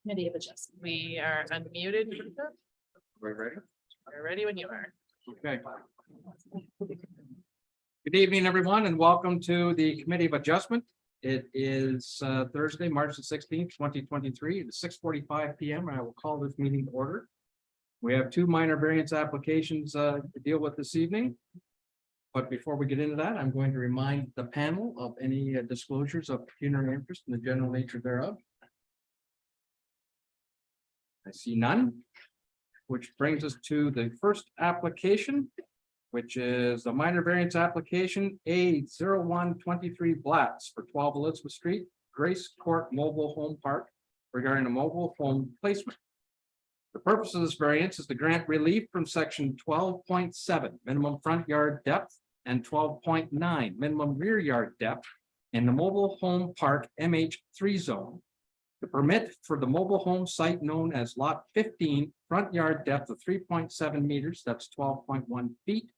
Committee of Adjustment. We are unmuted. We're ready? We're ready when you are. Okay. Good evening, everyone, and welcome to the Committee of Adjustment. It is Thursday, March the 16th, 2023. It's 6:45 p.m. I will call this meeting to order. We have two minor variance applications to deal with this evening. But before we get into that, I'm going to remind the panel of any disclosures of pecuniary interest and the general nature thereof. I see none, which brings us to the first application, which is the minor variance application A0123 Blatz for 12 Elizabeth Street, Grace Court Mobile Home Park regarding a mobile home placement. The purpose of this variance is to grant relief from section 12.7 minimum front yard depth and 12.9 minimum rear yard depth in the mobile home park MH3 zone. The permit for the mobile home site known as lot 15 front yard depth of 3.7 meters, that's 12.1 feet,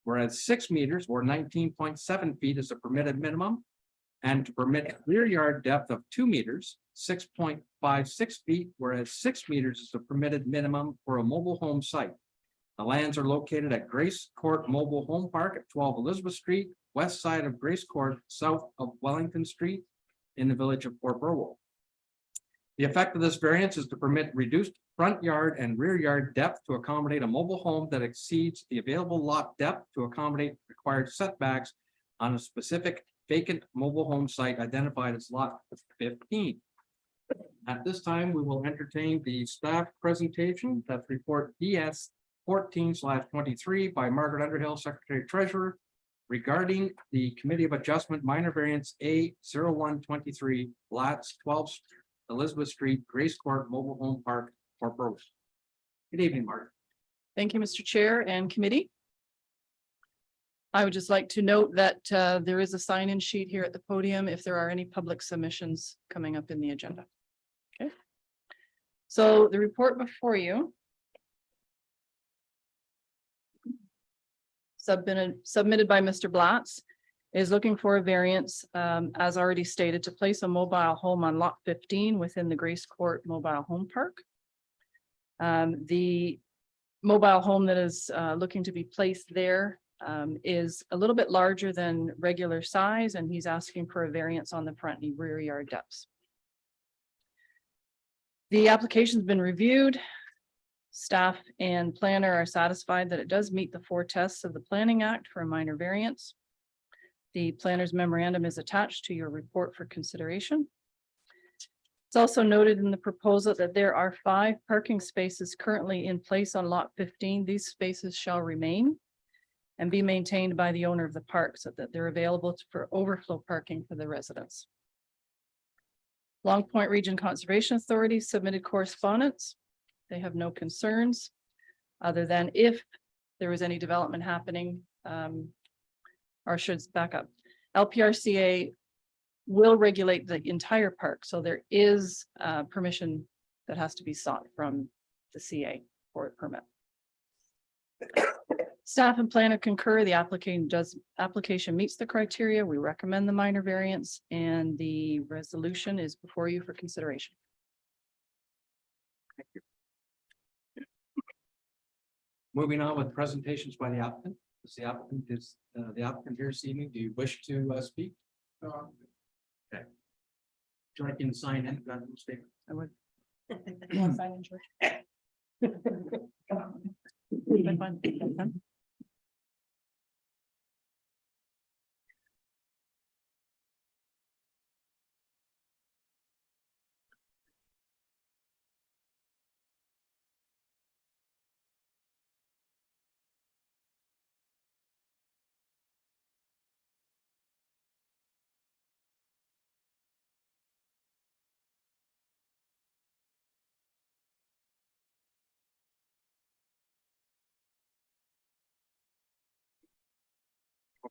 whereas 6 meters or 19.7 feet is a permitted minimum, and to permit rear yard depth of 2 meters, 6.56 feet, whereas 6 meters is a permitted minimum for a mobile home site. The lands are located at Grace Court Mobile Home Park at 12 Elizabeth Street, west side of Grace Court, south of Wellington Street in the village of Port Burwell. The effect of this variance is to permit reduced front yard and rear yard depth to accommodate a mobile home that exceeds the available lot depth to accommodate required setbacks on a specific vacant mobile home site identified as lot 15. At this time, we will entertain the staff presentation. That's report DS 14/23 by Margaret Underhill, Secretary Treasurer, regarding the Committee of Adjustment minor variance A0123 Blatz 12 Elizabeth Street, Grace Court Mobile Home Park, Port Burwell. Good evening, Margaret. Thank you, Mr. Chair and committee. I would just like to note that there is a sign-in sheet here at the podium if there are any public submissions coming up in the agenda. Okay. So the report before you submitted by Mr. Blatz is looking for a variance, as already stated, to place a mobile home on lot 15 within the Grace Court Mobile Home Park. The mobile home that is looking to be placed there is a little bit larger than regular size, and he's asking for a variance on the front and rear yard depths. The application's been reviewed. Staff and planner are satisfied that it does meet the 4 tests of the Planning Act for a minor variance. The planner's memorandum is attached to your report for consideration. It's also noted in the proposal that there are 5 parking spaces currently in place on lot 15. These spaces shall remain and be maintained by the owner of the park so that they're available for overflow parking for the residents. Long Point Region Conservation Authority submitted correspondence. They have no concerns other than if there was any development happening, or should back up. LPRCA will regulate the entire park. So there is permission that has to be sought from the CA for a permit. Staff and planner concur the application meets the criteria. We recommend the minor variance, and the resolution is before you for consideration. Thank you. Moving on with presentations by the applicant. Is the applicant here this evening? Do you wish to speak? Okay. Would you like to sign in that statement? I would. You want to sign in, George? Fine.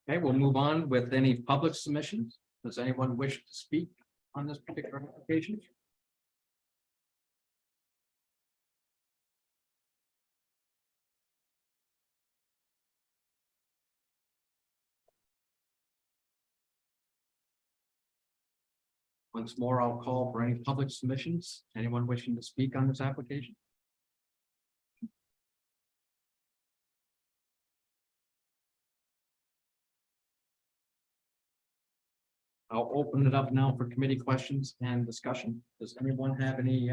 Okay, we'll move on with any public submissions. Does anyone wish to speak on this particular application? Once more, I'll call for any public submissions. Anyone wishing to speak on this application? I'll open it up now for committee questions and discussion. Does anyone have any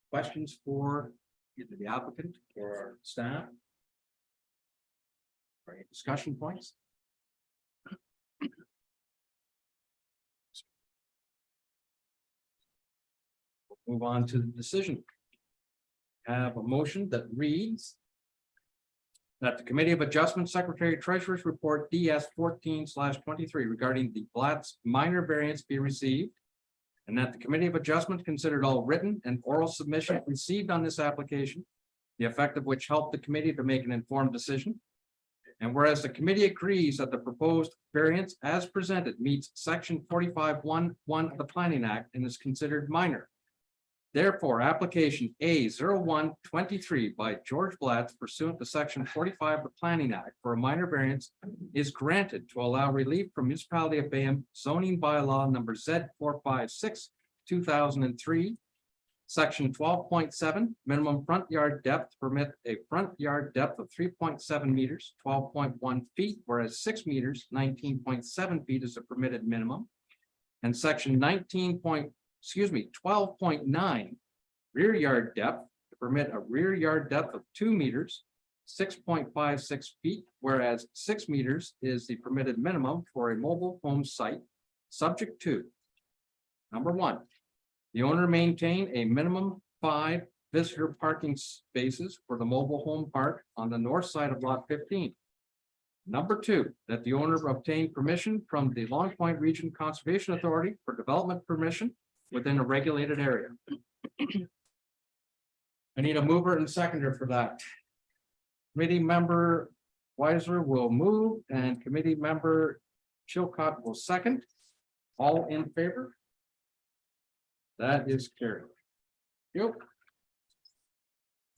questions for either the applicant or staff? Or any discussion points? Move on to the decision. Have a motion that reads that the Committee of Adjustment Secretary Treasurer's Report DS 14/23 regarding the Blatts minor variance be received. And that the Committee of Adjustment considered all written and oral submissions received on this application, the effect of which helped the committee to make an informed decision. And whereas the committee agrees that the proposed variance as presented meets section 45(1)(1) of the Planning Act and is considered minor. Therefore, application A0123 by George Blatts pursuant to section 45 of the Planning Act for a minor variance is granted to allow relief from Municipality of Bayham zoning bylaw number Z456, 2003. Section 12.7, minimum front yard depth permit a front yard depth of 3.7 meters, 12.1 feet, whereas 6 meters, 19.7 feet is a permitted minimum. And section 12.9, rear yard depth to permit a rear yard depth of 2 meters, 6.56 feet, whereas 6 meters is the permitted minimum for a mobile home site, subject to number 1, the owner maintain a minimum 5 visitor parking spaces for the mobile home park on the north side of lot 15. Number 2, that the owner obtain permission from the Long Point Region Conservation Authority for development permission within a regulated area. I need a mover and seconder for that. Committee member Weiser will move and committee member Chilcott will second. All in favor? That is carried. Yep.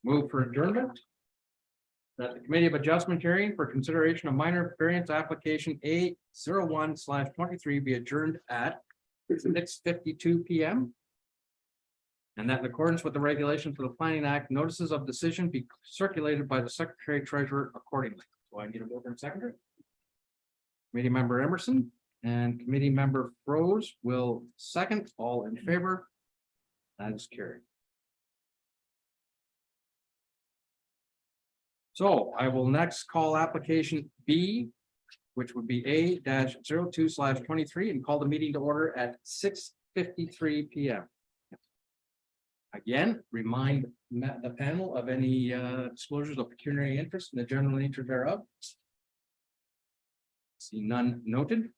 Move for adjournment. That the Committee of Adjustment hearing for consideration of minor variance application A01/23 be adjourned at 6:52 p.m. And that in accordance with the regulations of the Planning Act, notices of decision be circulated by the Secretary Treasurer accordingly. So I need a mover and seconder. Committee member Emerson and committee member Froese will second. All in favor? That is carried. So I will next call application B, which would be A-02/23, and call the meeting to order at 6:53 p.m. Again, remind the panel of any disclosures of pecuniary interest in the general nature thereof. See none noted.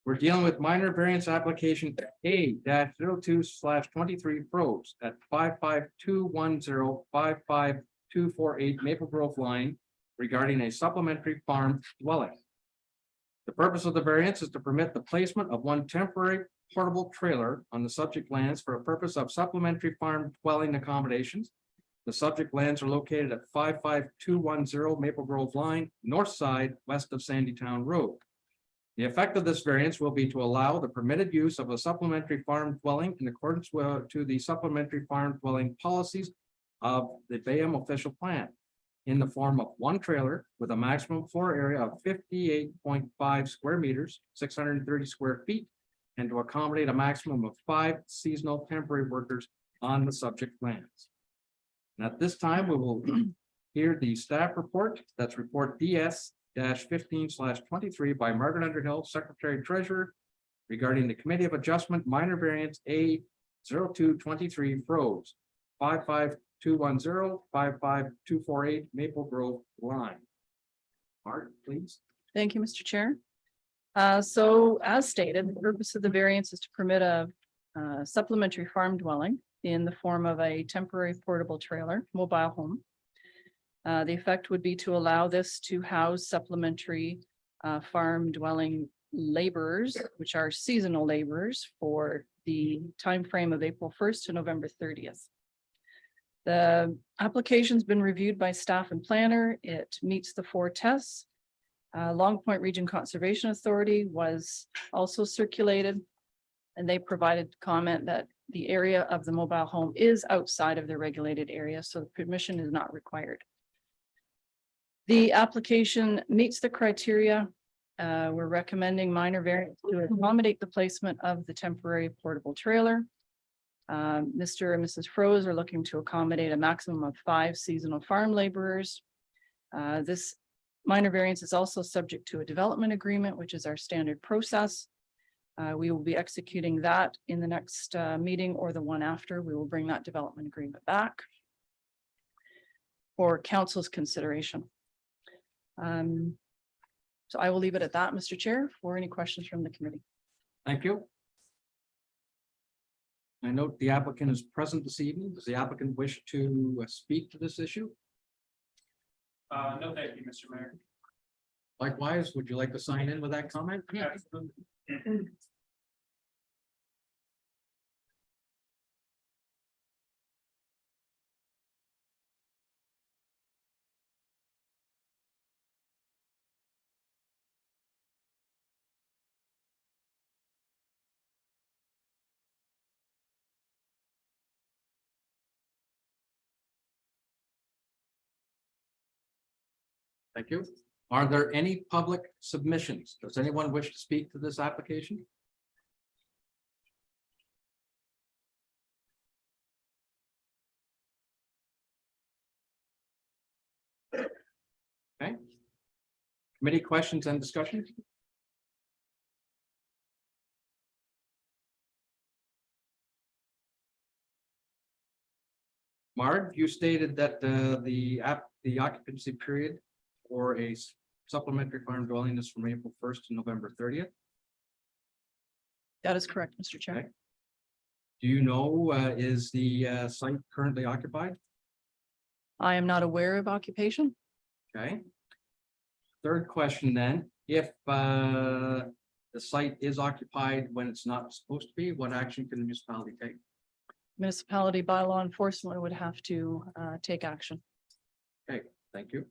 We're dealing with minor variance application A-02/23 Pros at 55210-55248 Maple Grove line regarding a supplementary farm dwelling. The purpose of the variance is to permit the placement of one temporary portable trailer on the subject lands for a purpose of supplementary farm dwelling accommodations. The subject lands are located at 55210 Maple Grove line, north side, west of Sandytown Road. The effect of this variance will be to allow the permitted use of a supplementary farm dwelling in accordance to the supplementary farm dwelling policies of the Bayham official plan in the form of one trailer with a maximum floor area of 58.5 square meters, 630 square feet, and to accommodate a maximum of 5 seasonal temporary workers on the subject lands. And at this time, we will hear the staff report. That's report DS-15/23 by Margaret Underhill, Secretary Treasurer, regarding the Committee of Adjustment minor variance A-02/23 Froze 55210-55248 Maple Grove line. Mark, please. Thank you, Mr. Chair. So as stated, the purpose of the variance is to permit a supplementary farm dwelling in the form of a temporary portable trailer, mobile home. The effect would be to allow this to house supplementary farm dwelling laborers, which are seasonal laborers for the time frame of April 1st to November 30th. The application's been reviewed by staff and planner. It meets the 4 tests. Long Point Region Conservation Authority was also circulated. And they provided comment that the area of the mobile home is outside of the regulated area, so the permission is not required. The application meets the criteria. We're recommending minor variance to accommodate the placement of the temporary portable trailer. Mr. and Mrs. Froese are looking to accommodate a maximum of 5 seasonal farm laborers. This minor variance is also subject to a development agreement, which is our standard process. We will be executing that in the next meeting or the one after. We will bring that development agreement back for council's consideration. So I will leave it at that, Mr. Chair, for any questions from the committee. Thank you. I note the applicant is present this evening. Does the applicant wish to speak to this issue? No, thank you, Mr. Mayor. Likewise, would you like to sign in with that comment? Absolutely. Thank you. Are there any public submissions? Does anyone wish to speak to this application? Okay. Committee questions and discussion? Mark, you stated that the occupancy period for a supplementary farm dwelling is from April 1st to November 30th. That is correct, Mr. Chair. Okay. Do you know, is the site currently occupied? I am not aware of occupation. Okay. Third question then, if the site is occupied when it's not supposed to be, what action can the municipality take? Municipality bylaw enforcement would have to take action. Okay, thank you.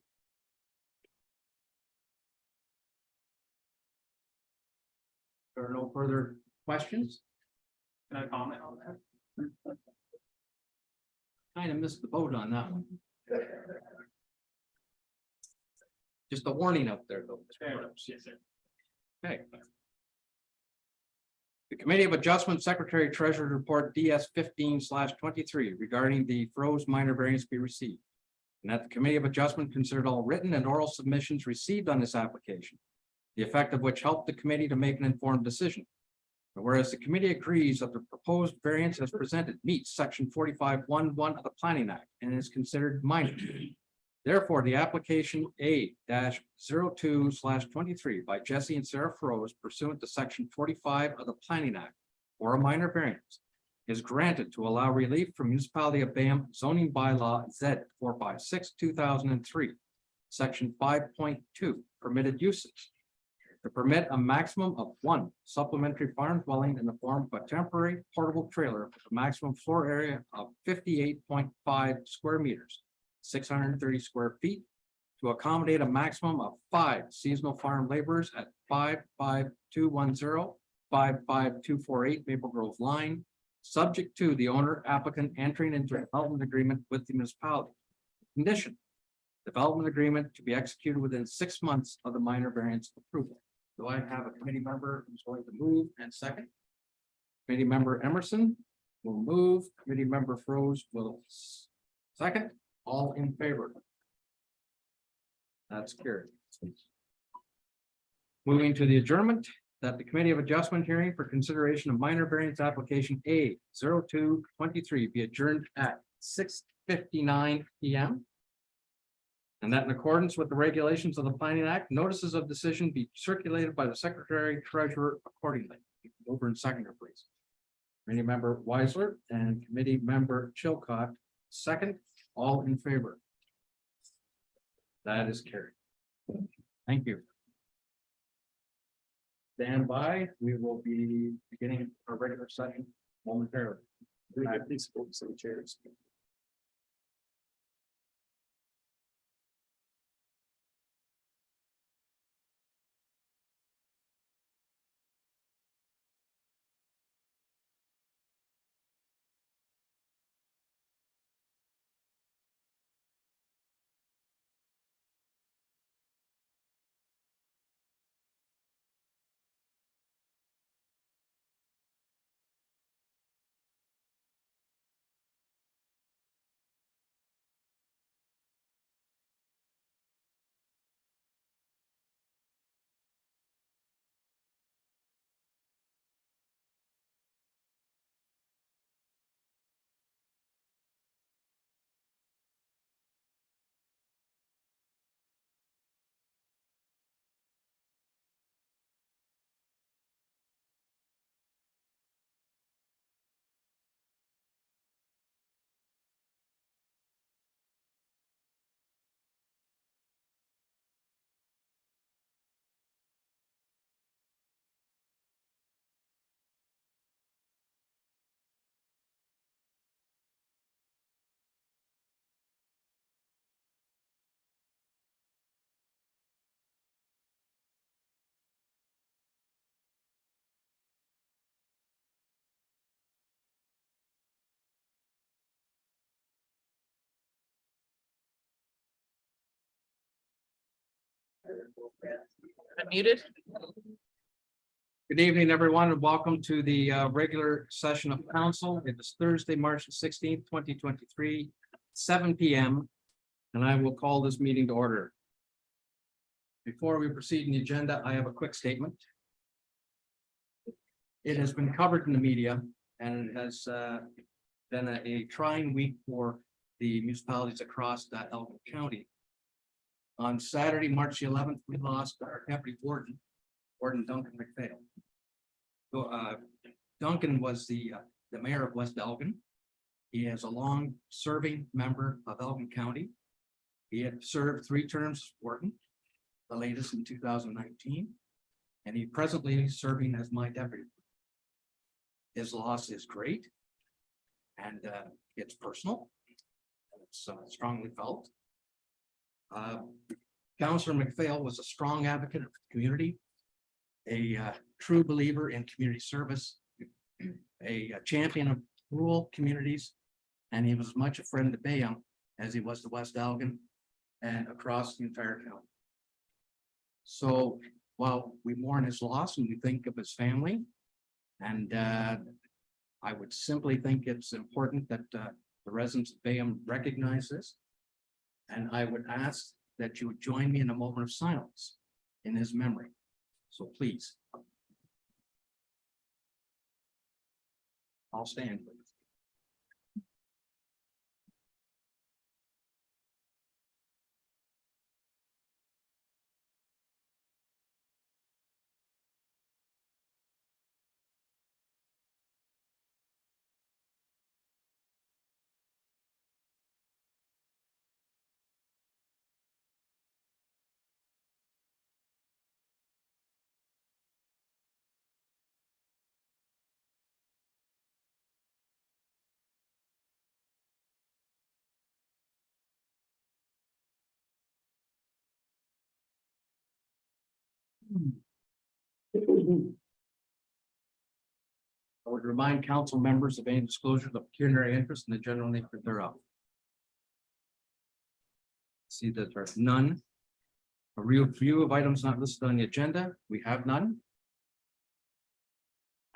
There are no further questions? Can I comment on that? Kind of missed the boat on that one. Just a warning out there though. Yes, sir. Okay. The Committee of Adjustment Secretary Treasurer Report DS 15/23 regarding the Froese minor variance be received. And that the Committee of Adjustment considered all written and oral submissions received on this application, the effect of which helped the committee to make an informed decision. And whereas the committee agrees that the proposed variance as presented meets section 45(1)(1) of the Planning Act and is considered minor. Therefore, the application A-02/23 by Jesse and Sarah Froese pursuant to section 45 of the Planning Act or a minor variance is granted to allow relief from Municipality of Bayham zoning bylaw Z 456/2003, section 5.2 permitted uses, to permit a maximum of 1 supplementary farm dwelling in the form of a temporary portable trailer with a maximum floor area of 58.5 square meters, 630 square feet, to accommodate a maximum of 5 seasonal farm laborers at 55210, 55248 Maple Grove Line, subject to the owner applicant entering into a development agreement with the municipality. Condition: development agreement to be executed within 6 months of the minor variance approval. Do I have a committee member who's going to move and second? Committee member Emerson will move. Committee member Froese will second. All in favor? That's carried. Moving to the adjournment, that the Committee of Adjustment hearing for consideration of minor variance application A-0223 be adjourned at 6:59 p.m. And that in accordance with the regulations of the Planning Act, notices of decision be circulated by the Secretary Treasurer accordingly. Over and seconder, please. Committee member Weisler and committee member Chilcott, second. All in favor? That is carried. Thank you. Stand by. We will be beginning our regular session momentarily. These folks in the chairs. Unmuted? Good evening, everyone, and welcome to the regular session of council. It is Thursday, March 16th, 2023, 7 p.m. And I will call this meeting to order. Before we proceed in the agenda, I have a quick statement. It has been covered in the media and it has been a trying week for the municipalities across Elgin County. On Saturday, March the 11th, we lost our deputy warden, Warden Duncan McPhail. So, Duncan was the mayor of West Elgin. He is a long-serving member of Elgin County. He had served 3 terms as warden, the latest in 2019, and he presently is serving as my deputy. His loss is great, and it's personal. It's strongly felt. Councillor McPhail was a strong advocate of the community, a true believer in community service, a champion of rural communities, and he was as much a friend to Bayham as he was to West Elgin and across the entire county. So while we mourn his loss and we think of his family, and I would simply think it's important that the residents of Bayham recognize this. And I would ask that you would join me in a moment of silence in his memory. So please. I'll stand. I would remind council members of any disclosure of pecuniary interest in the general nature thereof. See that there's none. A review of items not listed on the agenda. We have none.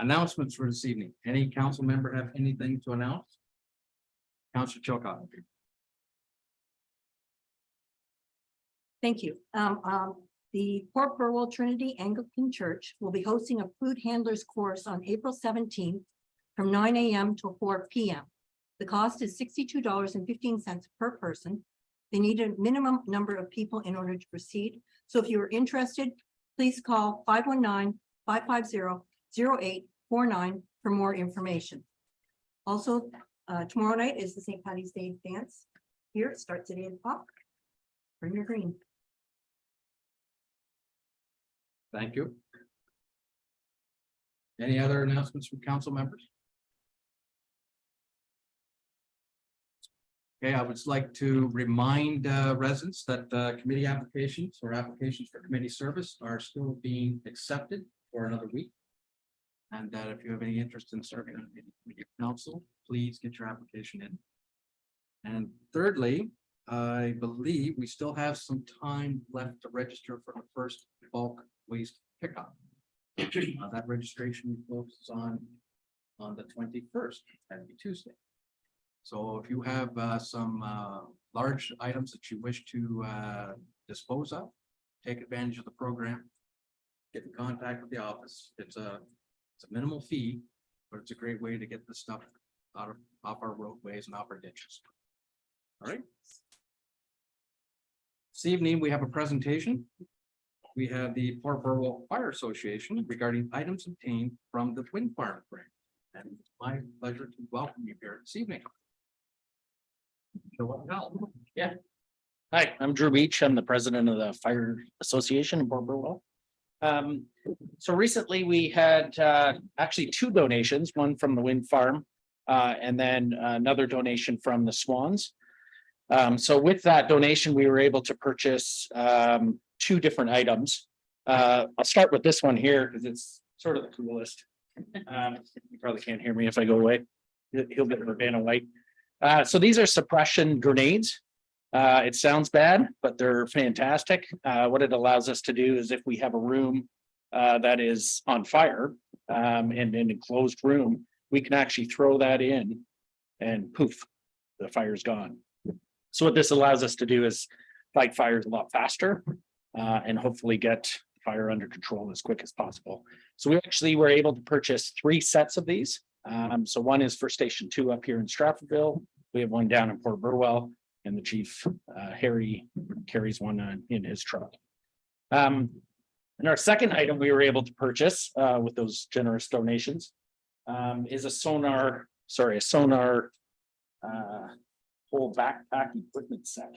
Announcements for this evening. Any council member have anything to announce? Councillor Chilcott. Thank you. The Port Burwell Trinity Anglican Church will be hosting a food handlers course on April 17th from 9 a.m. to 4 p.m. The cost is $62.15 per person. They need a minimum number of people in order to proceed. So if you are interested, please call 519-550-0849 for more information. Also, tomorrow night is the St. Patty's Day dance. Here it starts at 8 o'clock. Bring your green. Thank you. Any other announcements from council members? Okay, I would like to remind residents that committee applications or applications for committee service are still being accepted for another week. And that if you have any interest in serving on the committee council, please get your application in. And thirdly, I believe we still have some time left to register for the first bulk waste pickup. That registration closes on the 21st, that'd be Tuesday. So if you have some large items that you wish to dispose of, take advantage of the program. Get in contact with the office. It's a minimal fee, but it's a great way to get the stuff off our roadways and off our ditches. All right. This evening, we have a presentation. We have the Port Burwell Fire Association regarding items obtained from the wind farm grant. And it's my pleasure to welcome you here this evening. Yeah. Hi, I'm Drew Beach. I'm the president of the Fire Association in Port Burwell. So recently we had actually 2 donations, one from the wind farm and then another donation from the Swans. So with that donation, we were able to purchase 2 different items. I'll start with this one here because it's sort of the coolest. You probably can't hear me if I go away. He'll get Urbana white. So these are suppression grenades. It sounds bad, but they're fantastic. What it allows us to do is if we have a room that is on fire and in an enclosed room, we can actually throw that in and poof, the fire's gone. So what this allows us to do is fight fires a lot faster and hopefully get fire under control as quick as possible. So we actually were able to purchase 3 sets of these. So one is for Station 2 up here in Stratfordville. We have one down in Port Burwell, and the chief, Harry, carries one in his truck. And our second item we were able to purchase with those generous donations is a sonar whole backpack equipment set.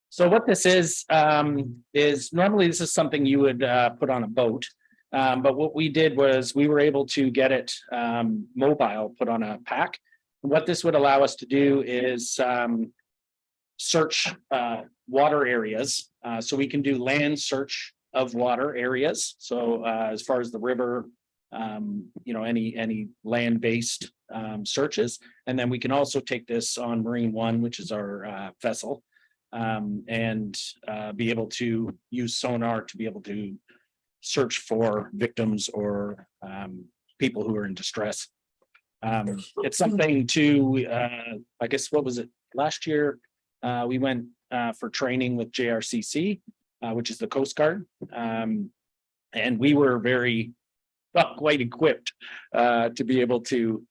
So what this is normally this is something you would put on a boat. But what we did was we were able to get it mobile, put on a pack. What this would allow us to do is search water areas. So we can do land search of water areas. So as far as the river, any land-based searches. And then we can also take this on Marine One, which is our vessel, and be able to use sonar to be able to search for victims or people who are in distress. It's something to, I guess, what was it? Last year, we went for training with JRCC, which is the Coast Guard. And we were not quite equipped to be able to,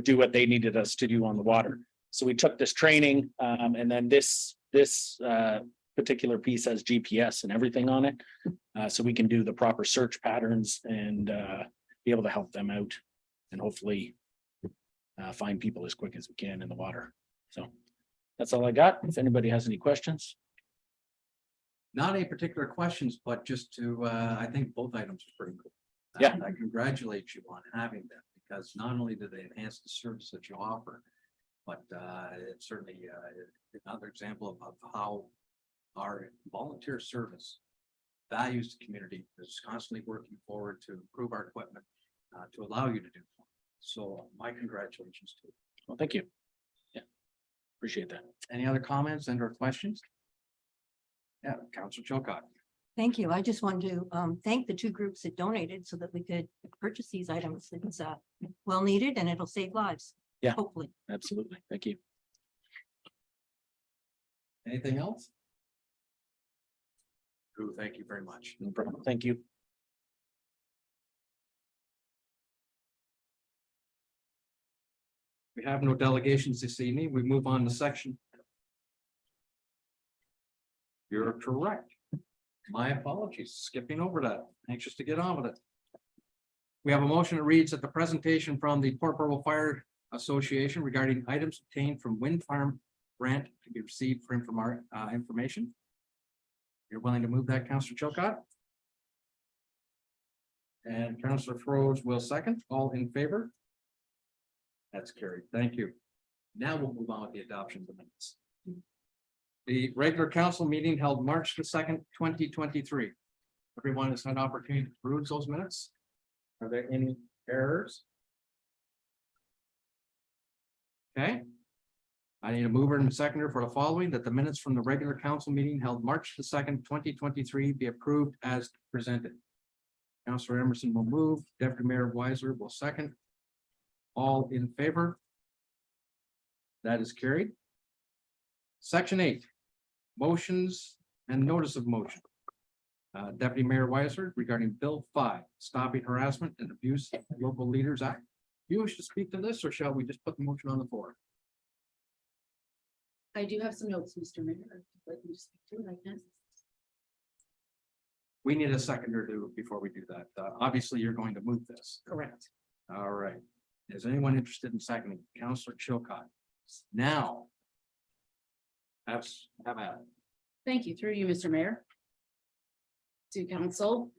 do what they needed us to do on the water. So we took this training, and then this particular piece has GPS and everything on it. So we can do the proper search patterns and be able to help them out and hopefully find people as quick as we can in the water. So that's all I got. If anybody has any questions. Not any particular questions, but just to, I think both items are pretty cool. Yeah. I congratulate you on having them, because not only do they enhance the service that you offer, but it's certainly another example of how our volunteer service values the community, is constantly working forward to improve our equipment, to allow you to do more. So my congratulations to you. Well, thank you. Yeah, appreciate that. Any other comments and or questions? Yeah, Councilor Chilcott. Thank you. I just wanted to thank the 2 groups that donated so that we could purchase these items. It's well needed and it'll save lives. Yeah. Hopefully. Absolutely. Thank you. Anything else? Drew, thank you very much. No problem. Thank you. We have no delegations this evening. We move on to section. You're correct. My apologies, skipping over that. Anxious to get on with it. We have a motion that reads that the presentation from the Port Burwell Fire Association regarding items obtained from wind farm grant to be received for information. You're willing to move that, Councilor Chilcott? And Councilor Froese will second. All in favor? That's carried. Thank you. Now we'll move on with the adoption of the minutes. The regular council meeting held March the 2nd, 2023. Everyone has had an opportunity to peruse those minutes. Are there any errors? Okay. I need a mover and a seconder for the following, that the minutes from the regular council meeting held March the 2nd, 2023 be approved as presented. Councilor Emerson will move, Deputy Mayor Weiser will second. All in favor? That is carried. Section 8, motions and notice of motion. Deputy Mayor Weiser regarding Bill 5, Stopping Harassment and Abuse of Local Leaders Act. Do you wish to speak to this, or shall we just put the motion on the floor? I do have some notes, Mr. Mayor. Let me speak to it, I guess. We need a seconder to before we do that. Obviously, you're going to move this. Correct. All right. Is anyone interested in seconding? Councilor Chilcott. Now. Have at it. Thank you. Through you, Mr. Mayor. To council.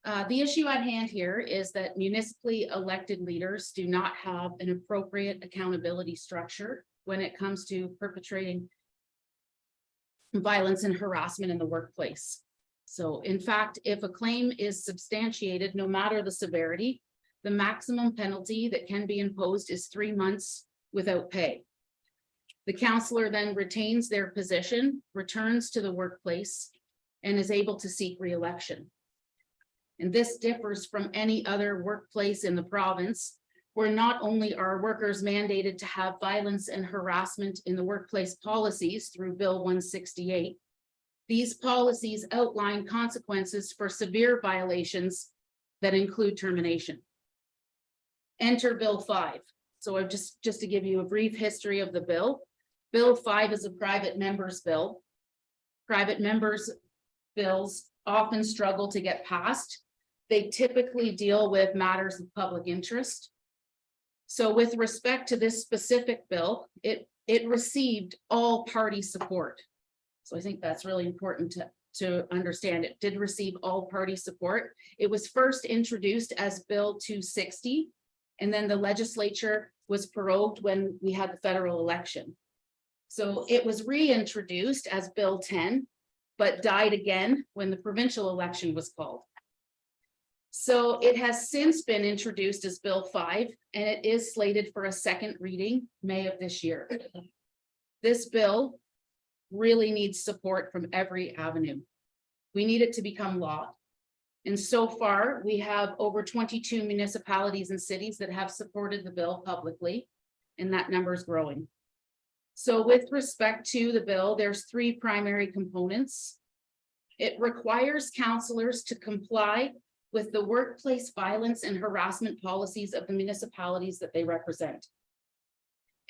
The issue at hand here is that municipally elected leaders do not have an appropriate accountability structure when it comes to perpetrating violence and harassment in the workplace. So in fact, if a claim is substantiated, no matter the severity, the maximum penalty that can be imposed is 3 months without pay. The counselor then retains their position, returns to the workplace, and is able to seek re-election. And this differs from any other workplace in the province, where not only are workers mandated to have violence and harassment in the workplace policies through Bill 168, these policies outline consequences for severe violations that include termination. Enter Bill 5. So I've just to give you a brief history of the bill. Bill 5 is a private member's bill. Private members' bills often struggle to get passed. They typically deal with matters of public interest. So with respect to this specific bill, it received all party support. So I think that's really important to understand. It did receive all party support. It was first introduced as Bill 260, and then the legislature was prorogued when we had the federal election. So it was reintroduced as Bill 10, but died again when the provincial election was called. So it has since been introduced as Bill 5, and it is slated for a second reading May of this year. This bill really needs support from every avenue. We need it to become law. And so far, we have over 22 municipalities and cities that have supported the bill publicly, and that number is growing. So with respect to the bill, there's 3 primary components. It requires counselors to comply with the workplace violence and harassment policies of the municipalities that they represent.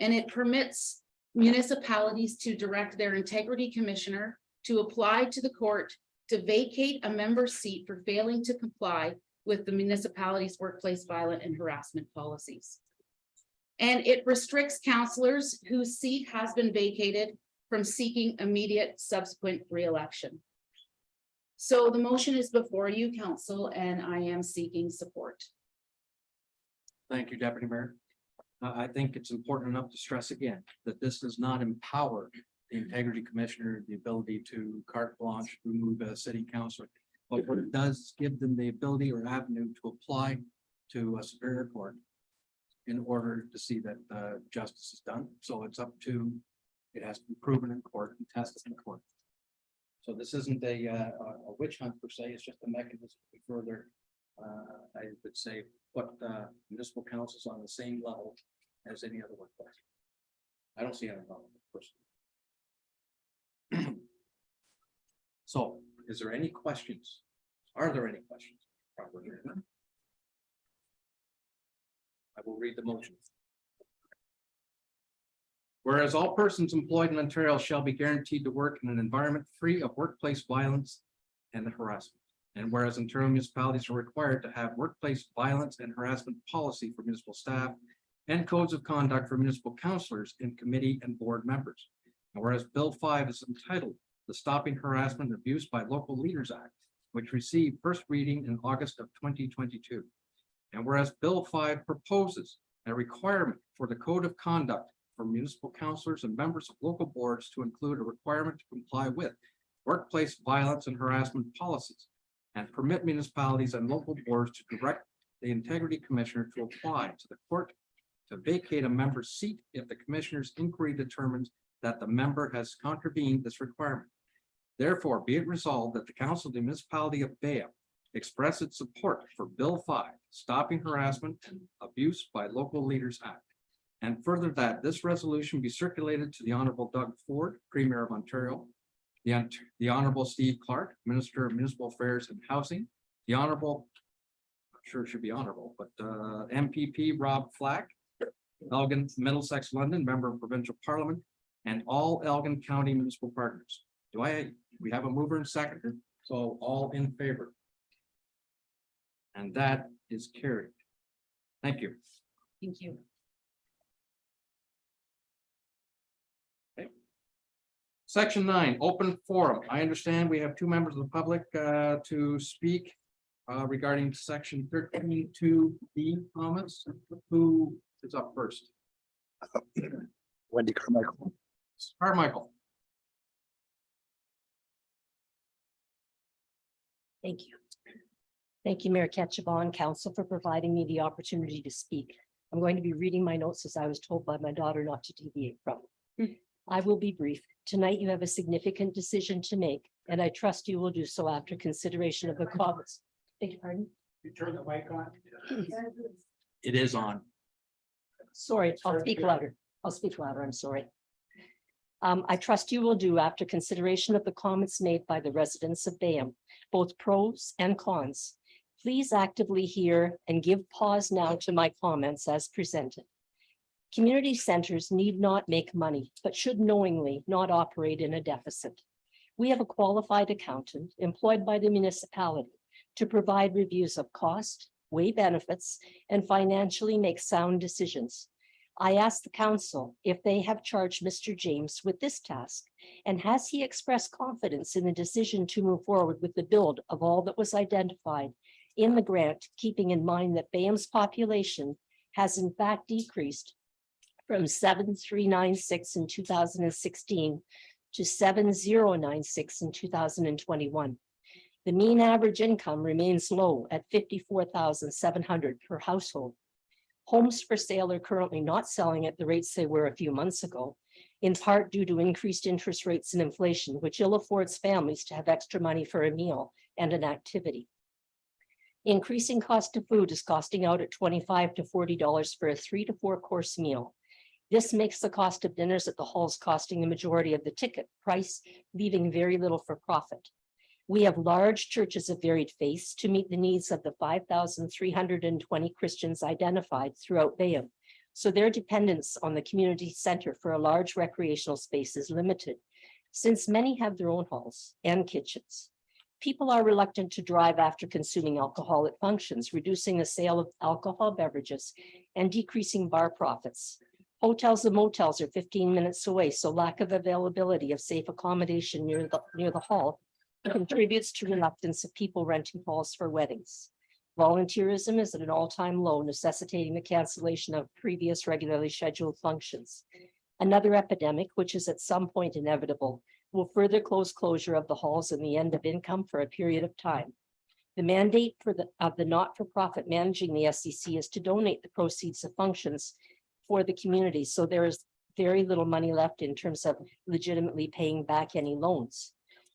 And it permits municipalities to direct their integrity commissioner to apply to the court to vacate a member's seat for failing to comply with the municipality's workplace violence and harassment policies. And it restricts counselors whose seat has been vacated from seeking immediate subsequent re-election. So the motion is before you, council, and I am seeking support. Thank you, Deputy Mayor. I think it's important enough to stress again that this does not empower the integrity commissioner the ability to carte blanche remove a city councillor. But what it does is give them the ability or avenue to apply to a superior court in order to see that justice is done. So it's up to, it has to be proven in court and tested in court. So this isn't a witch hunt per se, it's just a mechanism to further, I would say, put municipal councils on the same level as any other workplace. I don't see any problem with it personally. So, is there any questions? Are there any questions? Probably not. I will read the motion. Whereas all persons employed in Ontario shall be guaranteed to work in an environment free of workplace violence and harassment. And whereas Ontario municipalities are required to have workplace violence and harassment policy for municipal staff and codes of conduct for municipal councillors and committee and board members. And whereas Bill 5 is entitled the Stopping Harassment and Abuse by Local Leaders Act, which received first reading in August of 2022. And whereas Bill 5 proposes a requirement for the code of conduct for municipal councillors and members of local boards to include a requirement to comply with workplace violence and harassment policies and permit municipalities and local boards to direct the integrity commissioner to apply to the court to vacate a member's seat if the commissioner's inquiry determines that the member has contravened this requirement. Therefore, be it resolved that the council of the municipality of Bayham express its support for Bill 5, Stopping Harassment and Abuse by Local Leaders Act. And further that this resolution be circulated to the Honorable Doug Ford, Premier of Ontario, the Honorable Steve Clark, Minister of Municipal Affairs and Housing, the Honorable, I'm sure it should be honorable, but MPP Rob Flack, Elgin, Middlesex, London, Member of Provincial Parliament, and all Elgin County municipal partners. We have a mover and seconder, so all in favor. And that is carried. Thank you. Thank you. Section 9, open forum. I understand we have 2 members of the public to speak regarding section 13(2)B comments. Who is up first? Wendy Carmichael. Carmichael. Thank you. Thank you, Mayor Ketchabon, Council, for providing me the opportunity to speak. I'm going to be reading my notes as I was told by my daughter not to deviate from. I will be brief. Tonight, you have a significant decision to make, and I trust you will do so after consideration of the comments. Beg your pardon? You turn the mic on. It is on. Sorry, I'll speak louder. I'll speak louder. I'm sorry. I trust you will do after consideration of the comments made by the residents of Bayham, both pros and cons. Please actively hear and give pause now to my comments as presented. Community centers need not make money, but should knowingly not operate in a deficit. We have a qualified accountant employed by the municipality to provide reviews of cost, weigh benefits, and financially make sound decisions. I asked the council if they have charged Mr. James with this task, and has he expressed confidence in the decision to move forward with the build of all that was identified in the grant, keeping in mind that Bayham's population has in fact decreased from 7,396 in 2016 to 7,096 in 2021. The mean average income remains low at 54,700 per household. Homes for sale are currently not selling at the rates they were a few months ago, in part due to increased interest rates and inflation, which ill affords families to have extra money for a meal and an activity. Increasing cost of food is costing out at $25 to $40 for a 3 to 4 course meal. This makes the cost of dinners at the halls costing the majority of the ticket price, leaving very little for profit. We have large churches of varied faiths to meet the needs of the 5,320 Christians identified throughout Bayham. So their dependence on the community center for a large recreational space is limited, since many have their own halls and kitchens. People are reluctant to drive after consuming alcohol at functions, reducing the sale of alcohol beverages and decreasing bar profits. Hotels and motels are 15 minutes away, so lack of availability of safe accommodation near the hall contributes to reluctance of people renting halls for weddings. Volunteerism is at an all-time low, necessitating the cancellation of previous regularly scheduled functions. Another epidemic, which is at some point inevitable, will further closure of the halls and the end of income for a period of time. The mandate of the not-for-profit managing the SCC is to donate the proceeds of functions for the community, so there is very little money left in terms of legitimately paying back any loans.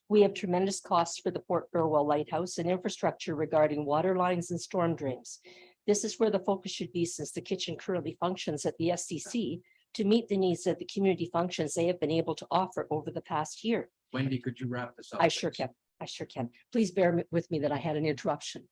We have tremendous costs for the Port Burwell Lighthouse and infrastructure regarding water lines and storm drains. This is where the focus should be, since the kitchen currently functions at the SCC to meet the needs of the community functions they have been able to offer over the past year. Wendy, could you wrap this up? I sure can. I sure can. Please bear with me that I had an interruption.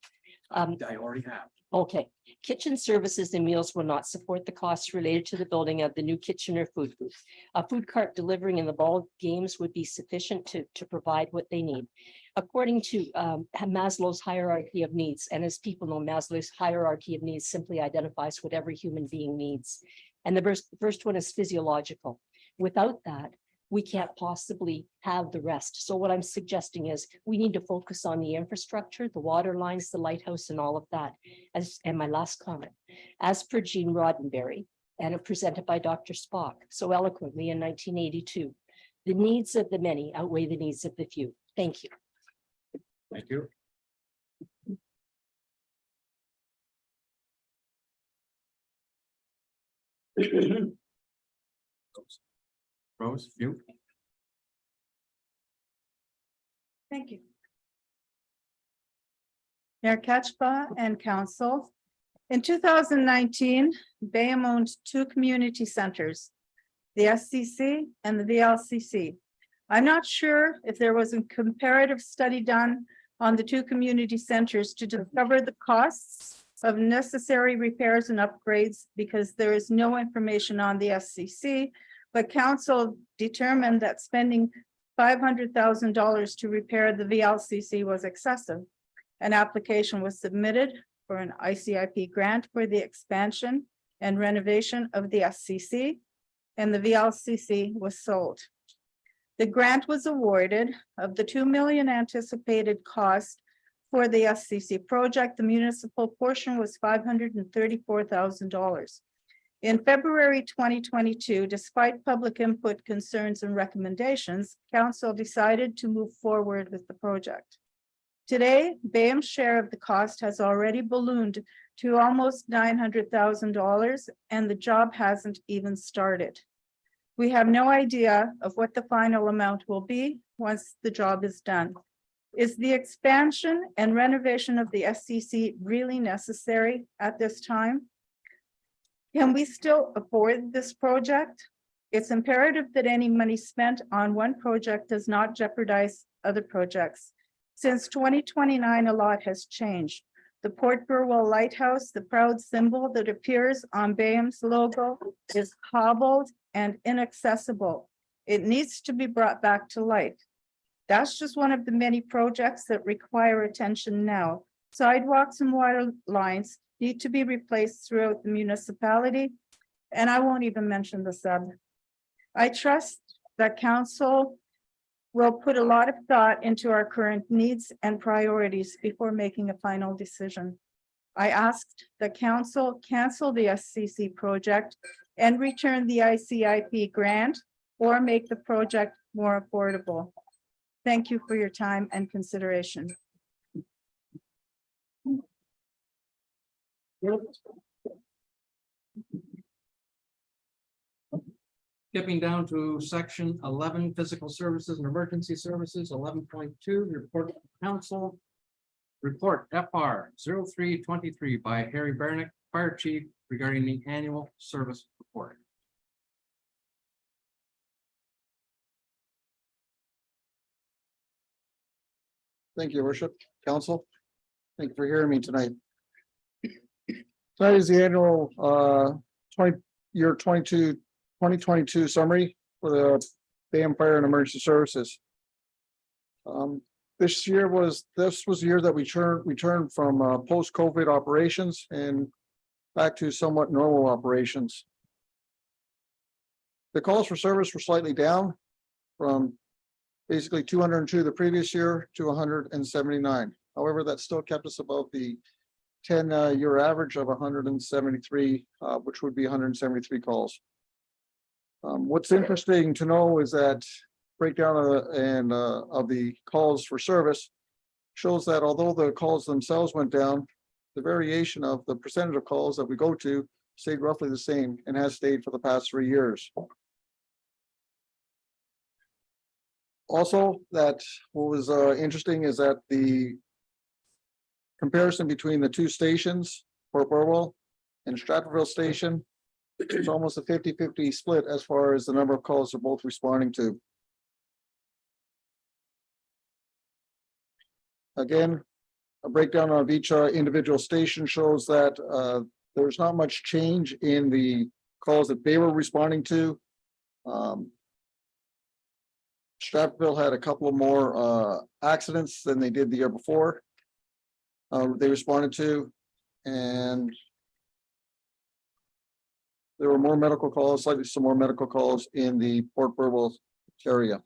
I already have. Okay, kitchen services and meals will not support the costs related to the building of the new kitchen or food booth. A food cart delivering in the ball games would be sufficient to provide what they need. According to Maslow's hierarchy of needs, and as people know, Maslow's hierarchy of needs simply identifies what every human being needs. And the first one is physiological. Without that, we can't possibly have the rest. So what I'm suggesting is we need to focus on the infrastructure, the water lines, the lighthouse, and all of that. And my last comment, as per Gene Roddenberry, and presented by Dr. Spock so eloquently in 1982, the needs of the many outweigh the needs of the few. Thank you. Thank you. Rose, you. Thank you. Mayor Ketchba and council. In 2019, Bayham owned 2 community centers, the SCC and the VLCC. I'm not sure if there was a comparative study done on the 2 community centers to discover the costs of necessary repairs and upgrades, because there is no information on the SCC, but council determined that spending $500,000 to repair the VLCC was excessive. An application was submitted for an ICIP grant for the expansion and renovation of the SCC, and the VLCC was sold. The grant was awarded. Of the $2 million anticipated cost for the SCC project, the municipal portion was $534,000. In February 2022, despite public input, concerns, and recommendations, council decided to move forward with the project. Today, Bayham's share of the cost has already ballooned to almost $900,000, and the job hasn't even started. We have no idea of what the final amount will be once the job is done. Is the expansion and renovation of the SCC really necessary at this time? Can we still afford this project? It's imperative that any money spent on one project does not jeopardize other projects. Since 2029, a lot has changed. The Port Burwell Lighthouse, the proud symbol that appears on Bayham's logo, is hobbled and inaccessible. It needs to be brought back to life. That's just one of the many projects that require attention now. Sidewalks and water lines need to be replaced throughout the municipality, and I won't even mention the sub. I trust that council will put a lot of thought into our current needs and priorities before making a final decision. I asked the council cancel the SCC project and return the ICIP grant or make the project more affordable. Thank you for your time and consideration. Skipping down to section 11, physical services and emergency services, 11.2, report of council. Report FR 0323 by Harry Bernick, Fire Chief, regarding the annual service report. Thank you, Worship, Council. Thank you for hearing me tonight. Tonight is the annual 2022 summary for the Bayham Fire and Emergency Services. This was the year that we returned from post-COVID operations and back to somewhat normal operations. The calls for service were slightly down from basically 202 the previous year to 179. However, that still kept us above the 10-year average of 173, which would be 173 calls. What's interesting to know is that breakdown of the calls for service shows that although the calls themselves went down, the variation of the percentage of calls that we go to stayed roughly the same and has stayed for the past 3 years. Also, that what was interesting is that the comparison between the two stations, Port Burwell and Stratfordville Station, it's almost a 50-50 split as far as the number of calls they're both responding to. Again, a breakdown of each individual station shows that there's not much change in the calls that they were responding to. Stratfordville had a couple of more accidents than they did the year before. They responded to, and there were more medical calls, slightly some more medical calls in the Port Burwell area.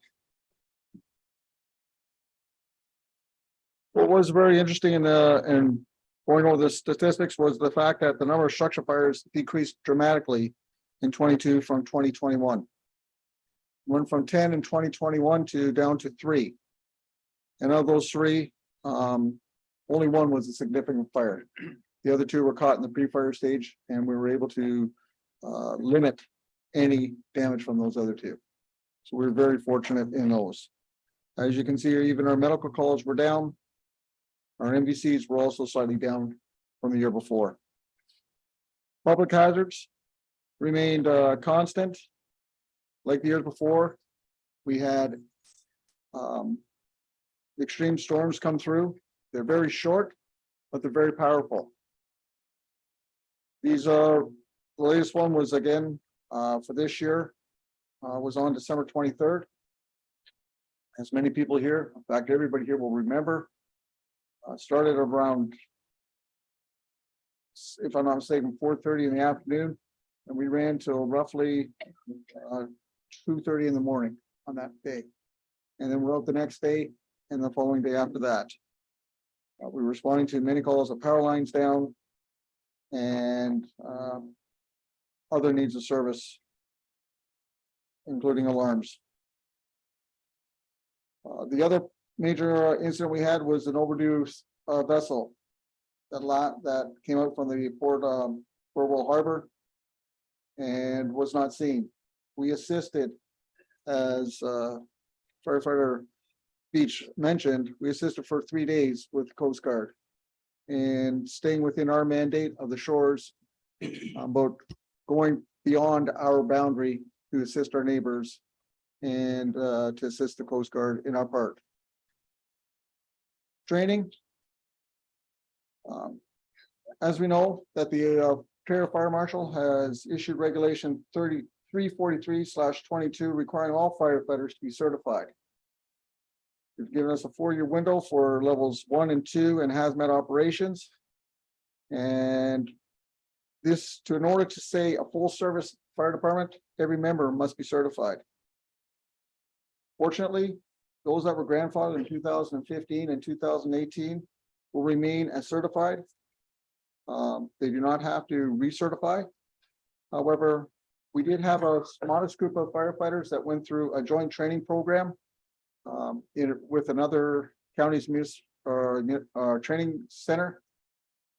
What was very interesting in going over the statistics was the fact that the number of structure fires decreased dramatically in 22 from 2021. Went from 10 in 2021 to down to 3. And of those 3, only one was a significant fire. The other 2 were caught in the pre-fire stage, and we were able to limit any damage from those other 2. So we're very fortunate in those. As you can see, even our medical calls were down. Our MVCs were also slightly down from the year before. Public hazards remained constant. Like the year before, we had extreme storms come through. They're very short, but they're very powerful. These the latest one was again for this year, was on December 23rd. As many people here, in fact, everybody here will remember, started around, if I'm not mistaken, 4:30 in the afternoon, and we ran till roughly 2:30 in the morning on that day. And then we're out the next day and the following day after that. We were responding to many calls of power lines down and other needs of service, including alarms. The other major incident we had was an overdue vessel that came out from the Port Will Harbor and was not seen. We assisted, as firefighter Beach mentioned, we assisted for 3 days with the Coast Guard and staying within our mandate of the shores, about going beyond our boundary to assist our neighbors and to assist the Coast Guard in our part. Training. As we know that the Ontario Fire Marshal has issued regulation 3343/22 requiring all firefighters to be certified. They've given us a 4-year window for levels 1 and 2 and hazmat operations. And this, in order to say a full service fire department, every member must be certified. Fortunately, those that were grandfathered in 2015 and 2018 will remain as certified. They do not have to recertify. However, we did have a modest group of firefighters that went through a joint training program with another county's training center.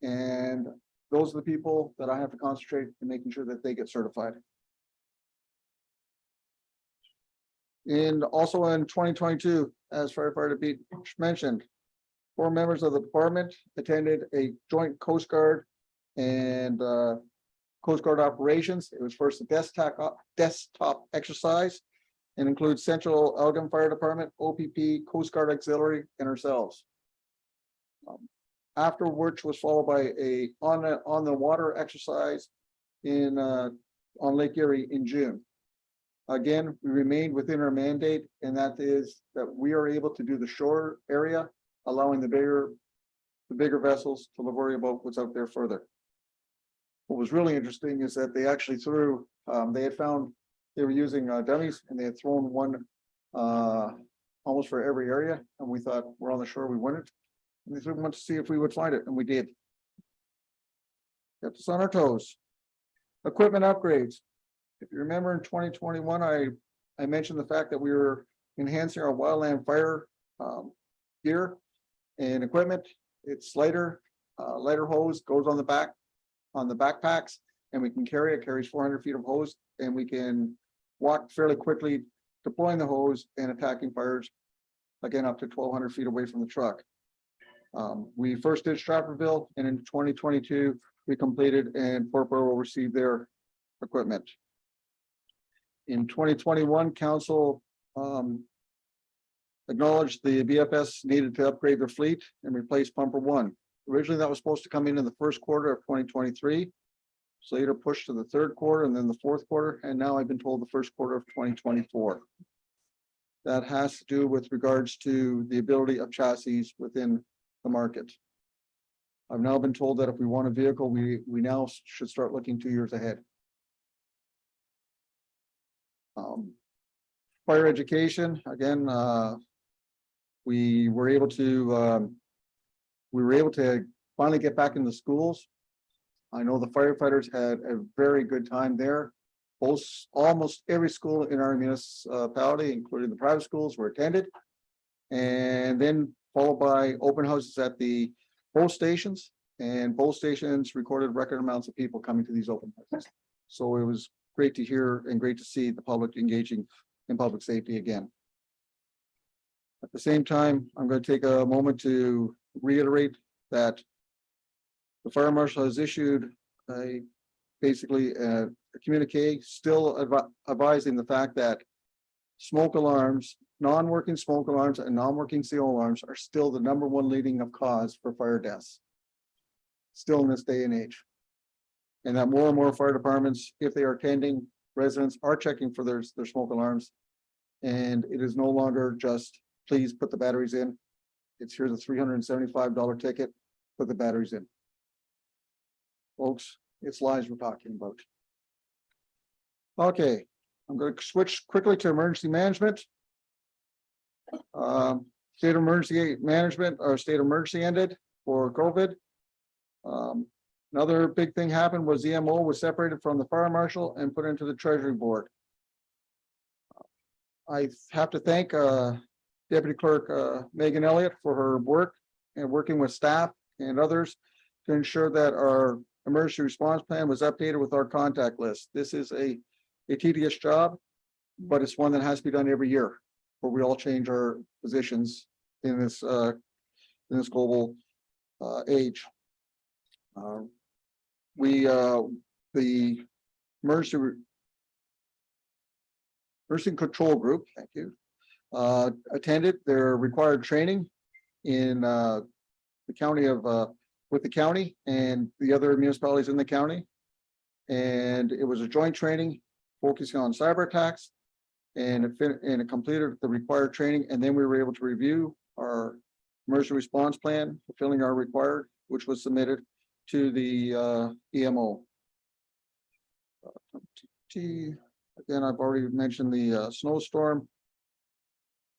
And those are the people that I have to concentrate in making sure that they get certified. And also in 2022, as firefighter Beach mentioned, 4 members of the department attended a joint Coast Guard and Coast Guard operations. It was first a desktop exercise and includes Central Elgin Fire Department, OPP, Coast Guard Auxiliary, and ourselves. After which was followed by a on the water exercise on Lake Erie in June. Again, we remained within our mandate, and that is that we are able to do the shore area, allowing the bigger vessels to worry about what's out there further. What was really interesting is that they actually threw, they had found they were using dummies, and they had thrown one almost for every area, and we thought we're on the shore, we wouldn't. And they wanted to see if we would find it, and we did. Kept us on our toes. Equipment upgrades. If you remember in 2021, I mentioned the fact that we were enhancing our wildland fire gear and equipment. It's lighter hose, goes on the backpacks, and we can carry it, carries 400 feet of hose, and we can walk fairly quickly deploying the hose and attacking fires, again, up to 1,200 feet away from the truck. We first did Stratfordville, and in 2022, we completed, and Port Burwell received their equipment. In 2021, council acknowledged the BFS needed to upgrade their fleet and replace pumper 1. Originally, that was supposed to come in the first quarter of 2023. So later pushed to the third quarter and then the fourth quarter, and now I've been told the first quarter of 2024. That has to do with regards to the ability of chassis within the market. I've now been told that if we want a vehicle, we now should start looking 2 years ahead. Fire education, again, we were able to finally get back into schools. I know the firefighters had a very good time there. Almost every school in our municipality, including the private schools, were attended. And then followed by open houses at both stations, and both stations recorded record amounts of people coming to these open houses. So it was great to hear and great to see the public engaging in public safety again. At the same time, I'm going to take a moment to reiterate that the fire marshal has issued basically a communique still advising the fact that smoke alarms, non-working smoke alarms and non-working CO alarms are still the #1 leading of cause for fire deaths. Still in this day and age. And that more and more fire departments, if they are attending, residents are checking for their smoke alarms. And it is no longer just, please put the batteries in. It's here's a $375 ticket, put the batteries in. Folks, it's lies we're talking about. Okay, I'm going to switch quickly to emergency management. State of emergency management, or state of emergency ended for COVID. Another big thing happened was the MO was separated from the fire marshal and put into the treasury board. I have to thank Deputy Clerk Megan Elliott for her work and working with staff and others to ensure that our emergency response plan was updated with our contact list. This is a tedious job, but it's one that has to be done every year, where we all change our positions in this global age. The emergency control group, thank you, attended their required training in the county of with the county and the other municipalities in the county. And it was a joint training focusing on cyber attacks, and it completed the required training. And then we were able to review our emergency response plan, fulfilling our required, which was submitted to the EMO. Again, I've already mentioned the snowstorm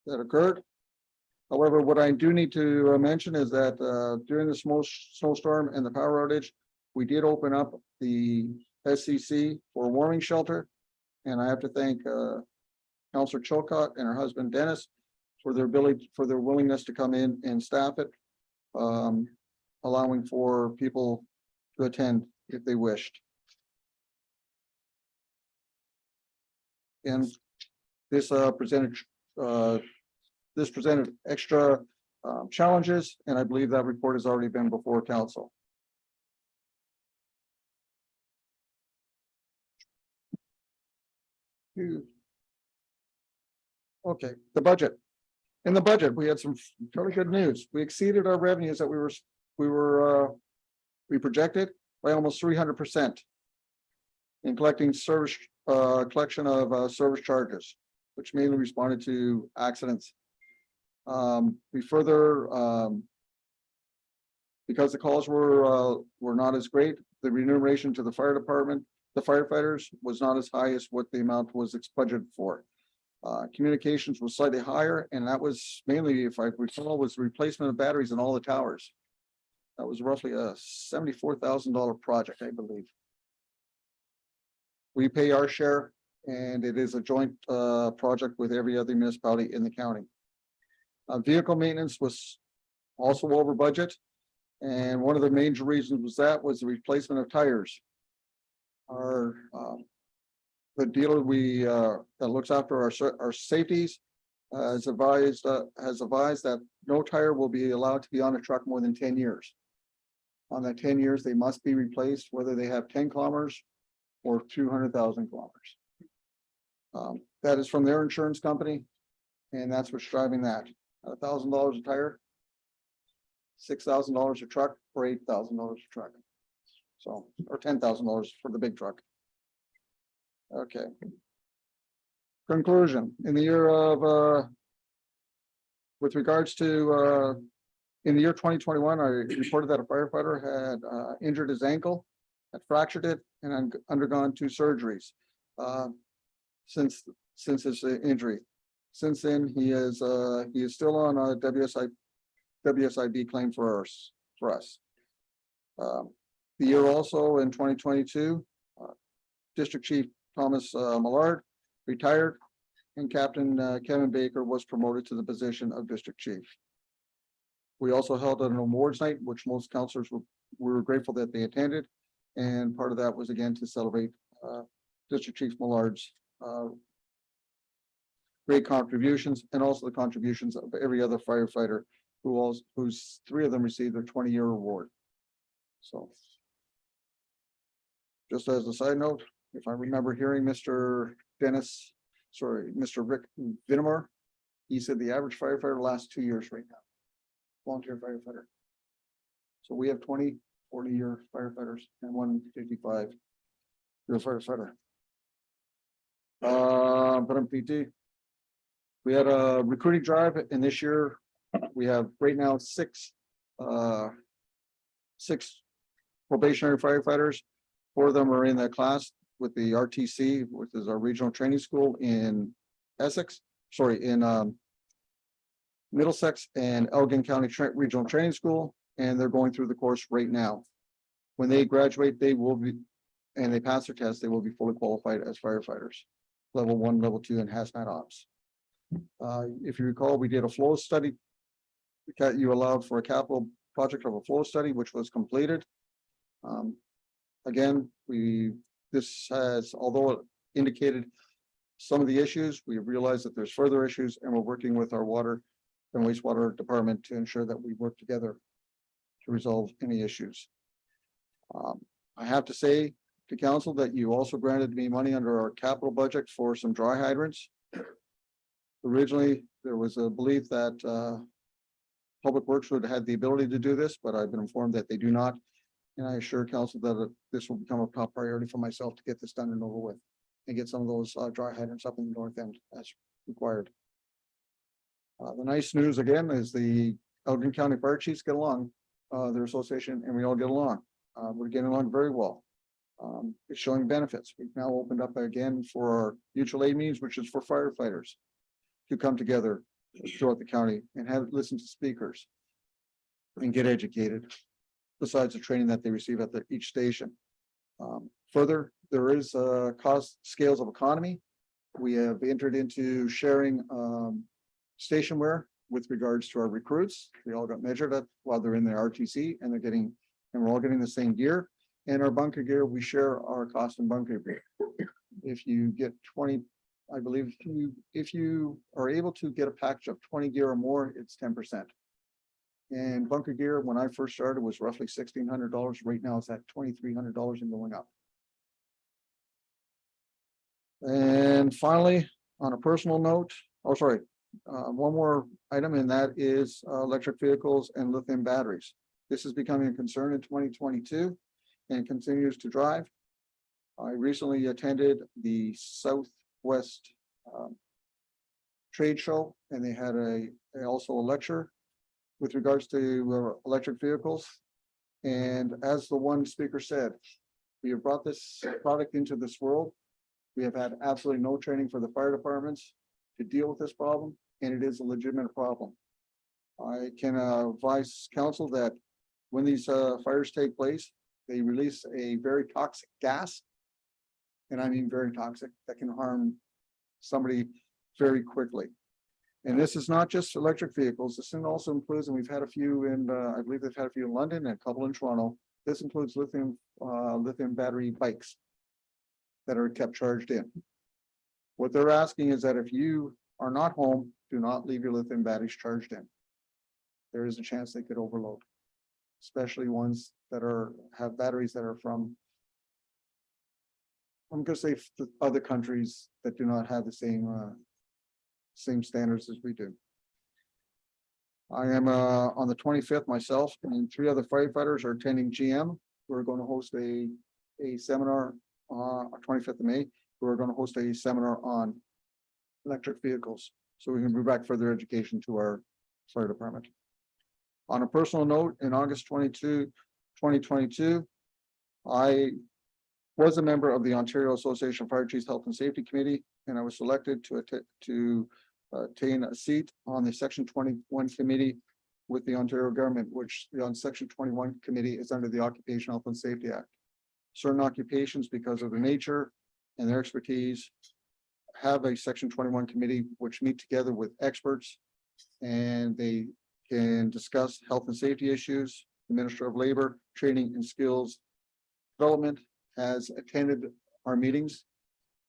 that occurred. However, what I do need to mention is that during the snowstorm and the power outage, we did open up the SCC for a warming shelter. And I have to thank Councillor Chilcott and her husband Dennis for their willingness to come in and staff it, allowing for people to attend if they wished. And this presented extra challenges, and I believe that report has already been before council. Okay, the budget. In the budget, we had some fairly good news. We exceeded our revenues that we projected by almost 300% in collecting collection of service charges, which mainly responded to accidents. We further, because the calls were not as great, the remuneration to the fire department, the firefighters, was not as high as what the amount was budgeted for. Communications was slightly higher, and that was mainly, if I recall, was replacement of batteries in all the towers. That was roughly a $74,000 project, I believe. We pay our share, and it is a joint project with every other municipality in the county. Vehicle maintenance was also over budget, and one of the major reasons was the replacement of tires. Our the dealer that looks after our safeties has advised that no tire will be allowed to be on a truck more than 10 years. On that 10 years, they must be replaced, whether they have 10 kilometers or 200,000 kilometers. That is from their insurance company, and that's what's driving that. $1,000 a tire, $6,000 a truck, or $8,000 a truck. So, or $10,000 for the big truck. Okay. Conclusion. In the year of, with regards to, in the year 2021, I reported that a firefighter had injured his ankle, had fractured it, and undergone 2 surgeries since his injury. Since then, he is still on a WSIB claim for us. The year also in 2022, District Chief Thomas Millard retired, and Captain Kevin Baker was promoted to the position of District Chief. We also held an awards night, which most councillors were grateful that they attended, and part of that was again to celebrate District Chief Millard's great contributions, and also the contributions of every other firefighter whose 3 of them received their 20-year award. So, just as a side note, if I remember hearing Mr. Rick Vinamar, he said the average firefighter lasts 2 years right now, volunteer firefighter. So we have 20, 40-year firefighters and 1 55-year firefighter. We had a recruiting drive, and this year we have right now 6 probationary firefighters. 4 of them are in that class with the RTC, which is our regional training school in Middlesex and Elgin County Regional Training School, and they're going through the course right now. When they graduate, they will be, and they pass their test, they will be fully qualified as firefighters, level 1, level 2, and hazmat ops. If you recall, we did a flow study. You allowed for a capital project of a flow study, which was completed. Again, this has, although it indicated some of the issues, we realized that there's further issues, and we're working with our water and wastewater department to ensure that we work together to resolve any issues. I have to say to council that you also granted me money under our capital budget for some dry hydrants. Originally, there was a belief that Public Works would have the ability to do this, but I've been informed that they do not. And I assure council that this will become a top priority for myself to get this done and over with and get some of those dry hydrants up in the north end as required. The nice news again is the Elgin County Fire Chiefs get along, their association, and we all get along. We're getting along very well. It's showing benefits. We've now opened up again for our mutual aid meetings, which is for firefighters to come together throughout the county and listen to speakers and get educated, besides the training that they receive at each station. Further, there is cost scales of economy. We have entered into sharing stationware with regards to our recruits. They all got measured up while they're in their RTC, and we're all getting the same gear. And our bunker gear, we share our cost in bunker gear. If you get 20, I believe if you are able to get a package of 20 gear or more, it's 10%. And bunker gear, when I first started, was roughly $1,600. Right now it's at $2,300 and going up. And finally, on a personal note, one more item, and that is electric vehicles and lithium batteries. This is becoming a concern in 2022 and continues to drive. I recently attended the Southwest trade show, and they had also a lecture with regards to electric vehicles. And as the one speaker said, we have brought this product into this world. We have had absolutely no training for the fire departments to deal with this problem, and it is a legitimate problem. I can advise council that when these fires take place, they release a very toxic gas, and I mean very toxic, that can harm somebody very quickly. And this is not just electric vehicles. This also includes, and we've had a few in, I believe they've had a few in London and a couple in Toronto. This includes lithium battery bikes that are kept charged in. What they're asking is that if you are not home, do not leave your lithium batteries charged in. There is a chance they could overload, especially ones that have batteries that are from, I'm going to say, other countries that do not have the same standards as we do. I am on the 25th myself, and 3 other firefighters are attending GM. We're going to host a seminar on 25th of May. We're going to host a seminar on electric vehicles, so we can bring back further education to our fire department. On a personal note, in August 22, 2022, I was a member of the Ontario Association of Fire Chiefs Health and Safety Committee, and I was selected to attain a seat on the Section 21 committee with the Ontario government, which on Section 21 committee is under the Occupational Health and Safety Act. Certain occupations, because of the nature and their expertise, have a Section 21 committee which meet together with experts, and they can discuss health and safety issues. The Minister of Labor, Training and Skills Development has attended our meetings.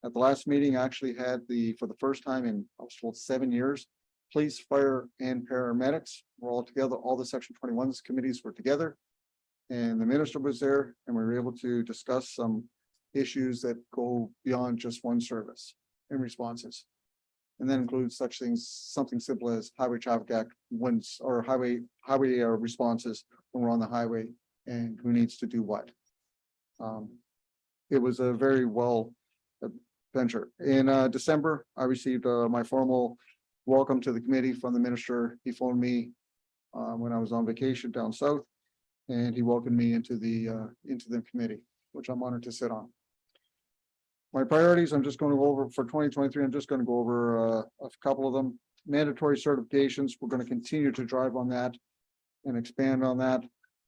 At the last meeting, I actually had for the first time in, I was told, 7 years, police, fire, and paramedics were all together. All the Section 21 committees were together, and the minister was there, and we were able to discuss some issues that go beyond just one service and responses. And that includes such things, something simple as highway traffic act ones, or highway responses when we're on the highway and who needs to do what. It was a very well venture. In December, I received my formal welcome to the committee from the minister. He phoned me when I was on vacation down south, and he welcomed me into the committee, which I'm honored to sit on. My priorities, I'm just going to go over for 2023. I'm just going to go over a couple of them. Mandatory certifications, we're going to continue to drive on that and expand on that.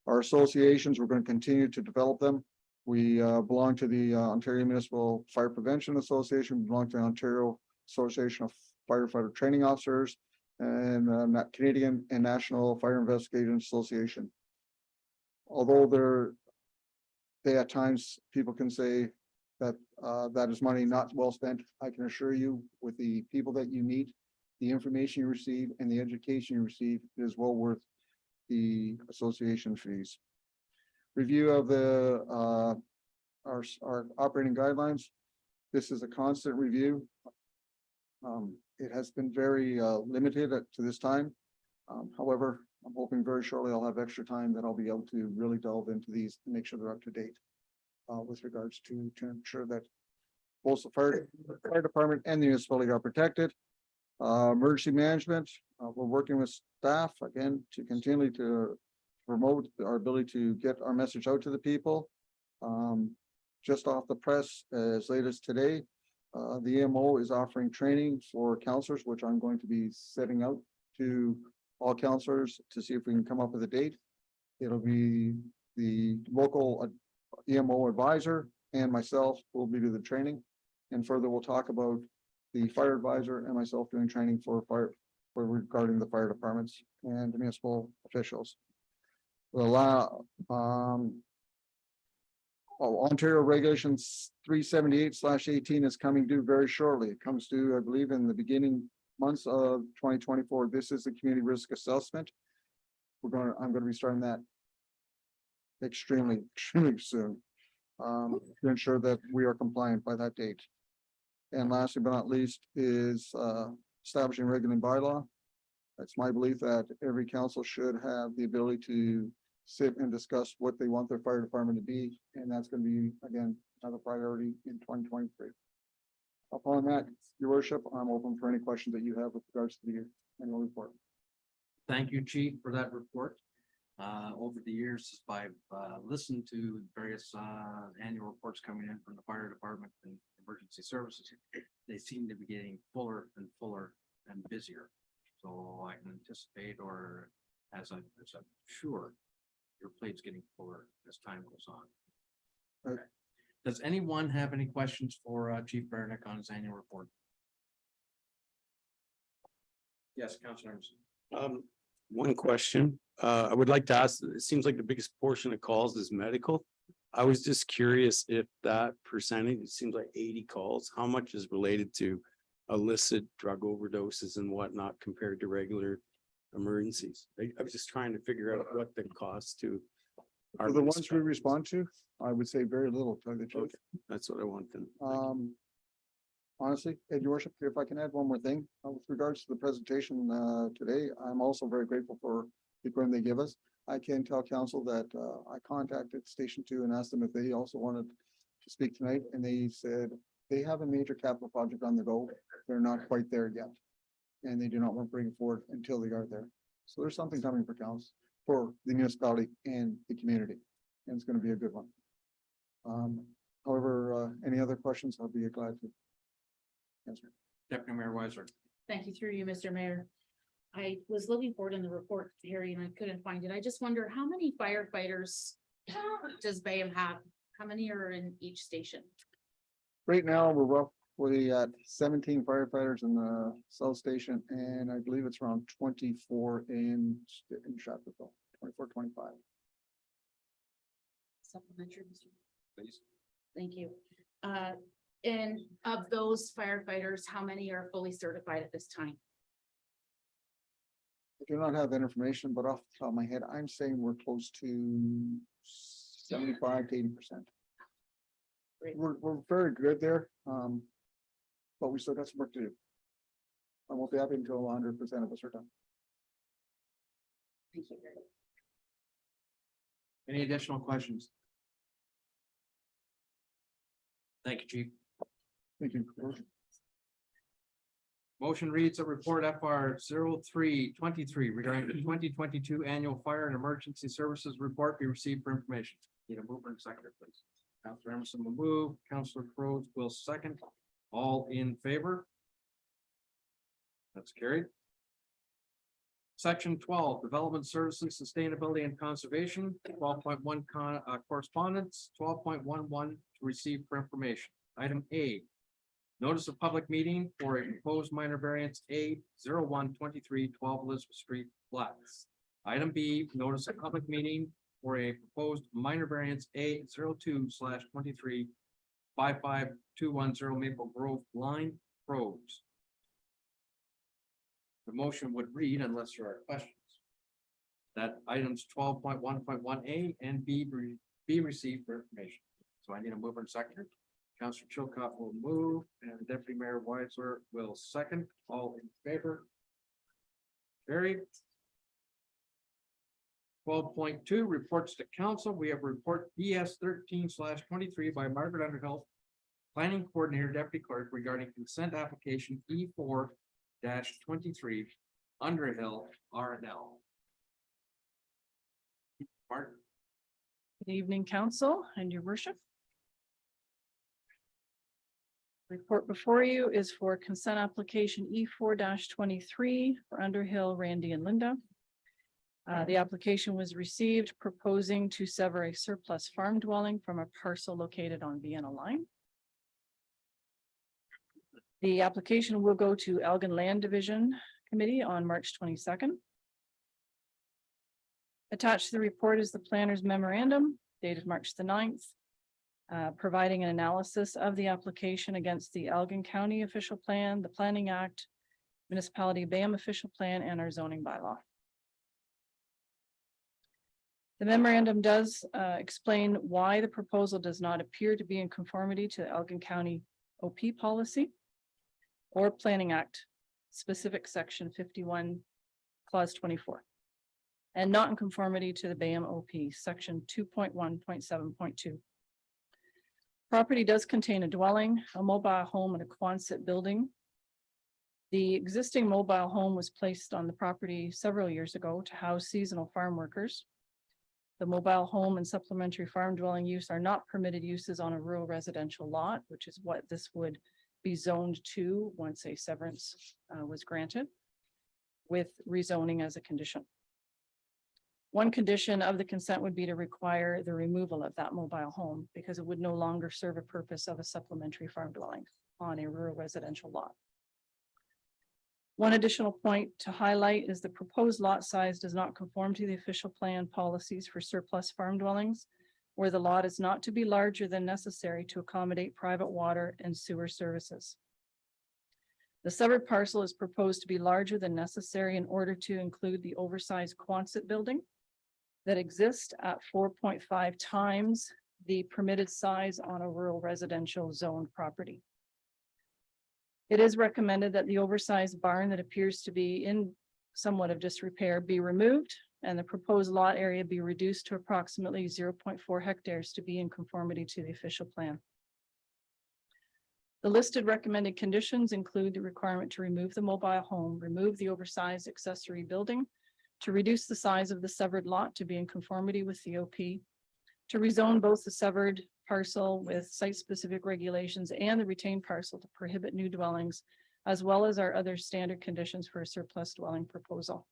Our associations, we're going to continue to develop them. We belong to the Ontario Municipal Fire Prevention Association, we belong to the Ontario Association of firefighter training officers and Canadian and National Fire Investigation Association. Although they at times, people can say that that is money not well spent, I can assure you with the people that you meet, the information you receive and the education you receive is well worth the association fees. Review of the our operating guidelines. This is a constant review. It has been very limited to this time. However, I'm hoping very shortly I'll have extra time that I'll be able to really delve into these and make sure they're up to date with regards to ensure that both the fire department and the municipality are protected. Emergency management, we're working with staff again to continue to promote our ability to get our message out to the people. Just off the press, as late as today, the EMO is offering training for counselors, which I'm going to be setting out to all counselors to see if we can come up with a date. It'll be the local EMO advisor and myself will be doing the training. And further, we'll talk about the fire advisor and myself doing training for regarding the fire departments and the municipal officials. Ontario Regulations 378/18 is coming due very shortly. It comes due, I believe, in the beginning months of 2024. This is the community risk assessment. I'm going to be starting that extremely soon to ensure that we are compliant by that date. And lastly but not least is establishing regulating bylaw. It's my belief that every council should have the ability to sit and discuss what they want their fire department to be, and that's going to be, again, another priority in 2023. Upon that, Your Worship, I'm open for any questions that you have with regards to the annual report. Thank you, Chief, for that report. Over the years, I've listened to various annual reports coming in from the fire department and emergency services. They seem to be getting fuller and fuller and busier. So I can anticipate, or as I'm sure, your plate's getting fuller as time goes on. Okay. Does anyone have any questions for Chief Bernick on his annual report? Yes, Councilor Emerson. One question, I would like to ask, it seems like the biggest portion of calls is medical. I was just curious if that percentage, it seems like 80 calls, how much is related to illicit drug overdoses and whatnot compared to regular emergencies? I was just trying to figure out what the cost to. For the ones we respond to, I would say very little, to tell you the truth. That's what I want to know. Honestly, Ed, Your Worship, if I can add one more thing, with regards to the presentation today, I'm also very grateful for the equipment they give us. I can tell council that I contacted Station 2 and asked them if they also wanted to speak tonight, and they said they have a major capital project on the go. They're not quite there yet, and they do not want to bring it forward until they are there. So there's something coming for council, for the municipality and the community, and it's going to be a good one. However, any other questions, I'll be glad to answer. Deputy Mayor Weiser. Thank you through you, Mr. Mayor. I was looking for it in the report, Harry, and I couldn't find it. I just wonder how many firefighters does Bayham have? How many are in each station? Right now, we're roughly at 17 firefighters in the South Station, and I believe it's around 24 in Shackleville, 24, 25. Supplementary, Mr. Please. Thank you. And of those firefighters, how many are fully certified at this time? I do not have that information, but off the top of my head, I'm saying we're close to 75 to 80%. Great. We're very good there, but we still got some work to do. I won't be happy until 100% of us are done. Thank you. Any additional questions? Thank you, Chief. Thank you. Motion reads a report FR 0323 regarding the 2022 annual fire and emergency services report be received for information. Need a mover and seconder, please. Councilor Emerson will move, Councilor Crowes will second. All in favor? That's carried. Section 12, Development Services, Sustainability and Conservation, 12.1 correspondence, 12.11 to receive for information. Item A, Notice of public meeting for a proposed minor variance A 0123 12 Elizabeth Street, flats. Item B, notice of public meeting for a proposed minor variance A 02/23 55210 Maple Grove line roads. The motion would read, unless there are questions, that items 12.1.1 A and B be received for information. So I need a mover and seconder. Councillor Chilcott will move and Deputy Mayor Weiser will second. All in favor? Carried. 12.2 reports to council. We have report BS 13/23 by Margaret Underhill, Planning Coordinator, Deputy Clerk, regarding consent application E4-23 Underhill R&L. Mark. Good evening, council and your worship. Report before you is for consent application E4-23 for Underhill, Randy and Linda. The application was received proposing to sever a surplus farm dwelling from a parcel located on Vienna line. The application will go to Elgin Land Division Committee on March 22nd. Attached to the report is the planner's memorandum dated March the 9th, providing an analysis of the application against the Elgin County Official Plan, the Planning Act, Municipality of Bayham Official Plan, and our zoning bylaw. The memorandum does explain why the proposal does not appear to be in conformity to the Elgin County OP policy or Planning Act, specific section 51, clause 24, and not in conformity to the Bayham OP, section 2.1.7.2. Property does contain a dwelling, a mobile home, and a Quonset building. The existing mobile home was placed on the property several years ago to house seasonal farm workers. The mobile home and supplementary farm dwelling use are not permitted uses on a rural residential lot, which is what this would be zoned to once a severance was granted, with rezoning as a condition. One condition of the consent would be to require the removal of that mobile home because it would no longer serve a purpose of a supplementary farm dwelling on a rural residential lot. One additional point to highlight is the proposed lot size does not conform to the official plan policies for surplus farm dwellings, where the lot is not to be larger than necessary to accommodate private water and sewer services. The severed parcel is proposed to be larger than necessary in order to include the oversized Quonset building that exists at 4.5 times the permitted size on a rural residential zoned property. It is recommended that the oversized barn that appears to be in somewhat of disrepair be removed and the proposed lot area be reduced to approximately 0.4 hectares to be in conformity to the official plan. The listed recommended conditions include the requirement to remove the mobile home, remove the oversized accessory building, to reduce the size of the severed lot to be in conformity with the OP, to rezone both the severed parcel with site-specific regulations and the retained parcel to prohibit new dwellings, as well as our other standard conditions for a surplus dwelling proposal.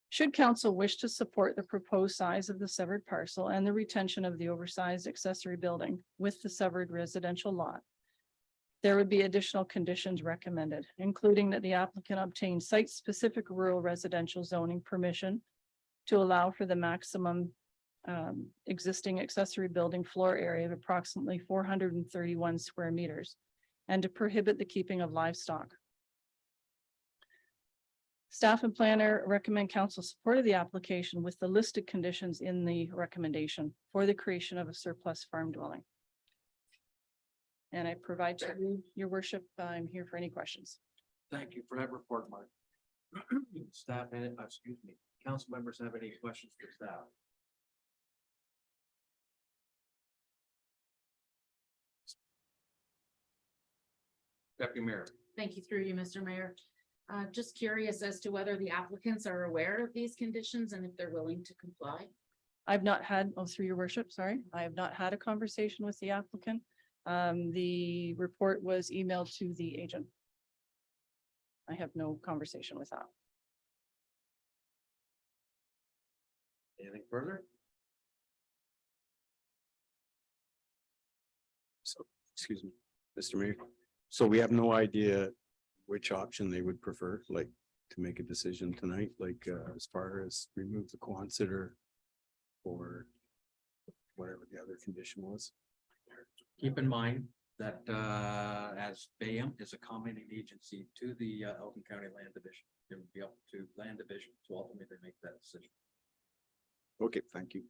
Should council wish to support the proposed size of the severed parcel and the retention of the oversized accessory building with the severed residential lot, there would be additional conditions recommended, including that the applicant obtain site-specific rural residential zoning permission to allow for the maximum existing accessory building floor area of approximately 431 square meters, and to prohibit the keeping of livestock. Staff and planner recommend council support of the application with the listed conditions in the recommendation for the creation of a surplus farm dwelling. And I provide to you, your worship, I'm here for any questions. Thank you for that report, Mark. Staff and, excuse me, council members have any questions for staff? Deputy Mayor. Thank you through you, Mr. Mayor. Just curious as to whether the applicants are aware of these conditions and if they're willing to comply. I've not had, oh, through your worship, sorry, I have not had a conversation with the applicant. The report was emailed to the agent. I have no conversation with that. Anything further? So, excuse me. Mr. Mayor. So we have no idea which option they would prefer, like to make a decision tonight, like as far as remove the Quonset or whatever the other condition was. Keep in mind that as BAM is a commenting agency to the Elgin County Land Division, it would be up to Land Division to ultimately make that decision. Okay, thank you.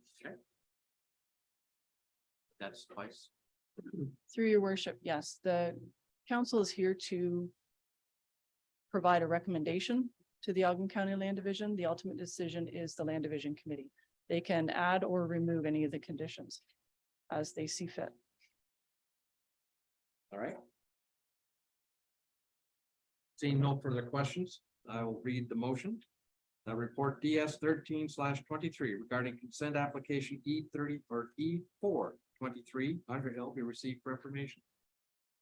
That's twice. Through your worship, yes, the council is here to provide a recommendation to the Ogden County Land Division. The ultimate decision is the Land Division Committee. They can add or remove any of the conditions as they see fit. All right. Seeing no further questions, I will read the motion. The report DS 13/23 regarding consent application E30 or E4/23 Underhill be received for information.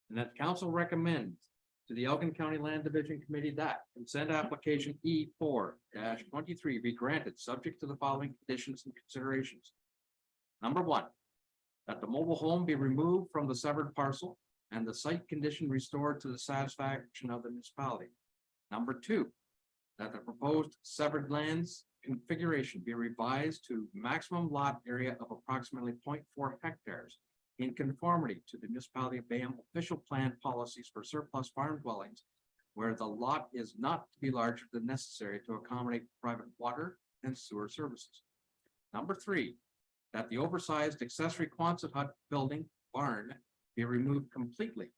And that council recommends to the Elgin County Land Division Committee that consent application E4-23 be granted, subject to the following conditions and considerations. Number one, that the mobile home be removed from the severed parcel and the site condition restored to the satisfaction of the municipality. Number two, that the proposed severed lands configuration be revised to maximum lot area of approximately 0.4 hectares in conformity to the municipality of Bayham official plan policies for surplus farm dwellings, where the lot is not to be larger than necessary to accommodate private water and sewer services. Number three, that the oversized accessory Quonset hut building barn be removed completely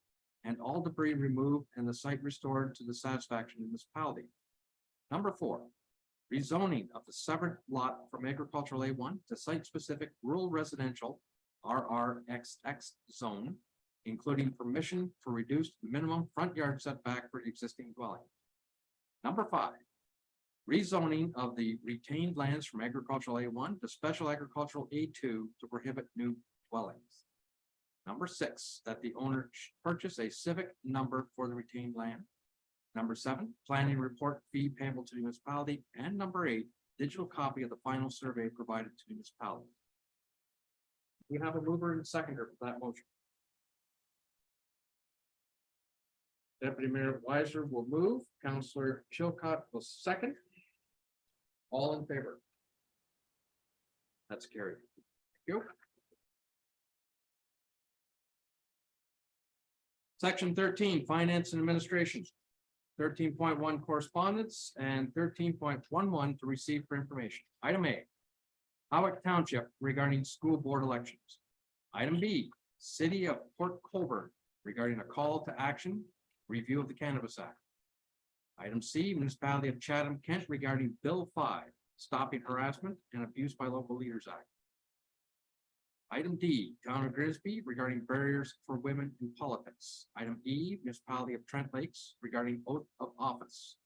and all debris removed and the site restored to the satisfaction of the municipality. Number four, rezoning of the severed lot from agricultural A1 to site-specific rural residential RRXX zone, including permission for reduced minimum front yard setback for existing dwelling. Number five, rezoning of the retained lands from agricultural A1 to special agricultural A2 to prohibit new dwellings. Number six, that the owner purchase a civic number for the retained land. Number seven, planning report fee payable to the municipality. And number eight, digital copy of the final survey provided to the municipality. We have a mover and seconder for that motion. Deputy Mayor Weiser will move. Councillor Chilcott will second. All in favor? That's carried. Thank you. Section 13, Finance and Administration. 13.1 correspondence and 13.11 to receive for information. Item A, Howick Township regarding school board elections. Item B, City of Port Colborne regarding a call to action, review of the Cannabis Act. Item C, Municipality of Chatham, Kent regarding Bill 5, Stopping Harassment and Abuse by Local Leaders Act. Item D, Town of Grimsby regarding barriers for women in politics. Item E, Municipality of Trent Lakes regarding oath of office.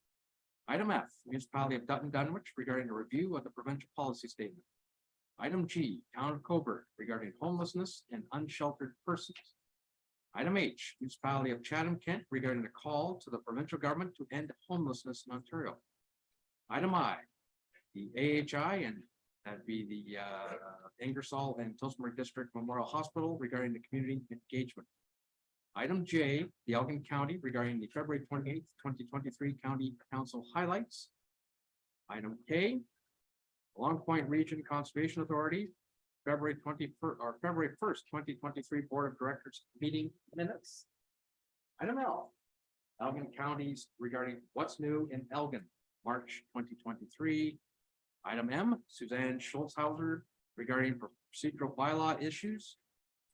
Item F, Municipality of Dutton Dunwich regarding a review of the provincial policy statement. Item G, Town of Coburg regarding homelessness and unsheltered persons. Item H, Municipality of Chatham, Kent regarding a call to the provincial government to end homelessness in Ontario. Item I, the AHI and that'd be the Ingersoll and Tillsonburg District Memorial Hospital regarding the community engagement. Item J, the Elgin County regarding the February 28th, 2023 County Council highlights. Item K, Long Point Region Conservation Authority, February 21st or February 1st, 2023 Board of Directors meeting minutes. Item L, Elgin counties regarding what's new in Elgin, March 2023. Item M, Suzanne Schultzhauser regarding procedural bylaw issues.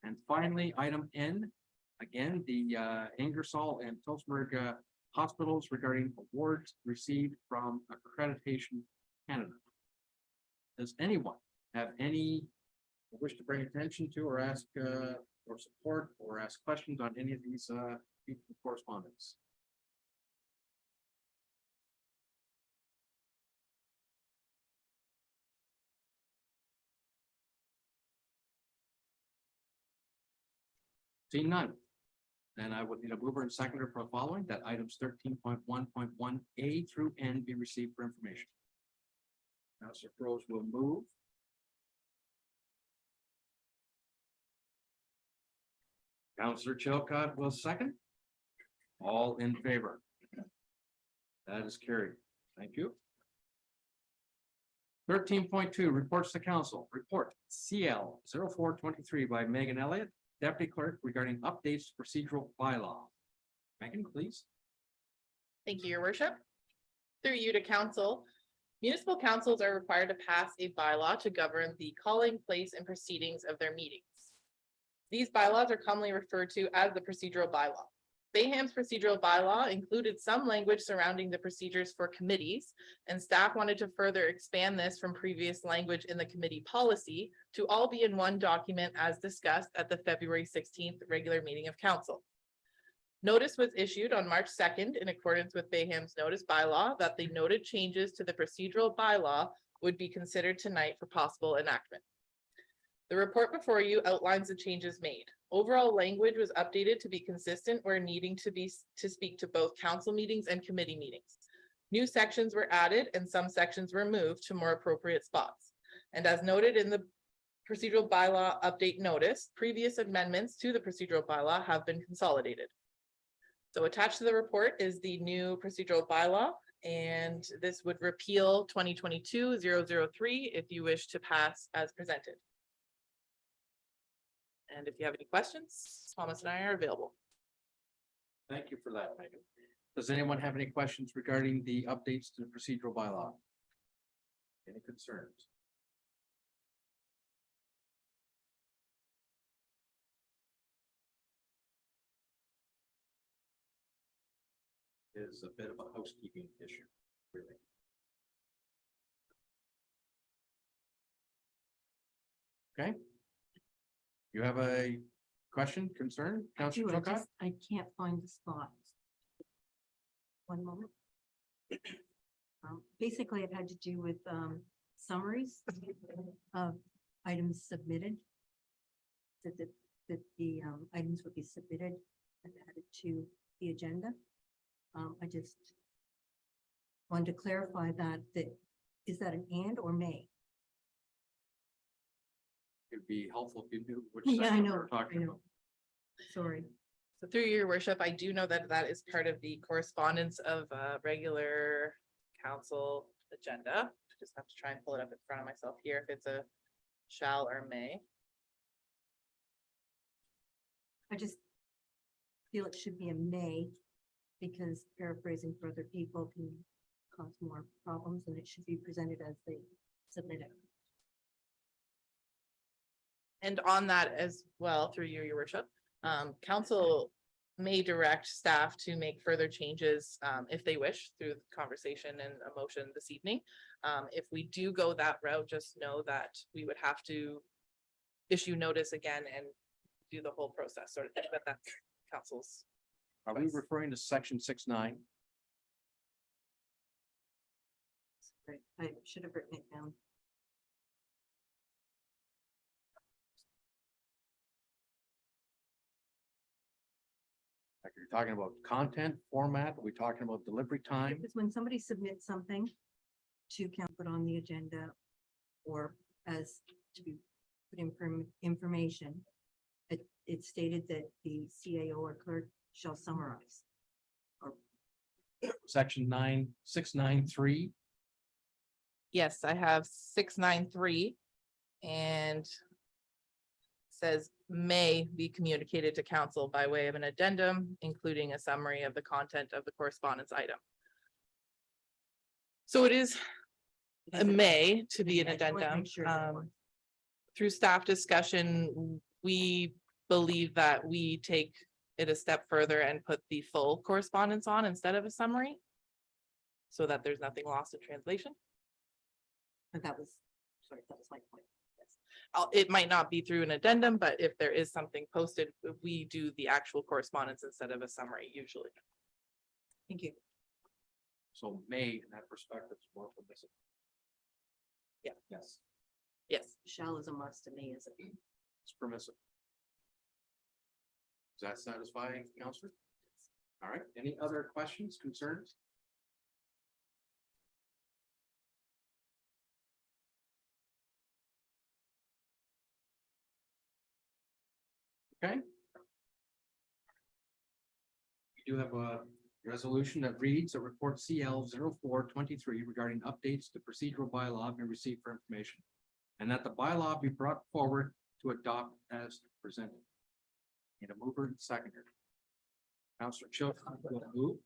And finally, item N, again, the Ingersoll and Tillsonburg hospitals regarding awards received from Accreditation Canada. Does anyone have any wish to bring attention to or ask or support or ask questions on any of these correspondence? Seeing none, then I would need a mover and seconder for the following, that items 13.1.1 through N be received for information. Councilor Rose will move. Counselor Chilcott will second. All in favor? That is carried. Thank you. 13.2 reports to council. Report CL 0423 by Megan Elliott, Deputy Clerk, regarding updates to procedural bylaw. Megan, please. Thank you, your worship. Through you to council, municipal councils are required to pass a bylaw to govern the calling, place, and proceedings of their meetings. These bylaws are commonly referred to as the procedural bylaw. Bayham's procedural bylaw included some language surrounding the procedures for committees, and staff wanted to further expand this from previous language in the committee policy to all be in one document as discussed at the February 16th regular meeting of council. Notice was issued on March 2nd in accordance with Bayham's notice bylaw that the noted changes to the procedural bylaw would be considered tonight for possible enactment. The report before you outlines the changes made. Overall language was updated to be consistent where needing to speak to both council meetings and committee meetings. New sections were added and some sections were moved to more appropriate spots. And as noted in the procedural bylaw update notice, previous amendments to the procedural bylaw have been consolidated. So attached to the report is the new procedural bylaw, and this would repeal 2022-003 if you wish to pass as presented. And if you have any questions, Thomas and I are available. Thank you for that, Megan. Does anyone have any questions regarding the updates to the procedural bylaw? Any concerns? Is a bit of a housekeeping issue, really. Okay. You have a question, concern, Councilor Chilcott? I can't find the spot. One moment. Basically, it had to do with summaries of items submitted. That the items would be submitted and added to the agenda. I just wanted to clarify that is that an and or may? It'd be helpful if you knew which Yeah, I section know, we're talking about. Sorry. So through your worship, I do know that that is part of the correspondence of regular council agenda. Just have to try and pull it up in front of myself here if it's a shall or may. I just feel it should be a may, because paraphrasing for other people can cause more problems, and it should be presented as they submit it. And on that as well, through you, your worship, council may direct staff to make further changes if they wish through the conversation and a motion this evening. If we do go that route, just know that we would have to issue notice again and do the whole process sort of thing, but that's council's. Are we referring to section 6.9? Right, I should have written it down. Like you're talking about content, format, are we talking about delivery time? Because when somebody submits something to put on the agenda or as to be put in information, it's stated that the CAO or clerk shall summarize. Section 693. Yes, I have 693 and says may be communicated to council by way of an addendum, including a summary of the content of the correspondence item. So it is a may to be an I just wanted to addendum. make sure that was- Through staff discussion, we believe that we take it a step further and put the full correspondence on instead of a summary, so that there's nothing lost in translation. But that was my point. It might not be through an addendum, but if there is something posted, we do the actual correspondence instead of a summary usually. Thank you. So may in that perspective is more permissive. Yeah. Yes, Yes. Shall is a must to me, is it? it's permissive. Does that satisfy, Counselor? All right, any other questions, concerns? Okay. do have a resolution that reads a report CL 0423 regarding updates to procedural bylaw been received for information. And that the bylaw be brought forward to adopt as presented. Need a mover and seconder. Counselor Chilcott will move.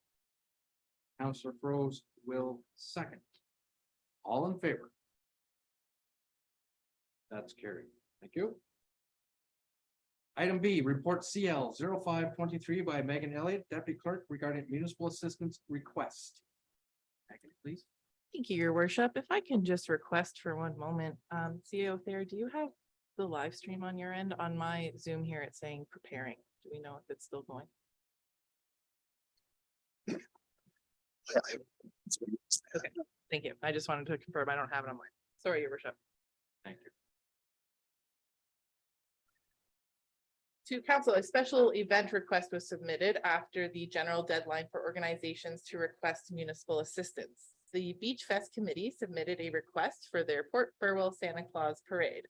Counselor Froze will second. All in favor? That's carried. Thank you. Item B, report CL 0523 by Megan Elliott, Deputy Clerk, regarding municipal assistance request. Megan, please. Thank you, your worship. If I can just request for one moment, CEO Thayer, do you have the live stream on your end? On my Zoom here, it's saying preparing. Do we know if it's still going? Okay, thank you. I just wanted to confirm. I don't have it on mine. Sorry, your worship. Thank you. To council, a special event request was submitted after the general deadline for organizations to request municipal assistance. The Beach Fest Committee submitted a request for their Port Farewell Santa Claus Parade.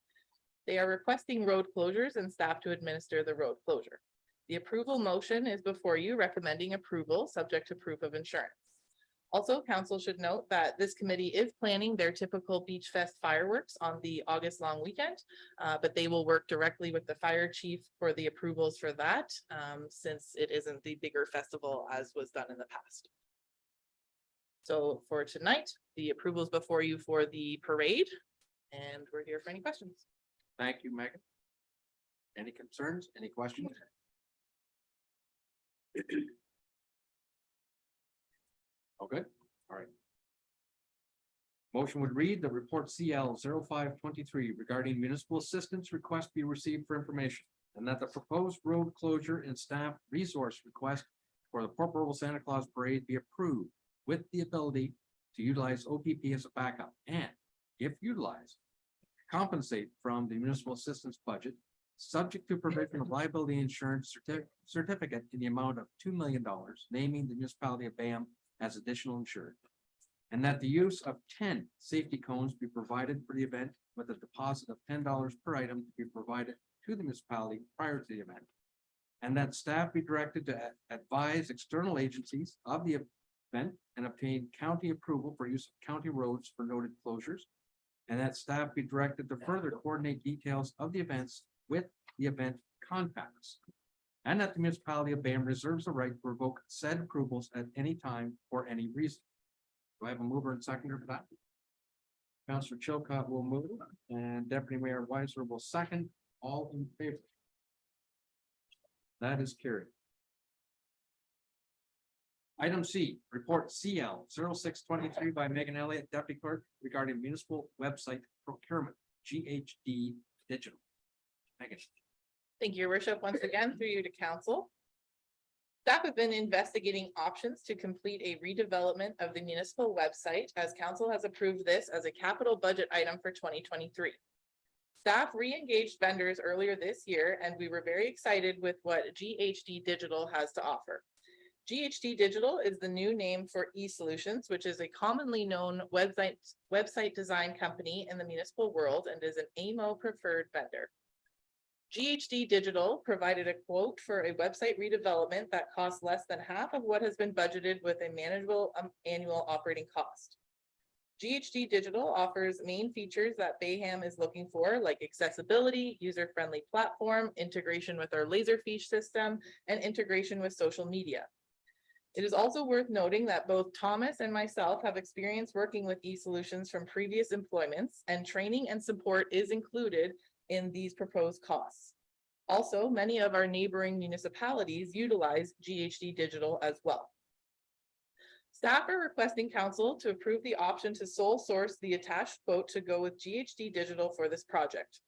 They are requesting road closures and staff to administer the road closure. The approval motion is before you, recommending approval subject to proof of insurance. Also, council should note that this committee is planning their typical Beach Fest fireworks on the August long weekend, but they will work directly with the fire chief for the approvals for that, since it isn't the bigger festival as was done in the past. So for tonight, the approvals before you for the parade, and we're here for any questions. Thank you, Megan. Any concerns? Any questions? Okay, all right. Motion would read the report CL 0523 regarding municipal assistance request be received for information, and that the proposed road closure and staff resource request for the Port Rural Santa Claus Parade be approved with the ability to utilize OPP as a backup, and if utilized, compensate from the municipal assistance budget, subject to provision of liability insurance certificate in the amount of $2 million, naming the municipality of Bayham as additional insured. And that the use of 10 safety cones be provided for the event with a deposit of $10 per item to be provided to the municipality prior to the event. And that staff be directed to advise external agencies of the event and obtain county approval for use of county roads for noted closures. And that staff be directed to further coordinate details of the events with the event contacts. And that the municipality of Bayham reserves the right to revoke said approvals at any time for any reason. Do I have a mover and seconder for that? Councillor Chilcott will move and Deputy Mayor Weiser will second. All in favor? That is carried. Item C, report CL 0623 by Megan Elliott, Deputy Clerk, regarding municipal website procurement, GHD Digital. Megan. Thank you, your worship. Once again, through you to council. Staff have been investigating options to complete a redevelopment of the municipal website, as council has approved this as a capital budget item for 2023. Staff re-engaged vendors earlier this year, and we were very excited with what GHD Digital has to offer. GHD Digital is the new name for eSolutions, which is a commonly known website design company in the municipal world and is an AMO preferred vendor. GHD Digital provided a quote for a website redevelopment that costs less than half of what has been budgeted with a manageable annual operating cost. GHD Digital offers main features that Bayham is looking for, like accessibility, user-friendly platform, integration with our Laserfiche system, and integration with social media. It is also worth noting that both Thomas and myself have experience working with eSolutions from previous employments, and training and support is included in these proposed costs. Also, many of our neighboring municipalities utilize GHD Digital as well. Staff are requesting council to approve the option to sole source the attached quote to go with GHD Digital for this project.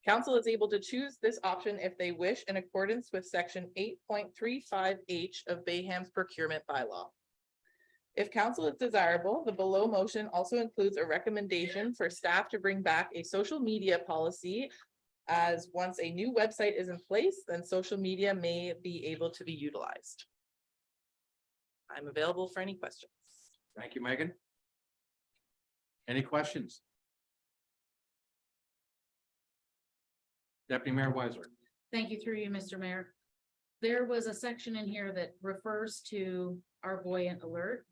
Council is able to choose this option if they wish in accordance with section 8.35H of Bayham's procurement bylaw. If council is desirable, the below motion also includes a recommendation for staff to bring back a social media policy, as once a new website is in place, then social media may be able to be utilized. I'm available for any questions. Thank you, Megan. Any questions? Deputy Mayor Weiser. Thank you through you, Mr. Mayor. there was a section in here that refers to our buoyant alert.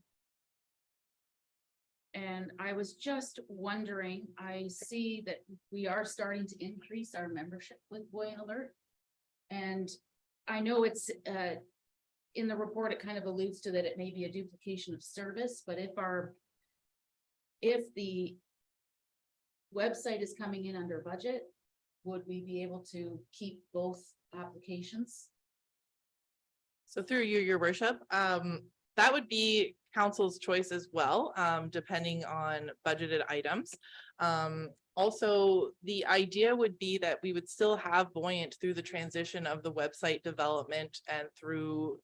And I was just wondering, I see that we are starting to increase our membership with buoyant alert. And I know it's, in the report, it kind of alludes to that it may be a duplication of service, but if the website is coming in under budget, would we be able to keep both applications? So through you, your worship, that would be council's choice as well, depending on budgeted items. Also, the idea would be that we would still have Buoyant through the transition of the website development and through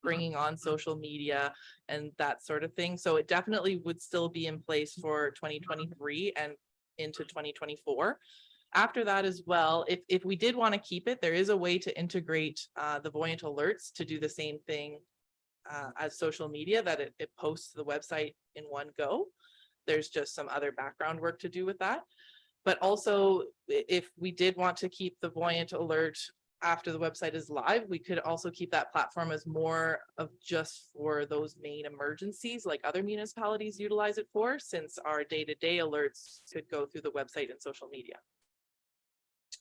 bringing on social media and that sort of thing. So it definitely would still be in place for 2023 and into 2024. After that as well, if we did want to keep it, there is a way to integrate the Buoyant alerts to do the same thing as social media, that it posts to the website in one go. There's just some other background work to do with that. But also, if we did want to keep the Buoyant alert after the website is live, we could also keep that platform as more of just for those main emergencies like other municipalities utilize it for, since our day-to-day alerts could go through the website and social media.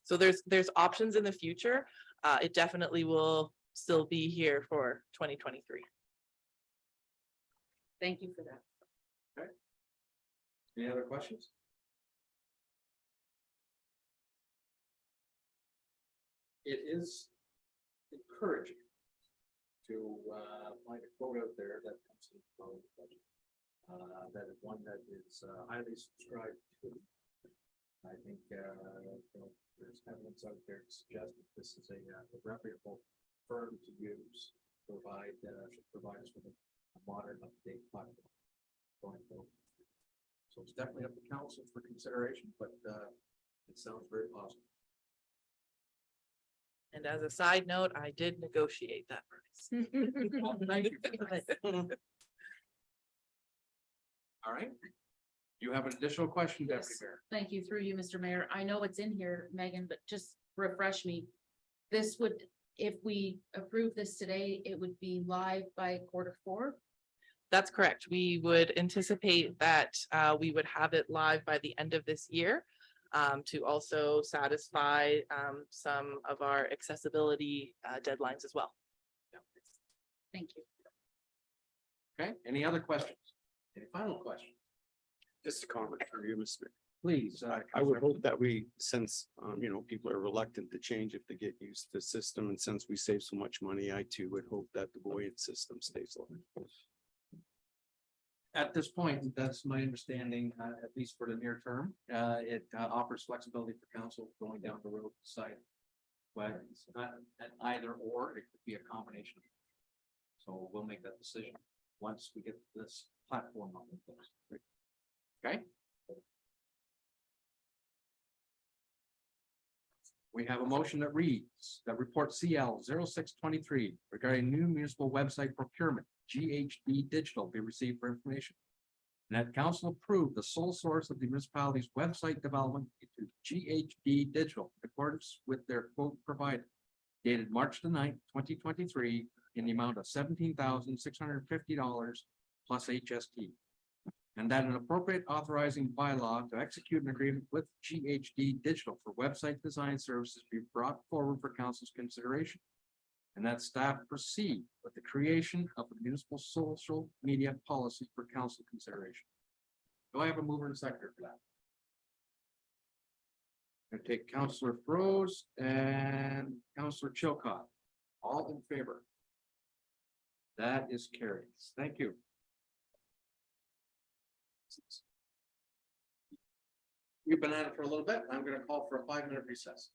So there's options in the future. It definitely will still be here for 2023. Thank you for that. Any other questions? It is encouraging to find a quote out there that comes in the budget. That is one that is highly subscribed to. I think there's evidence out there to suggest that this is a reputable firm to use, should provide us with a modern update platform going forward. So it's definitely up to council for consideration, but it sounds very positive. And as a side note, I did negotiate that price. Well, thank you for that. All right. You have an additional question, Deputy Yes. Mayor? Thank you, through you, Mr. Mayor. I know it's in here, Megan, but just refresh me. This would, if we approve this today, it would be live by Q4. That's correct. We would anticipate that we would have it live by the end of this year, to also satisfy some of our accessibility deadlines as well. Thank you. Okay, any other questions? Any final questions? Just a comment for you, Mr. Please. I would hope that we, since, people are reluctant to change if they get used to the system, and since we save so much money, I too would hope that the Buoyant system stays live. At this point, that's my understanding, at least for the near term. It offers flexibility for council going down the road side. But it's not an either or, it could be a combination. So we'll make that decision once we get this platform on the place. Okay? We have a motion that reads that report CL 0623 regarding new municipal website procurement, GHD Digital, be received for information. And that council approve the sole source of the municipality's website development into GHD Digital in accordance with their quote provided, dated March the 9th, 2023, in the amount of $17,650 plus HST. And that an appropriate authorizing bylaw to execute an agreement with GHD Digital for website design services be brought forward for council's consideration. And that staff proceed with the creation of a municipal social media policy for council consideration. Do I have a mover and seconder for that? I take Councillor Froese and Councillor Chilcott. All in favor? That is carried. Thank you. We've been at it for a little bit. I'm going to call for a 5-minute recess.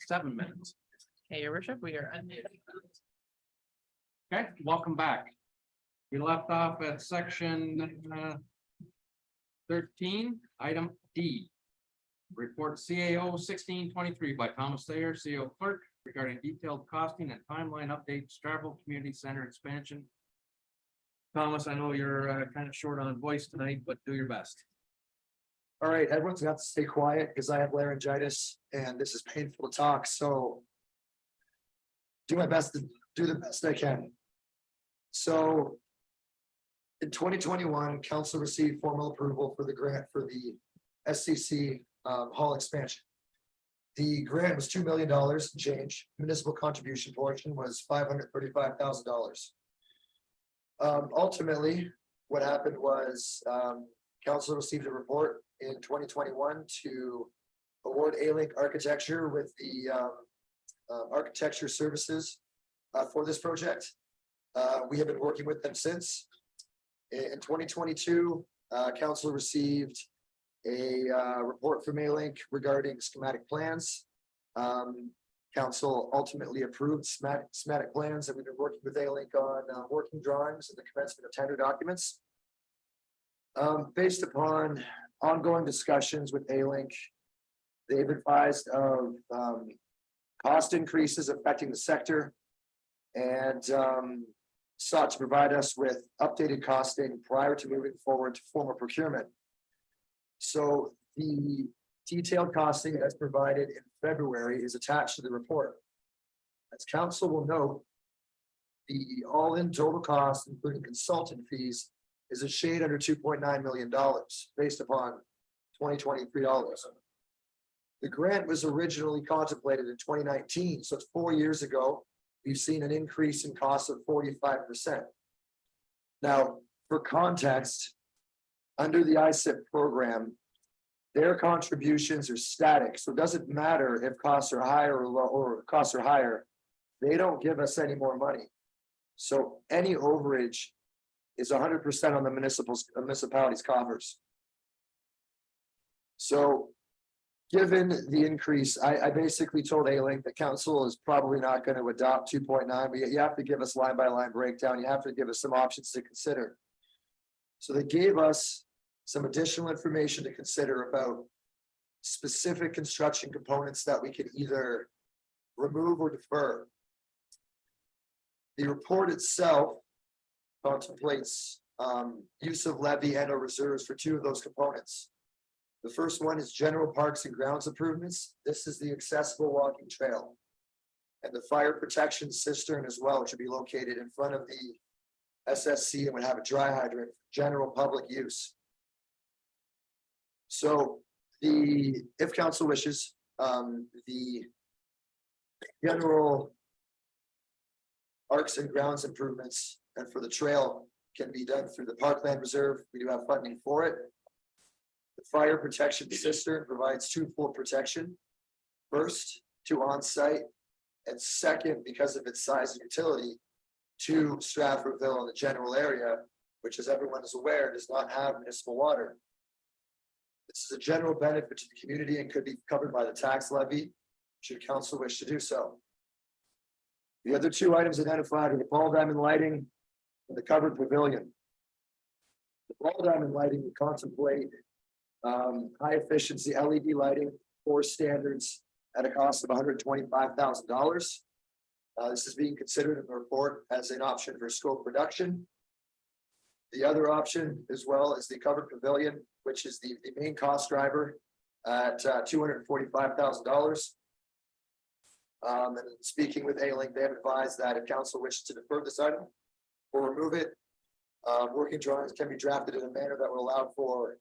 7 minutes. Okay, your worship, we are unmuted. Okay, welcome back. We left off at section 13, item D. Report CAO 1623 by Thomas Sayer, CO clerk, regarding detailed costing and timeline updates, travel community center expansion. Thomas, I know you're kind of short on voice tonight, but do your best. All right, everyone's got to stay quiet because I have laryngitis and this is painful to talk, so. Do my best to do the best I can. So. In 2021, council received formal approval for the grant for the SCC hall expansion. The grant was $2 million change. Municipal contribution portion was $535,000. Ultimately, what happened was council received a report in 2021 to award A-Link Architecture with the architecture services for this project. We have been working with them since. In 2022, council received a report from A-Link regarding schematic plans. Council ultimately approved schematic plans, and we've been working with A-Link on working drawings and the commencement of tender documents. Based upon ongoing discussions with A-Link, they've advised of cost increases affecting the sector and sought to provide us with updated costing prior to moving forward to formal procurement. So the detailed costing that's provided in February is attached to the report. As council will note, the all-in total cost, including consultant fees, is a shade under $2.9 million based upon 2023 dollars. The grant was originally contemplated in 2019, so it's 4 years ago. We've seen an increase in cost of 45%. Now, for context, under the ISIP program, their contributions are static, so it doesn't matter if costs are higher or low, or costs are higher. They don't give us any more money. So any overage is 100% on the municipality's coffers. So given the increase, I basically told A-Link that council is probably not going to adopt 2.9, but you have to give us line by line breakdown. You have to give us some options to consider. So they gave us some additional information to consider about specific construction components that we could either remove or defer. The report itself contemplates use of levy and or reserves for 2 of those components. The first one is general parks and grounds improvements. This is the accessible walking trail. And the fire protection cistern as well, which would be located in front of the SSC and would have a dry hydrant, general public use. So if council wishes, the general parks and grounds improvements and for the trail can be done through the Parkland Reserve. We do have funding for it. The fire protection cistern provides 2-fold protection. First, to on-site, and second, because of its size and utility, to Stratfordville and the general area, which, as everyone is aware, does not have municipal water. This is a general benefit to the community and could be covered by the tax levy, should council wish to do so. The other 2 items identified are the ball diamond lighting and the covered pavilion. The ball diamond lighting would contemplate high efficiency LED lighting for standards at a cost of $125,000. This is being considered in the report as an option for scope reduction. The other option as well is the covered pavilion, which is the main cost driver at $245,000. And speaking with A-Link, they have advised that if council wishes to defer this item or remove it, working drawings can be drafted in a manner that will allow for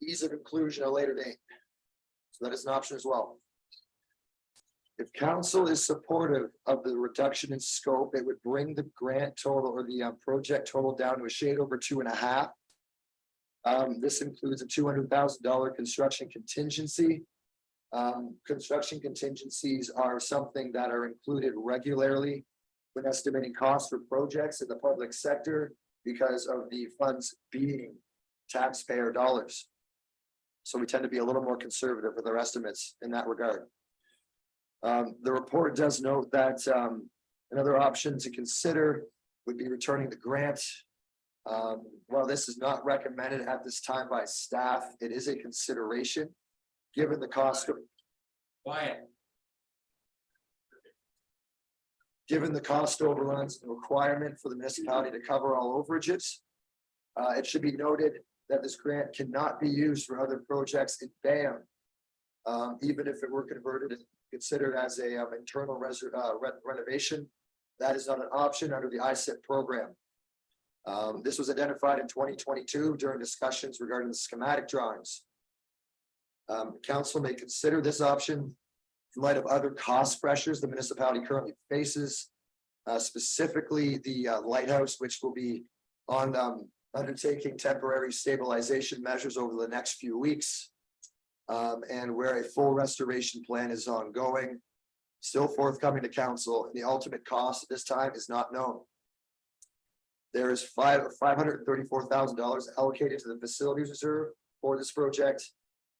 ease of inclusion at a later date. So that is an option as well. If council is supportive of the reduction in scope, it would bring the grant total or the project total down to a shade over 2.5. This includes a $200,000 construction contingency. Construction contingencies are something that are included regularly when estimating costs for projects in the public sector because of the funds being taxpayer dollars. So we tend to be a little more conservative with our estimates in that regard. The report does note that another option to consider would be returning the grant. While this is not recommended at this time by staff, it is a consideration, given the cost of. Quiet. Given the cost overruns and requirement for the municipality to cover all overages. It should be noted that this grant cannot be used for other projects in BAM. Even if it were converted and considered as a internal renovation, that is not an option under the ISIP program. This was identified in 2022 during discussions regarding the schematic drawings. Council may consider this option in light of other cost pressures the municipality currently faces, specifically the lighthouse, which will be on undertaking temporary stabilization measures over the next few weeks, and where a full restoration plan is ongoing, still forthcoming to council, and the ultimate cost at this time is not known. There is $534,000 allocated to the facilities reserve for this project.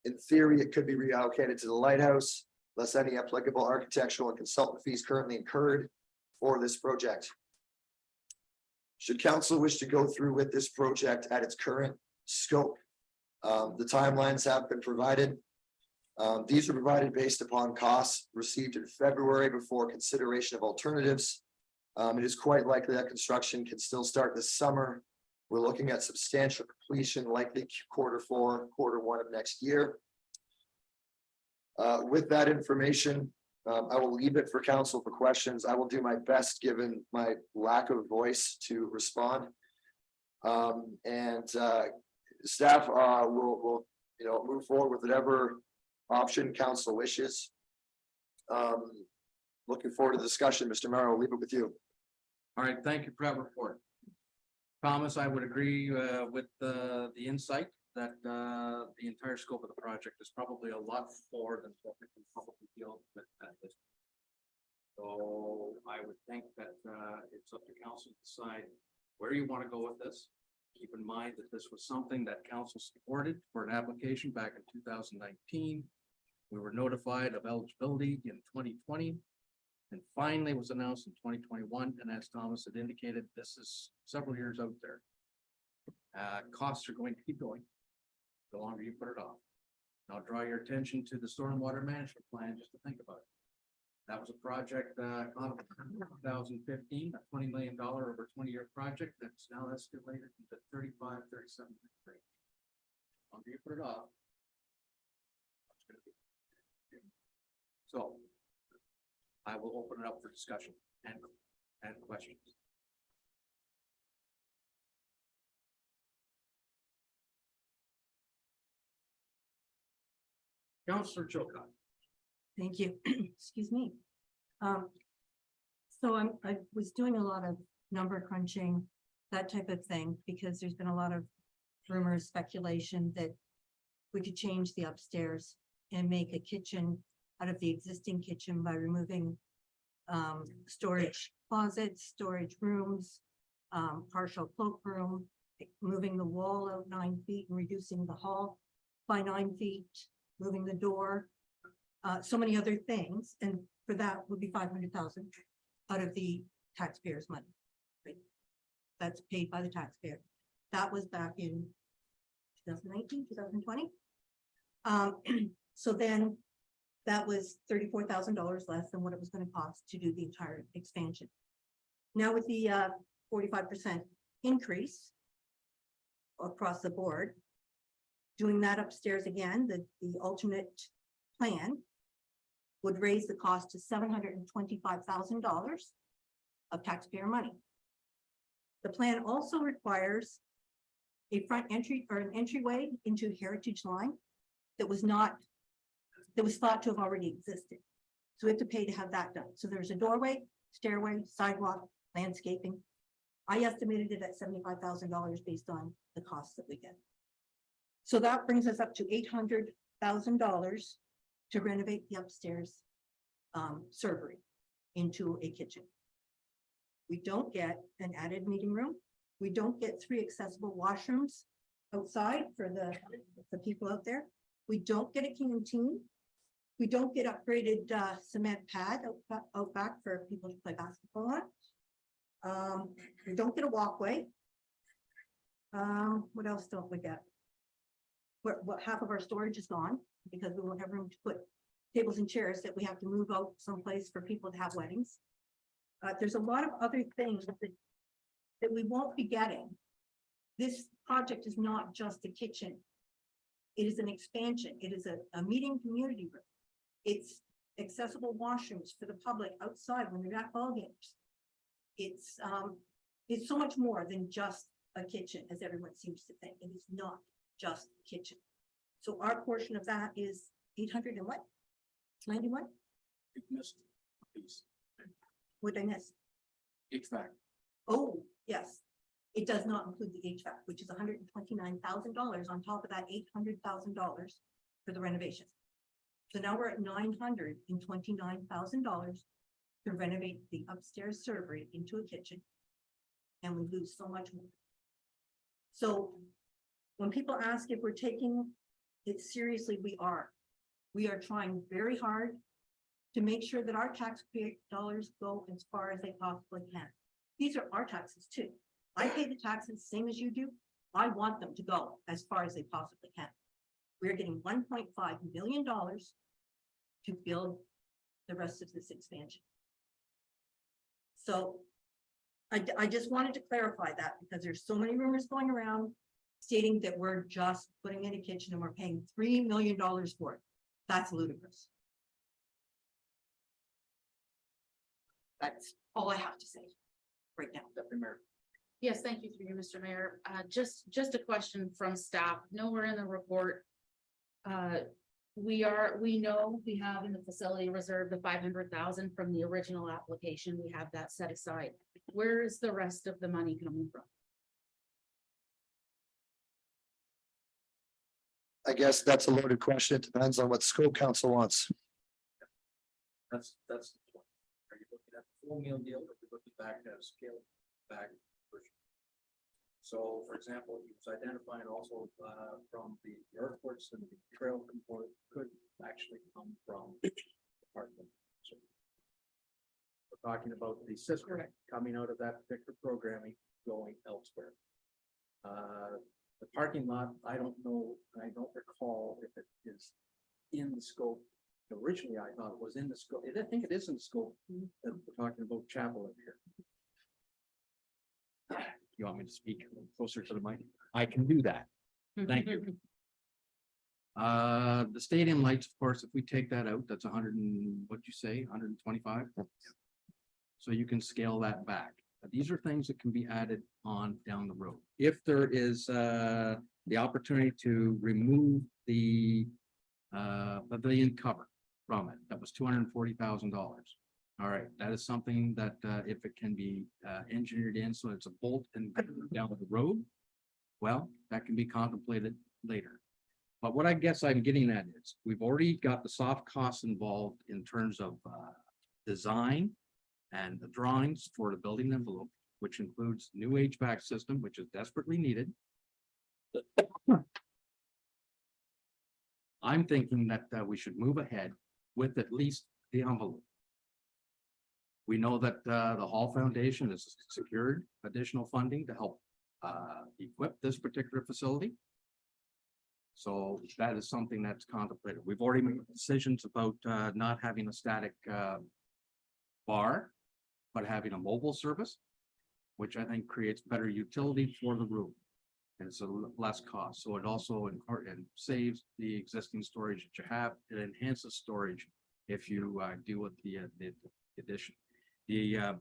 In theory, it could be reallocated to the lighthouse, less any applicable architectural and consultant fees currently incurred for this project. Should council wish to go through with this project at its current scope, the timelines have been provided. These are provided based upon costs received in February before consideration of alternatives. It is quite likely that construction can still start this summer. We're looking at substantial completion, likely Q4, Q1 of next year. With that information, I will leave it for council for questions. I will do my best, given my lack of voice, to respond. Staff will move forward with whatever option council wishes. Looking forward to the discussion. Mr. Mayor, I'll leave it with you. All right, thank you for that report. Thomas, I would agree with the insight that the entire scope of the project is probably a lot more than what we can probably deal with at this. So I would think that it's up to council to decide where you want to go with this. Keep in mind that this was something that council supported for an application back in 2019. We were notified of eligibility in 2020. And finally was announced in 2021. And as Thomas had indicated, this is several years out there. Costs are going to keep going the longer you put it off. And I'll draw your attention to the stormwater management plan just to think about it. That was a project in 2015, a $20 million over 20-year project that's now escalated to 35, 37. The longer you put it off. So I will open it up for discussion and questions. Councillor Chilcott. Thank you. Excuse me. So I was doing a lot of number crunching, that type of thing, because there's been a lot of rumors, speculation that we could change the upstairs and make a kitchen out of the existing kitchen by removing storage closets, storage rooms, partial cloakroom, moving the wall out 9 feet and reducing the hall by 9 feet, moving the door, so many other things. And for that would be 500,000 out of the taxpayers' money. Right? That's paid by the taxpayer. That was back in 2019, 2020. So then that was $34,000 less than what it was going to cost to do the entire expansion. Now with the 45% increase across the board, doing that upstairs again, the alternate plan would raise the cost to $725,000 of taxpayer money. The plan also requires a front entry or an entryway into Heritage Line that was thought to have already existed. So we have to pay to have that done. So there's a doorway, stairway, sidewalk, landscaping. I estimated it at $75,000 based on the costs that we get. So that brings us up to $800,000 to renovate the upstairs servery into a kitchen. We don't get an added meeting room. We don't get 3 accessible washrooms outside for the people out there. We don't get a canteen. We don't get upgraded cement pad out back for people to play basketball on. We don't get a walkway. What else don't we get? What half of our storage is gone because we won't have room to put tables and chairs that we have to move out someplace for people to have weddings. There's a lot of other things that we won't be getting. This project is not just a kitchen. It is an expansion. It is a meeting community room. It's accessible washrooms for the public outside when they're at ball games. It's so much more than just a kitchen, as everyone seems to think. It is not just a kitchen. So our portion of that is 800 and what? 91? You missed a piece. What did I miss? HVAC. Oh, yes. It does not include the HVAC, which is $129,000 on top of that $800,000 for the renovation. So now we're at $929,000 to renovate the upstairs servery into a kitchen. And we lose so much more. So when people ask if we're taking it seriously, we are. We are trying very hard to make sure that our taxpayer dollars go as far as they possibly can. These are our taxes too. I pay the taxes same as you do. I want them to go as far as they possibly can. We're getting $1.5 million to build the rest of this expansion. So I just wanted to clarify that because there's so many rumors going around stating that we're just putting in a kitchen and we're paying $3 million for it. That's ludicrous. That's all I have to say right now. Deputy Mayor. Yes, thank you through you, Mr. Mayor. Just a question from staff. Nowhere in the report. We know we have in the facility reserve the 500,000 from the original application. We have that set aside. Where is the rest of the money coming from? I guess that's a loaded question. It depends on what school council wants. That's the point. Are you looking at the full meal deal or are you looking back at a scale back version? So, for example, he was identifying also from the airports and the trail component could actually come from the department. So we're talking about the system coming out of that particular programming going elsewhere. The parking lot, I don't know, I don't recall if it is in the scope. Originally, I thought it was in the scope. I think it is in the scope that we're talking about chapel in here. You want me to speak closer to the mic? I can do that. Thank you. The stadium lights, of course, if we take that out, that's 100 and what'd you say, 125? So you can scale that back. These are things that can be added on down the road. If there is the opportunity to remove the pavilion cover from it, that was $240,000. All right, that is something that if it can be engineered in so it's a bolt and down the road, well, that can be contemplated later. But what I guess I'm getting at is we've already got the soft costs involved in terms of design and the drawings for the building envelope, which includes new HVAC system, which is desperately needed. I'm thinking that we should move ahead with at least the envelope. We know that the Hall Foundation has secured additional funding to help equip this particular facility. So that is something that's contemplated. We've already made decisions about not having a static bar, but having a mobile service, which I think creates better utility for the room. And it's a less cost. So it also saves the existing storage that you have. It enhances storage if you deal with the addition. The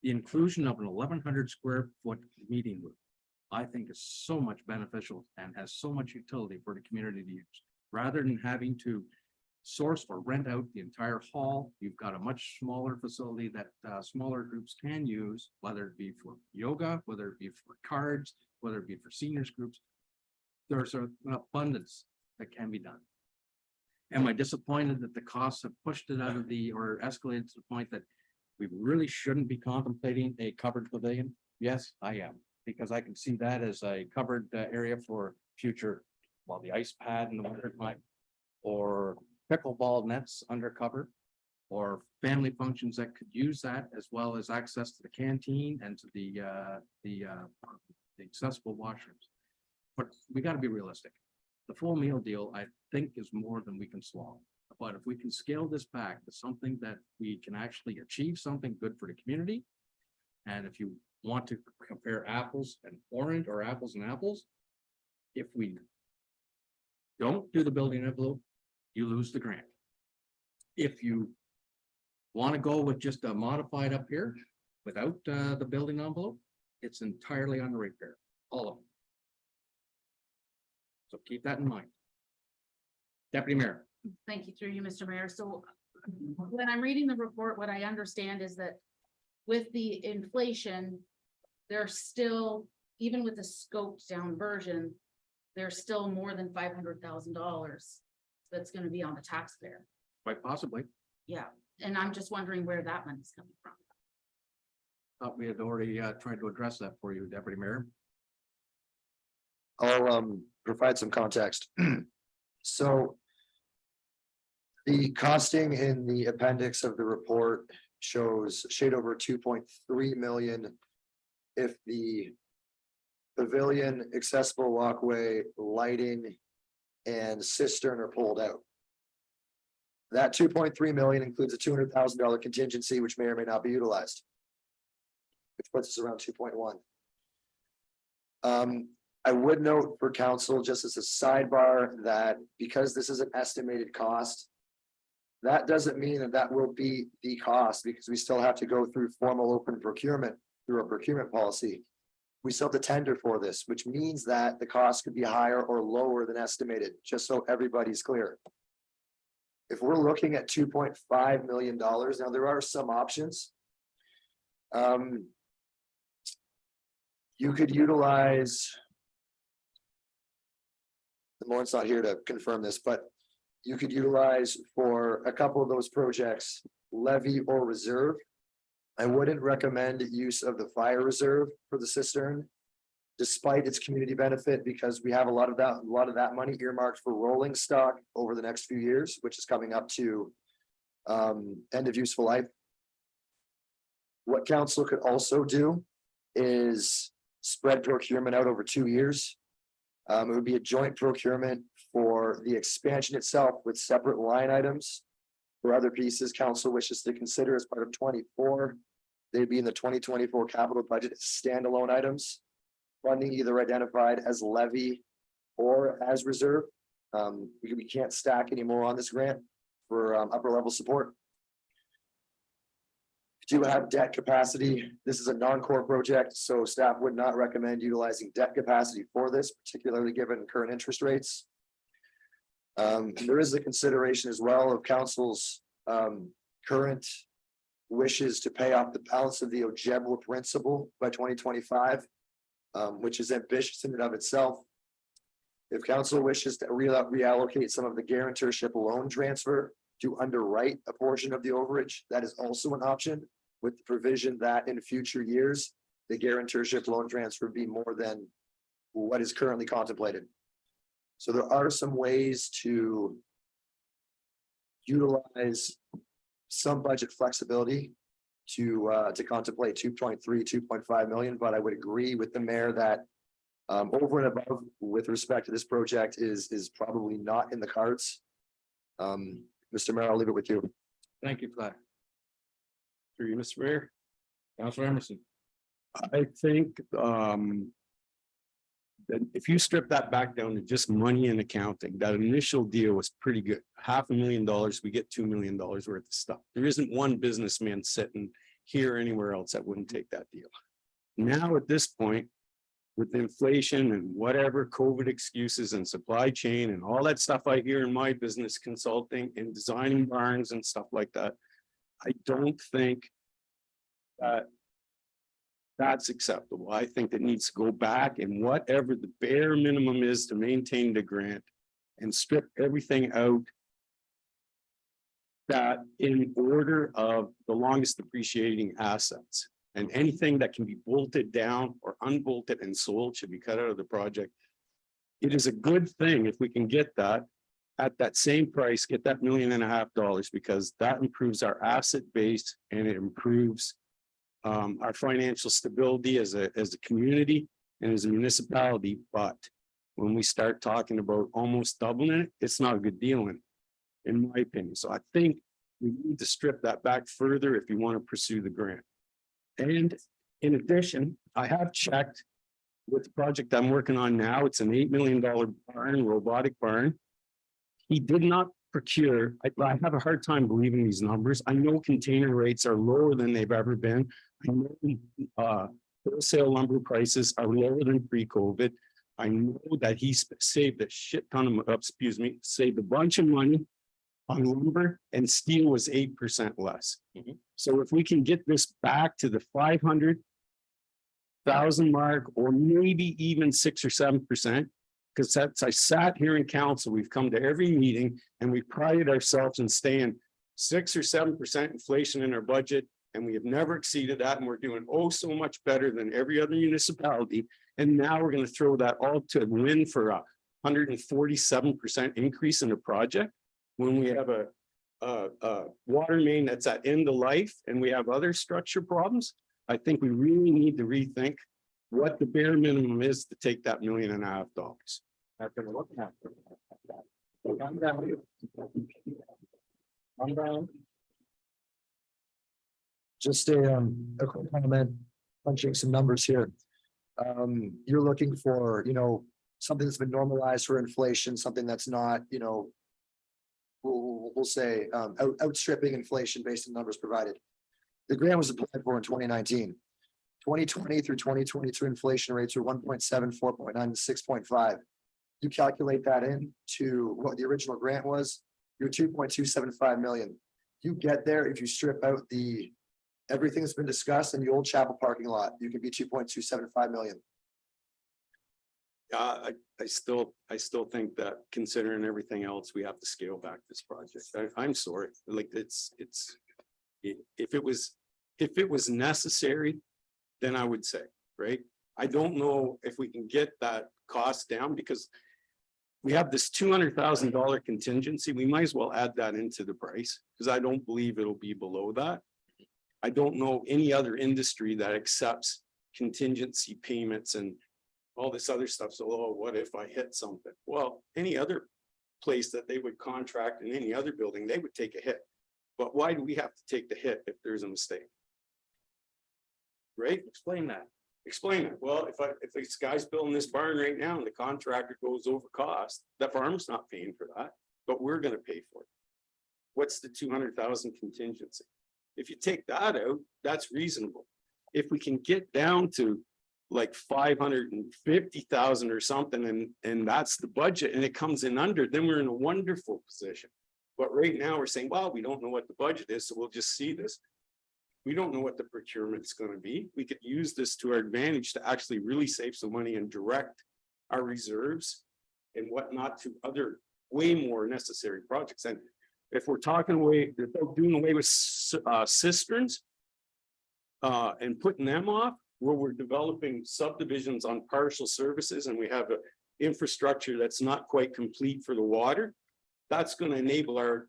inclusion of an 1,100 square foot meeting room, I think is so much beneficial and has so much utility for the community to use. Rather than having to source or rent out the entire hall, you've got a much smaller facility that smaller groups can use, whether it be for yoga, whether it be for cards, whether it be for seniors groups. There's an abundance that can be done. Am I disappointed that the costs have pushed it out of or escalated to the point that we really shouldn't be contemplating a covered pavilion? Yes, I am, because I can see that as a covered area for future, well, the ice pad in the winter time, or pickleball nets undercover. Or family functions that could use that, as well as access to the canteen and to the accessible washrooms. But we gotta be realistic. The full meal deal, I think, is more than we can swallow. But if we can scale this back to something that we can actually achieve something good for the community. And if you want to compare apples and orange or apples and apples, if we don't do the building envelope, you lose the grant. If you want to go with just a modified up here without the building envelope, it's entirely under repair, all of them. So keep that in mind. Deputy Mayor. Thank you through you, Mr. Mayor. So when I'm reading the report, what I understand is that with the inflation, there's still, even with the scoped down version, there's still more than $500,000 that's going to be on the taxpayer. Quite possibly. Yeah, and I'm just wondering where that money's coming from. Thought we had already tried to address that for you, Deputy Mayor. I'll provide some context. So. The costing in the appendix of the report shows shade over 2.3 million. If the pavilion, accessible walkway, lighting, and cistern are pulled out. That 2.3 million includes a $200,000 contingency, which may or may not be utilized. Which puts us around 2.1. I would note for council, just as a sidebar, that because this is an estimated cost, that doesn't mean that that will be the cost, because we still have to go through formal open procurement through a procurement policy. We still have to tender for this, which means that the cost could be higher or lower than estimated, just so everybody's clear. If we're looking at $2.5 million, now there are some options. You could utilize. Lauren's not here to confirm this, but you could utilize for a couple of those projects, levy or reserve. I wouldn't recommend use of the fire reserve for the cistern, despite its community benefit, because we have a lot of that money earmarked for rolling stock over the next few years, which is coming up to end of useful life. What council could also do is spread procurement out over 2 years. It would be a joint procurement for the expansion itself with separate line items. For other pieces council wishes to consider as part of 24, they'd be in the 2024 capital budget as standalone items. Funding either identified as levy or as reserve. We can't stack anymore on this grant for upper level support. Do have debt capacity. This is a non-core project, so staff would not recommend utilizing debt capacity for this, particularly given current interest rates. There is a consideration as well of council's current wishes to pay off the balance of the Ojibwa principal by 2025, which is ambitious in and of itself. If council wishes to reallocate some of the guarantorship loan transfer to underwrite a portion of the overage, that is also an option, with the provision that in future years, the guarantorship loan transfer be more than what is currently contemplated. So there are some ways to utilize some budget flexibility to contemplate 2.3, 2.5 million, but I would agree with the mayor that over and above with respect to this project is probably not in the cards. Mr. Mayor, I'll leave it with you. Thank you for that. Through you, Mr. Mayor. Councilor Emerson. I think that if you strip that back down to just money and accounting, that initial deal was pretty good. $500,000, we get $2 million worth of stuff. There isn't one businessman sitting here or anywhere else that wouldn't take that deal. Now at this point, with inflation and whatever COVID excuses and supply chain and all that stuff I hear in my business consulting and designing barns and stuff like that, I don't think that that's acceptable. I think it needs to go back and whatever the bare minimum is to maintain the grant and strip everything out that in order of the longest depreciating assets. And anything that can be bolted down or unbolted and sold should be cut out of the project. It is a good thing if we can get that. at that same price, get that $1.5 million, because that improves our asset base and it improves our financial stability as a community and as a municipality. But when we start talking about almost doubling it, it's not a good deal in my opinion. So I think we need to strip that back further if you want to pursue the grant. And in addition, I have checked with the project I'm working on now. It's an $8 million barn, robotic barn. He did not procure, I have a hard time believing these numbers. I know container rates are lower than they've ever been. I know wholesale lumber prices are lower than pre-COVID. I know that he saved a shit ton of, saved a bunch of money on lumber, and steel was 8% less. So if we can get this back to the 500,000 mark, or maybe even 6 or 7%, because that's, I sat here in council, we've come to every meeting and we prided ourselves in staying 6 or 7% inflation in our budget, and we have never exceeded that, and we're doing oh so much better than every other municipality. And now we're going to throw that all to win for a 147% increase in a project when we have a water main that's at end of life and we have other structure problems. I think we really need to rethink what the bare minimum is to take that $1.5 million. After looking at that. I'm down. Just a quick comment, punching some numbers here. You're looking for, something that's been normalized for inflation, something that's not, we'll say, outstripping inflation based on numbers provided. The grant was applied for in 2019. 2020 through 2022 inflation rates were 1.7, 4.9, and 6.5. You calculate that into what the original grant was, you're 2.275 million. You get there if you strip out everything that's been discussed in the old chapel parking lot, you can be 2.275 million. I still think that considering everything else, we have to scale back this project. I'm sorry, like if it was necessary, then I would say, right? I don't know if we can get that cost down, because we have this $200,000 contingency. We might as well add that into the price, because I don't believe it'll be below that. I don't know any other industry that accepts contingency payments and all this other stuff. So, oh, what if I hit something? Well, any other place that they would contract in any other building, they would take a hit. But why do we have to take the hit if there's a mistake? Right? Explain that. Explain it. Well, if this guy's building this barn right now and the contractor goes over cost, the farm's not paying for that, but we're going to pay for it. What's the 200,000 contingency? If you take that out, that's reasonable. If we can get down to like 550,000 or something, and that's the budget, and it comes in under, then we're in a wonderful position. But right now we're saying, well, we don't know what the budget is, so we'll just see this. We don't know what the procurement's going to be. We could use this to our advantage to actually really save some money and direct our reserves and whatnot to other way more necessary projects. And if we're talking about doing away with cisterns and putting them off, where we're developing subdivisions on partial services and we have an infrastructure that's not quite complete for the water, that's going to enable our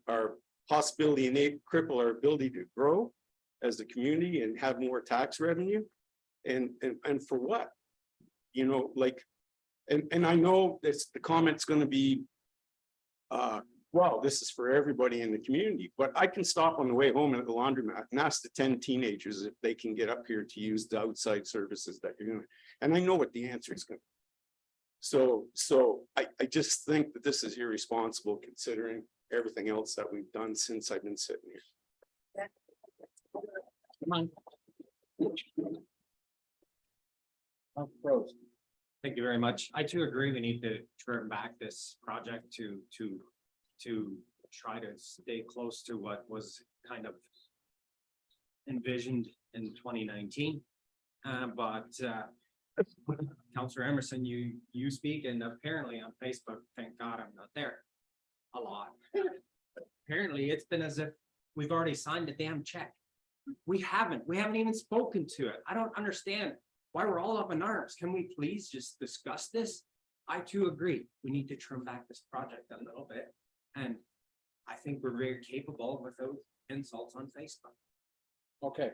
possibility and cripple our ability to grow as a community and have more tax revenue. And for what? And I know the comment's going to be, well, this is for everybody in the community, but I can stop on the way home at the laundromat and ask the 10 teenagers if they can get up here to use the outside services that you're doing. And I know what the answer is going to be. So I just think that this is irresponsible considering everything else that we've done since I've been sitting here. Come on. Thank you very much. I too agree. We need to turn back this project to try to stay close to what was kind of envisioned in 2019. But Councillor Emerson, you speak, and apparently on Facebook, thank God I'm not there a lot. Apparently it's been as if we've already signed a damn check. We haven't even spoken to it. I don't understand why we're all up in arms. Can we please just discuss this? I too agree. We need to trim back this project a little bit. And I think we're very capable without insults on Facebook. Okay.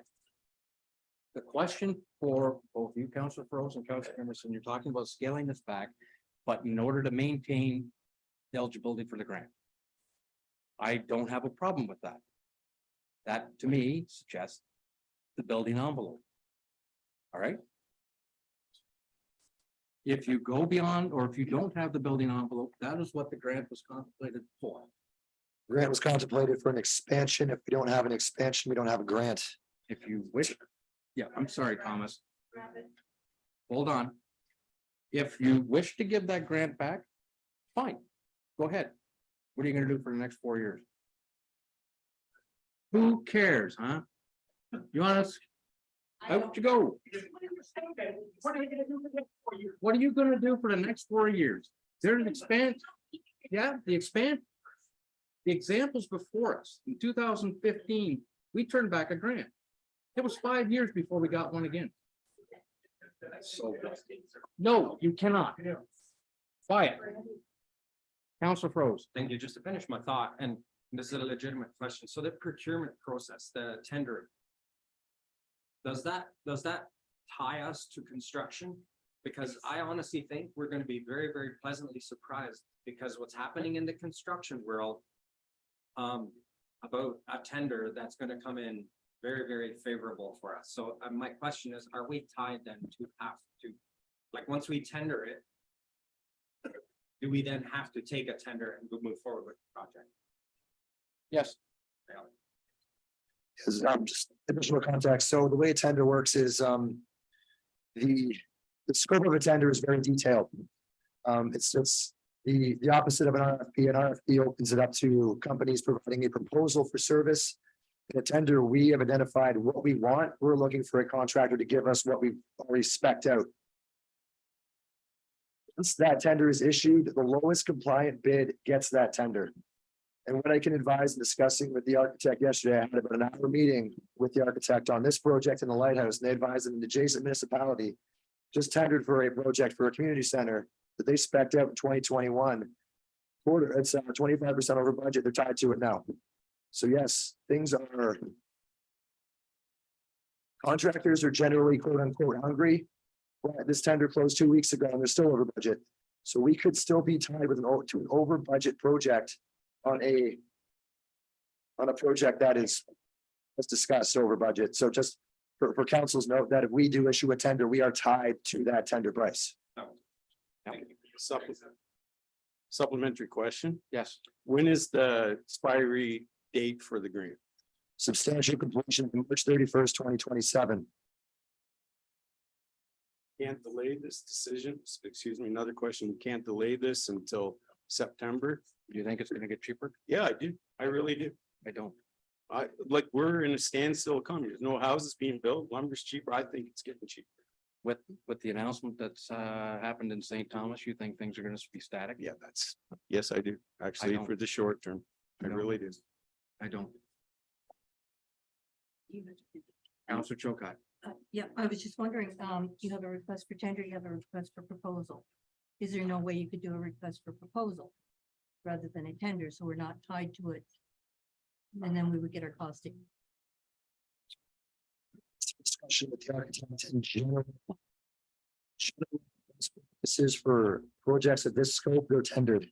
The question for both you, Councilor Froese and Councilor Emerson, you're talking about scaling this back, but in order to maintain the eligibility for the grant. I don't have a problem with that. That to me suggests the building envelope. All right. If you go beyond, or if you don't have the building envelope, that is what the grant was contemplated for. Grant was contemplated for an expansion. If we don't have an expansion, we don't have a grant. If you wish, yeah, I'm sorry, Thomas. Hold on. If you wish to give that grant back, fine, go ahead. What are you gonna do for the next 4 years? Who cares, huh? You want us? Out you go. What are you gonna do for the next 4 years? There's an expand. Yeah, the expand. The examples before us, in 2015, we turned back a grant. It was 5 years before we got one again. So, no, you cannot. Quiet. Councilor Froese. Thank you. Just to finish my thought, and this is a legitimate question. So the procurement process, the tendering. Does that tie us to construction? Because I honestly think we're going to be very, very pleasantly surprised because what's happening in the construction world. About a tender that's going to come in very, very favorable for us. So my question is, are we tied then to have to, like, once we tender it? Do we then have to take a tender and move forward with the project? Yes. Is just additional context. So the way a tender works is the scope of a tender is very detailed. It's the opposite of an RFP. An RFP opens it up to companies providing a proposal for service. In a tender, we have identified what we want. We're looking for a contractor to give us what we've already spec'd out. Once that tender is issued, the lowest compliant bid gets that tender. And what I can advise in discussing with the architect yesterday, I had about an hour meeting with the architect on this project in the lighthouse, and they advised that an adjacent municipality just tendered for a project for a community center that they spec'd out in 2021. It's 25% over budget. They're tied to it now. So yes, things are. Contractors are generally quote unquote hungry. But this tender closed 2 weeks ago and they're still over budget. So we could still be tied with to an over budget project on a project that is, as discussed, over budget. So just for council's note that if we do issue a tender, we are tied to that tender price. Supplementary question. Yes. When is the expiry date for the grant? Substantial completion March 31st, 2027. Can't delay this decision. Excuse me, another question. Can't delay this until September? Do you think it's gonna get cheaper? Yeah, I do. I really do. I don't. We're in a standstill economy. There's no houses being built. Lumber's cheaper. I think it's getting cheaper. With the announcement that's happened in St. Thomas, you think things are gonna be static? Yeah, yes, I do. Actually, don't. for the short term, I I don't. really do. I don't. Councilor Chokai. Yeah, I was just wondering, you have a request for tender, you have a request for proposal. Is there no way you could do a request for proposal rather than a tender, so we're not tied to it? And then we would get our costing. Discussion with the architect in general. This is for projects of this scope, they're tendered.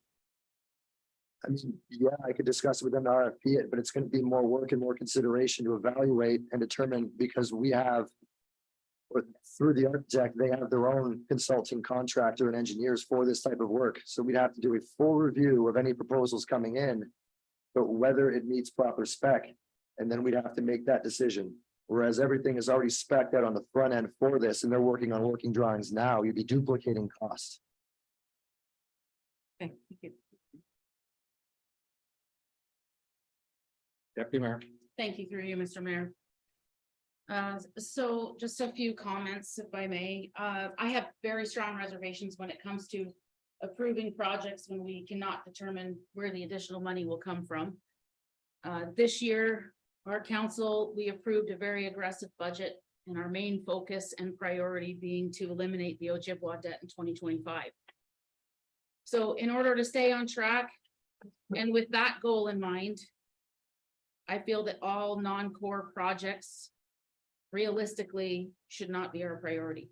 I mean, yeah, I could discuss it with them to RFP it, but it's going to be more work and more consideration to evaluate and determine because we have. But through the architect, they have their own consulting contractor and engineers for this type of work. So we'd have to do a full review of any proposals coming in. But whether it meets proper spec, and then we'd have to make that decision. Whereas everything is already spec'd out on the front end for this, and they're working on working drawings now, you'd be duplicating costs. Okay, thank you. Deputy Mayor. Thank you through you, Mr. Mayor. So just a few comments, if I may. I have very strong reservations when it comes to approving projects when we cannot determine where the additional money will come from. This year, our council, we approved a very aggressive budget and our main focus and priority being to eliminate the Ojibwa debt in 2025. So in order to stay on track, And with that goal in mind, I feel that all non-core projects realistically should not be our priority.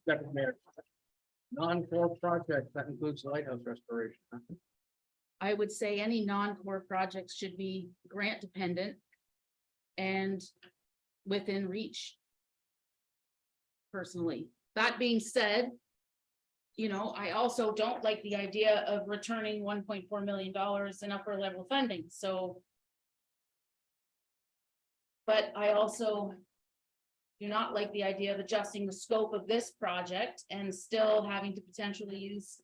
Deputy Mayor. Non-core project, that includes lighthouse restoration. huh? I would say any non-core projects should be grant dependent and within reach. Personally, that being said, you know, I also don't like the idea of returning $1.4 million in upper level funding, so. But I also do not like the idea of adjusting the scope of this project and still having to potentially use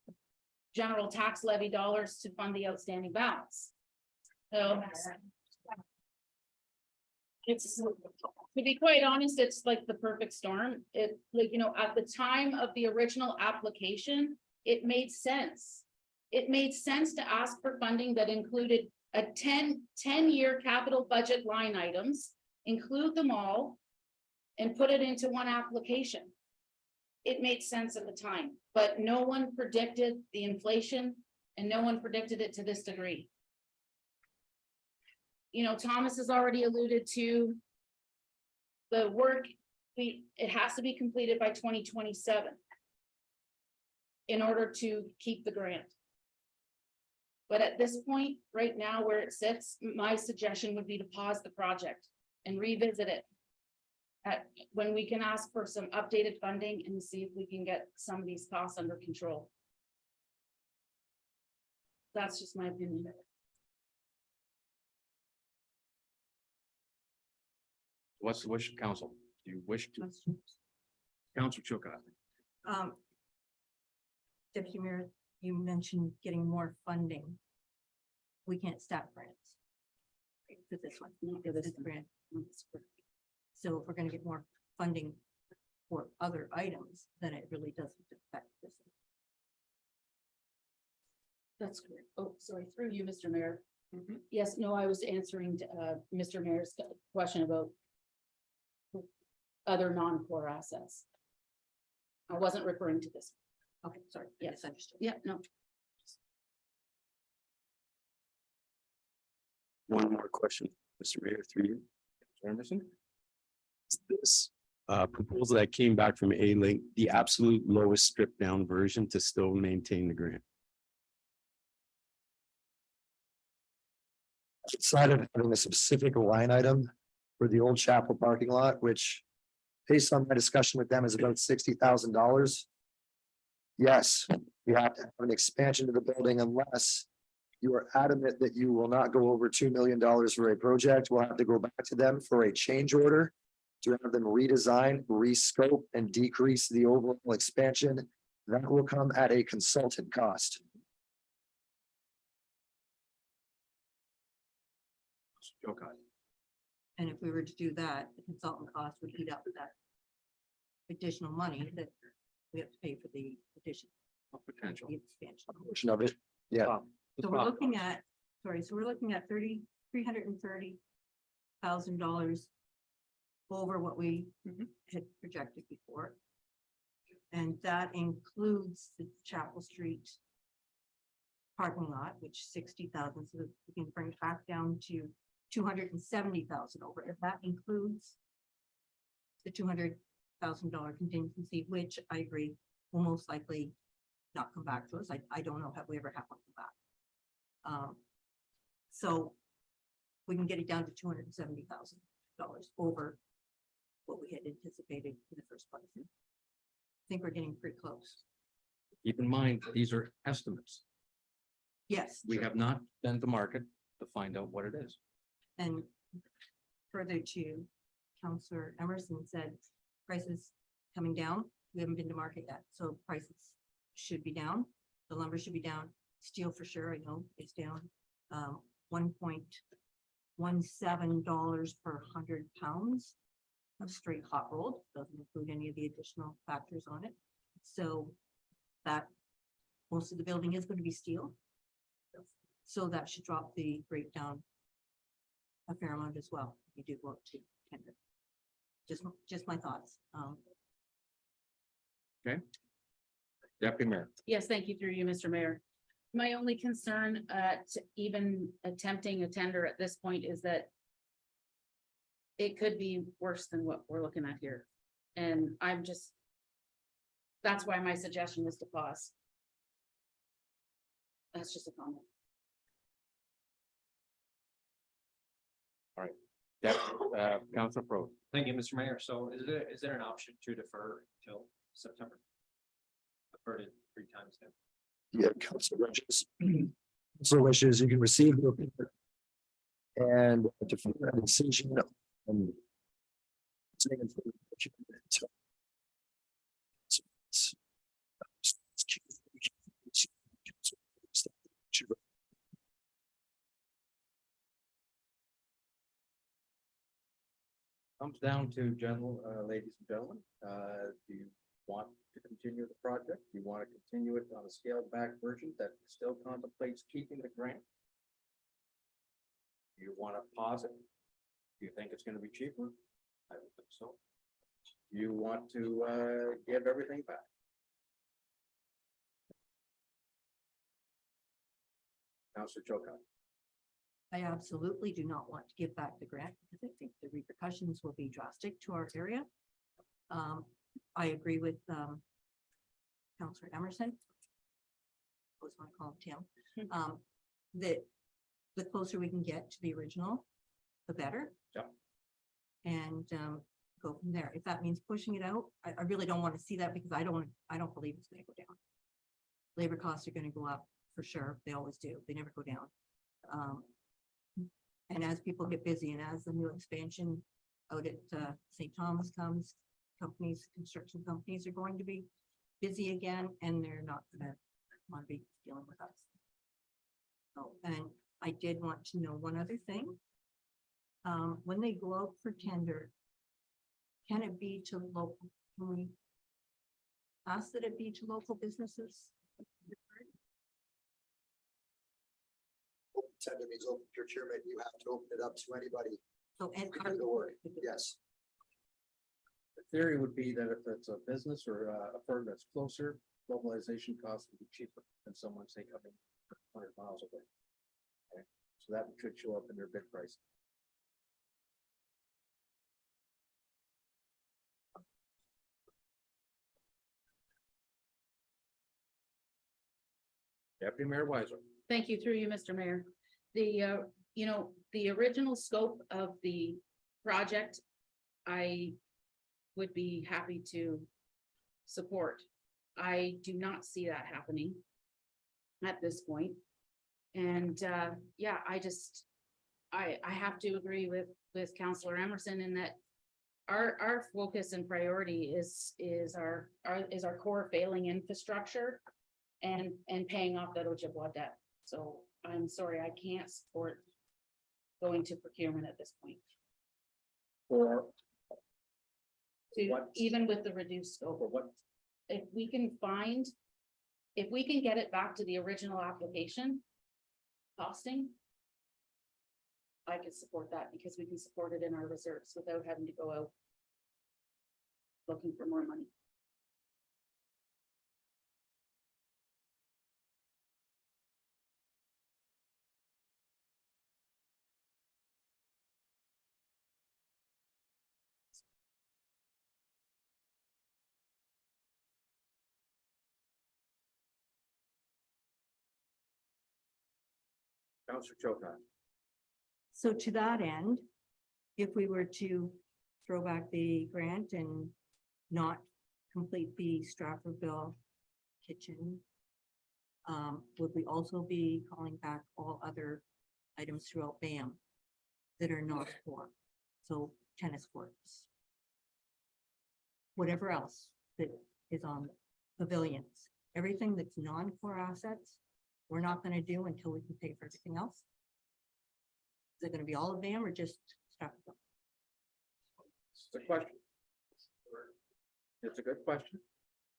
general tax levy dollars to fund the outstanding balance. So it's, to be quite honest, it's like the perfect storm. It, like, you know, at the time of the original application, it made sense. It made sense to ask for funding that included a 10-year capital budget line items, include them all, and put it into one application. It made sense at the time, but no one predicted the inflation and no one predicted it to this degree. You know, Thomas has already alluded to the work, it has to be completed by 2027 in order to keep the grant. But at this point, right now where it sits, my suggestion would be to pause the project and revisit it when we can ask for some updated funding and see if we can get some of these costs under control. That's just my opinion. What's the wish of council? Do you wish to? Council Chilcott. Deputy Mayor, you mentioned getting more funding. We can't stop grants. For this one, for this grant. So if we're gonna get more funding for other items, then it really doesn't affect this. That's correct. Oh, sorry, through you, Mr. Mayor. Yes, no, I was answering Mr. Mayor's question about other non-core assets. I wasn't referring to this. Okay, sorry. Yes, understood. Yeah, no. One more question, Mr. Mayor, through you. Anderson? This proposal that came back from A-Link, the absolute lowest stripped down version to still maintain the grant. Outside of having a specific line item for the old chapel parking lot, which based on my discussion with them is about $60,000. Yes, you have to have an expansion to the building unless you are adamant that you will not go over $2 million for a project. We'll have to go back to them for a change order to have them redesign, rescope, and decrease the overall expansion. That will come at a consultant cost. Chilcott. And if we were to do that, the consultant cost would eat up that additional money that we have to pay for the addition. Potential. The expansion. Portion of it. Yeah. So we're looking at, sorry, so we're looking at $330,000 over what we had projected before. And that includes the Chapel Street parking lot, which 60,000, so that we can bring it back down to 270,000 over. If that includes the $200,000 contingency, which I agree will most likely not come back to us. I don't know, have we ever had one come back? So we can get it down to $270,000 over what we had anticipated in the first place. I think we're getting pretty close. Keep in mind, these are estimates. Yes. We have not been to market to find out what it is. And further to Councillor Emerson said, prices coming down. We haven't been to market yet, so prices should be down. The lumber should be down. Steel for sure, I know it's down. $1.17 per 100 pounds of straight hot rolled. Doesn't include any of the additional factors on it. So that most of the building is going to be steel. So that should drop the rate down a fair amount as well. You do go up to tender. Just my thoughts. Okay. Deputy Mayor. Yes, thank you through you, Mr. Mayor. My only concern at even attempting a tender at this point is that it could be worse than what we're looking at here. And I'm just, that's why my suggestion was to pause. That's just a comment. Council Pro. Thank you, Mr. Mayor. So is there an option to defer till September? Deferred it 3 times now. Yeah, council wishes. Council wishes, you can receive your paper and defer a decision. And Comes down to ladies and gentlemen, do you want to continue the project? Do you want to continue it on a scaled back version that still contemplates keeping the grant? Do you want to pause it? Do you think it's going to be cheaper? I don't think so. Do you want to give everything back? Councilor Chilcott. I absolutely do not want to give back the grant because I think the repercussions will be drastic to our area. I agree with Councillor Emerson. I always want to call him Tim. That the closer we can get to the original, the better. Yeah. And go from there. If that means pushing it out, I really don't want to see that because I don't believe it's going to go down. Labor costs are going to go up for sure. They always do. They never go down. And as people get busy and as the new expansion out at St. Thomas comes, construction companies are going to be busy again, and they're not gonna want to be dealing with us. Oh, and I did want to know one other thing. When they go out for tender, can it be to local, can we ask that it be to local businesses? tender means open procurement, you have to open it up to anybody. So, and to do the work. Yes. The theory would be that if it's a business or a firm that's closer, mobilization costs would be cheaper than someone say coming 100 miles away. Okay, so that could show up in their bid price. Deputy Mayor Weiser. Thank you through you, Mr. Mayor. The, the original scope of the project, I would be happy to support. I do not see that happening at this point. And yeah, I have to agree with Councillor Emerson in that our focus and priority is our core failing infrastructure and paying off that Ojibwa debt. So I'm sorry, I can't support going to procurement at this point. Or Even with the reduced scope. If we can get it back to the original application costing, I could support that because we can support it in our reserves without having to go out looking for more money. Councillor Chilcott. So to that end, if we were to throw back the grant and not complete the Stratfordville kitchen, would we also be calling back all other items throughout BAM that are not core? So tennis courts, whatever else that is on pavilions, everything that's non-core assets, we're not going to do until we can pay for everything else. Is it going to be all of them or just Stratfordville? It's a question. It's a good question,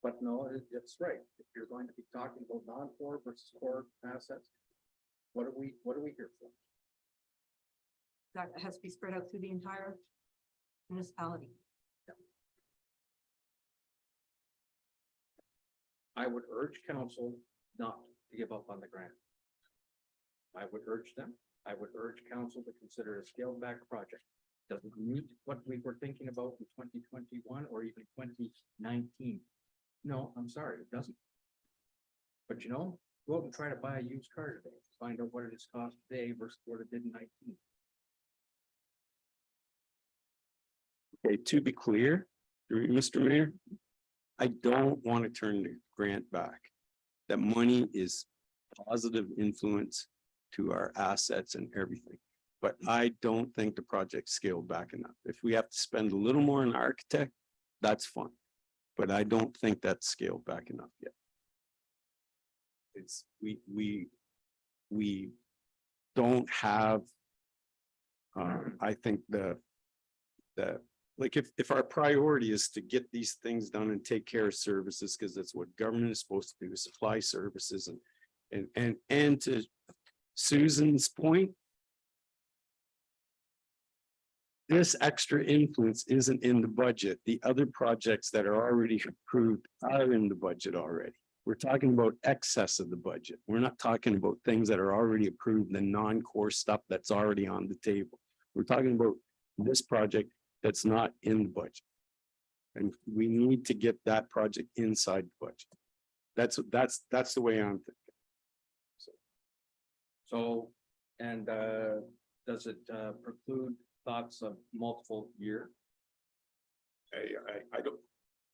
but no, it's right. If you're going to be talking about non-core versus core assets, what are we here for? That has to be spread out through the entire municipality. I would urge council not to give up on the grant. I would urge council to consider a scaled back project. Doesn't meet what we were thinking about in 2021 or even 2019. No, I'm sorry, it doesn't. But go out and try to buy a used car today, find out what it has cost today versus what it did in 19. Okay, to be clear, Mr. Mayor, I don't want to turn the grant back. That money is positive influence to our assets and everything. But I don't think the project scaled back enough. If we have to spend a little more on architect, that's fine. But I don't think that's scaled back enough yet. It's, we don't have, I think like if our priority is to get these things done and take care of services, because that's what government is supposed to do, supply services and to Susan's point, this extra influence isn't in the budget. The other projects that are already approved are in the budget already. We're talking about excess of the budget. We're not talking about things that are already approved, the non-core stuff that's already on the table. We're talking about this project that's not in the budget. And we need to get that project inside the budget. That's the way I'm thinking. So, and does it preclude thoughts of multiple year? I don't,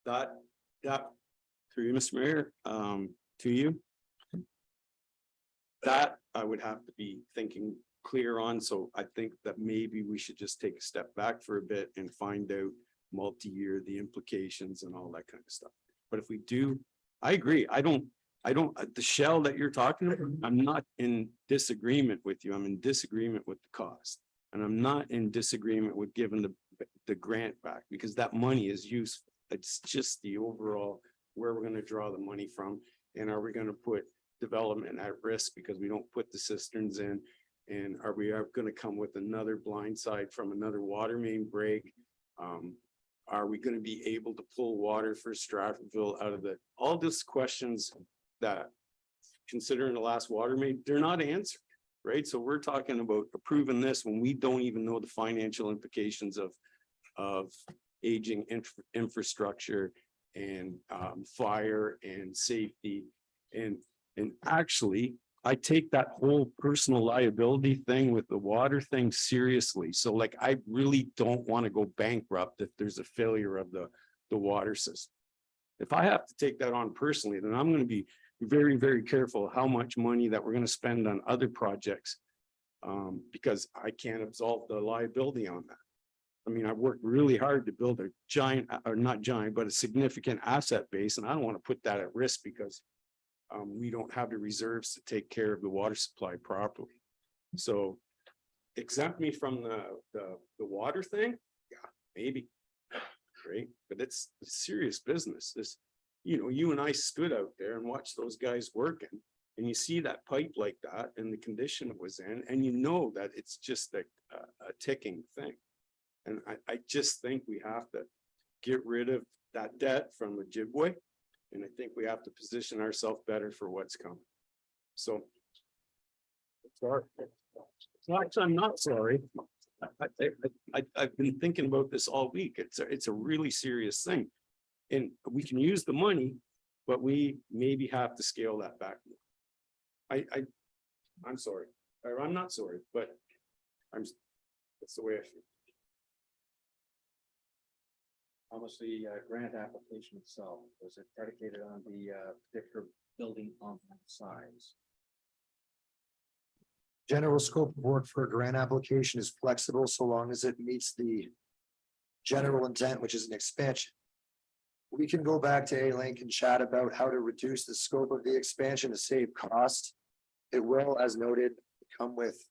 that through you, Mr. Mayor, to you. That I would have to be thinking clear on, so I think that maybe we should just take a step back for a bit and find out multi-year, the implications and all that kind of stuff. But if we do, I agree, I don't, the shell that you're talking about, I'm not in disagreement with you, I'm in disagreement with the cost. And I'm not in disagreement with giving the grant back, because that money is useful. It's just the overall, where we're gonna draw the money from, and are we gonna put development at risk because we don't put the cisterns in? And are we gonna come with another blind side from another water main break? Are we gonna be able to pull water for Stratfordville out of all these questions that, considering the last water main, they're not answered. Right, so we're talking about approving this when we don't even know the financial implications of aging infrastructure and fire and safety. And actually, I take that whole personal liability thing with the water thing seriously. So like, I really don't want to go bankrupt if there's a failure of the water system. If I have to take that on personally, then I'm going to be very, very careful how much money that we're going to spend on other projects, because I can't absolve the liability on that. I mean, I've worked really hard to build a giant, or not giant, but a significant asset base, and I don't want to put that at risk because we don't have the reserves to take care of the water supply properly. So exempt me from the water thing, yeah, maybe, right? But it's serious business. This, you and I stood out there and watched those guys working, and you see that pipe like that and the condition it was in, and you know that it's just a ticking thing. And I just think we have to get rid of that debt from Ojibwe, and I think we have to position ourselves better for what's coming. So, sorry. I'm not sorry. I've been thinking about this all week. It's a really serious thing. And we can use the money, but we maybe have to scale that back. I'm sorry, or I'm not sorry, but that's the way I feel. How much the grant application itself, was it predicated on the particular building on size? General scope of work for a grant application is flexible so long as it meets the general intent, which is an expansion. We can go back to A-Link and chat about how to reduce the scope of the expansion to save cost. It will, as noted, come with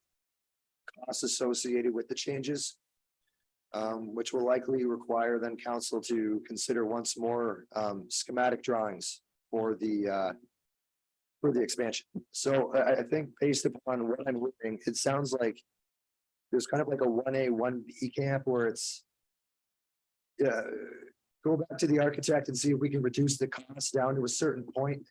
costs associated with the changes, which will likely require then council to consider once more schematic drawings for the expansion. So I think based upon what I'm reading, it sounds like there's kind of like a 1A, 1B camp where it's go back to the architect and see if we can reduce the cost down to a certain point.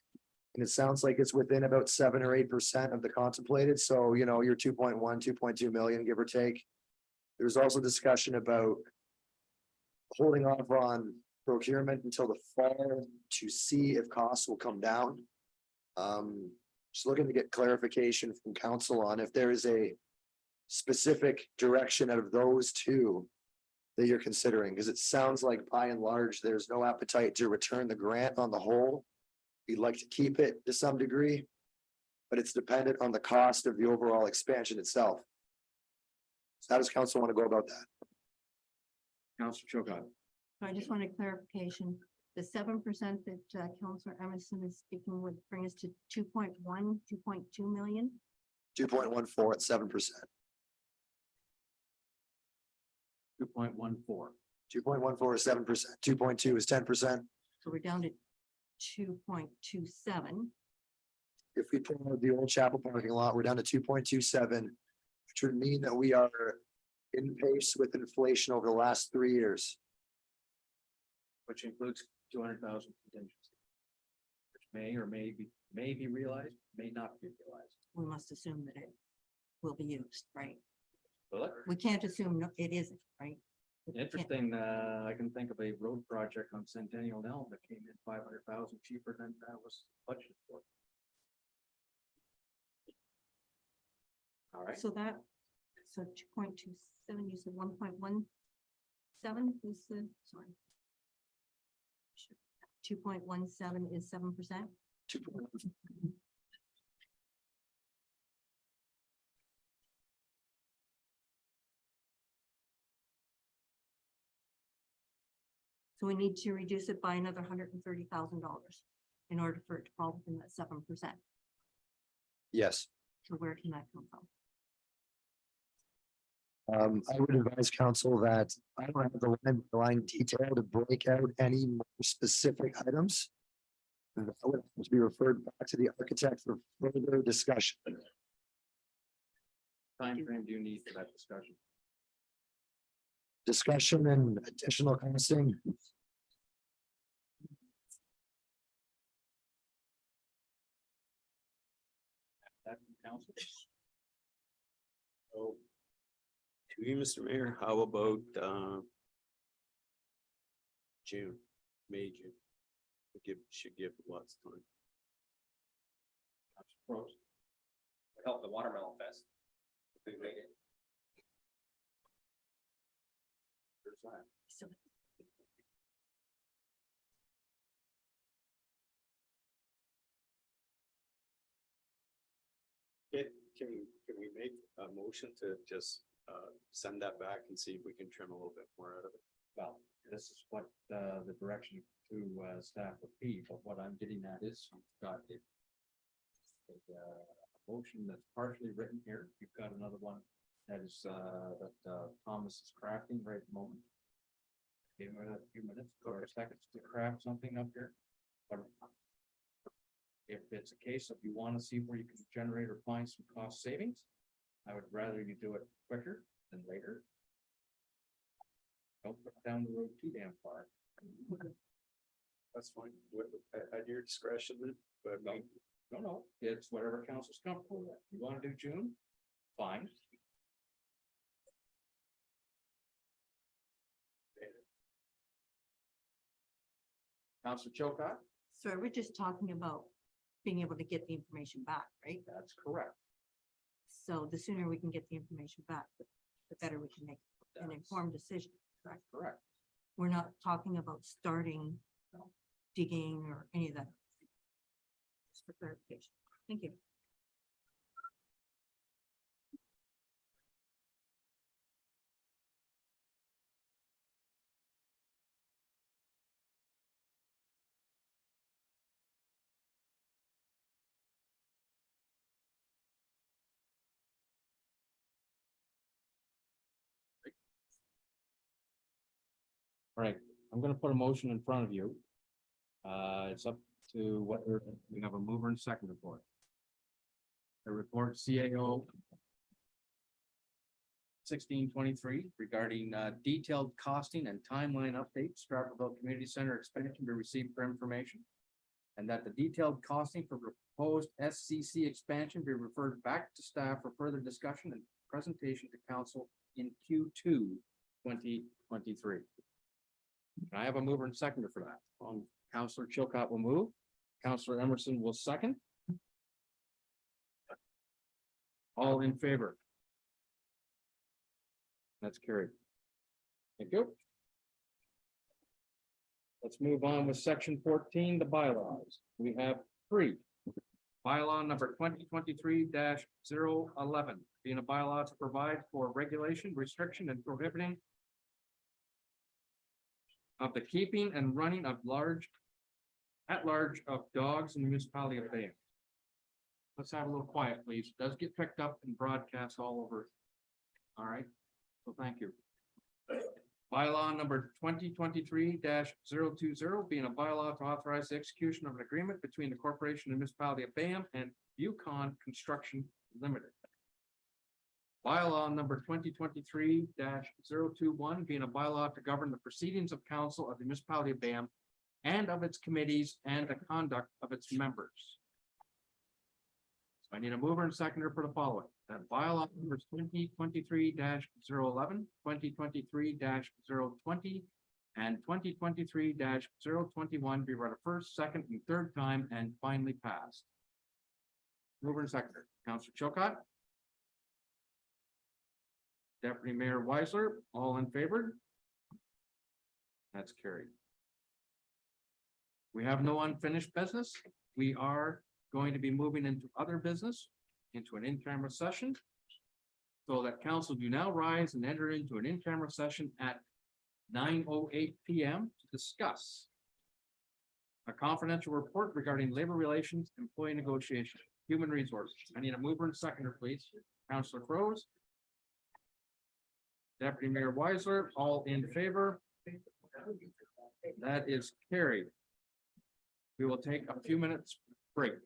And it sounds like it's within about 7 or 8% of the contemplated, so you know, you're 2.1, 2.2 million, give or take. There's also discussion about holding off on procurement until the fall to see if costs will come down. Just looking to get clarification from council on if there is a specific direction out of those two that you're considering, because it sounds like by and large, there's no appetite to return the grant on the whole. We'd like to keep it to some degree, but it's dependent on the cost of the overall expansion itself. So how does council want to go about that? Councilor Chilcott. I just wanted clarification. The 7% that Councillor Emerson is speaking would bring us to 2.1, 2.2 million. 2.14 at 7%. 2.14. 2.14 is 7%. 2.2 is 10%. So we're down to 2.27. If we pull out the old chapel parking lot, we're down to 2.27, which would mean that we are in pace with inflation over the last 3 years. Which includes 200,000 contingency. Which may or may be realized, may not be realized. We must assume that it will be used, right? Will it? We can't assume it isn't, right? We can't- Interesting, I can think of a road project on Centennial Elm that came in 500,000 cheaper than that was budgeted for. All right, So 2.27, you said 1.17 is the, sorry. 2.17 is 7%. 2.1. So we need to reduce it by another $130,000 in order for it to fall within that 7%. Yes. So where can that come from? I would advise council that I don't have the line detail to break out any more specific items. That would have to be referred back to the architect for further discussion. time frame do you need for that discussion? Discussion and additional costing. That from council? Oh. To you, Mr. Mayor, how about June, May, June? Should give lots of time. Pros. Help the Watermelon Fest. We made it. There's that. So Can we make a motion to just send that back and see if we can trim a little bit more out of it? Well, this is what the direction to staff would be, but what I'm getting at is you've got a motion that's partially written here. You've got another one that is that Thomas is crafting right at the moment. Give him a few minutes or seconds to craft something up here. But if it's a case of you want to see where you can generate or find some cost savings, I would rather you do it quicker than later. Don't put down the road too damn far. That's fine. At your discretion, then, but No, it's whatever council's comfortable with. You want to do June? Fine. Council Chilcott? So we're just talking about being able to get the information back, right? That's correct. So the sooner we can get the information back, the better we can make an informed decision, correct? Correct. We're not talking about starting digging or any of that. Just for clarification. Thank you. All right, I'm gonna put a motion in front of you. It's up to whether we have a mover and second report. The report CAO 1623 regarding detailed costing and timeline updates, Stratfordville Community Center expansion be received for information. And that the detailed costing for proposed SCC expansion be referred back to staff for further discussion and presentation to council in Q2 2023. Can I have a mover and seconder for that? Councillor Chilcott will move. Councillor Emerson will second. All in favor? That's carried. Thank you. Let's move on with section 14, the bylaws. We have 3. Bylaw number 2023-011, being a bylaw to provide for regulation, restriction, and prohibiting of the keeping and running of at large of dogs in the municipality of Bayonne. Let's have a little quiet, please. It does get picked up and broadcast all over. All right, so thank you. Bylaw number 2023-020, being a bylaw to authorize the execution of an agreement between the corporation and municipality of Bayonne and Yukon Construction Limited. Bylaw number 2023-021, being a bylaw to govern the proceedings of council of the municipality of Bayonne and of its committees and the conduct of its members. So I need a mover and seconder for the following. That bylaw numbers 2023-011, 2023-020, and 2023-021 be read a first, second, and third time and finally passed. Mover and seconder, Councillor Chilcott. Deputy Mayor Weisler, all in favor? That's carried. We have no unfinished business. We are going to be moving into other business, into an in-camera session. So that council do now rise and enter into an in-camera session at 9:08 p.m. to discuss a confidential report regarding labor relations, employee negotiation, human resources. I need a mover and seconder, please. Councillor Crows. Deputy Mayor Weisler, all in favor? That is carried. We will take a few minutes break.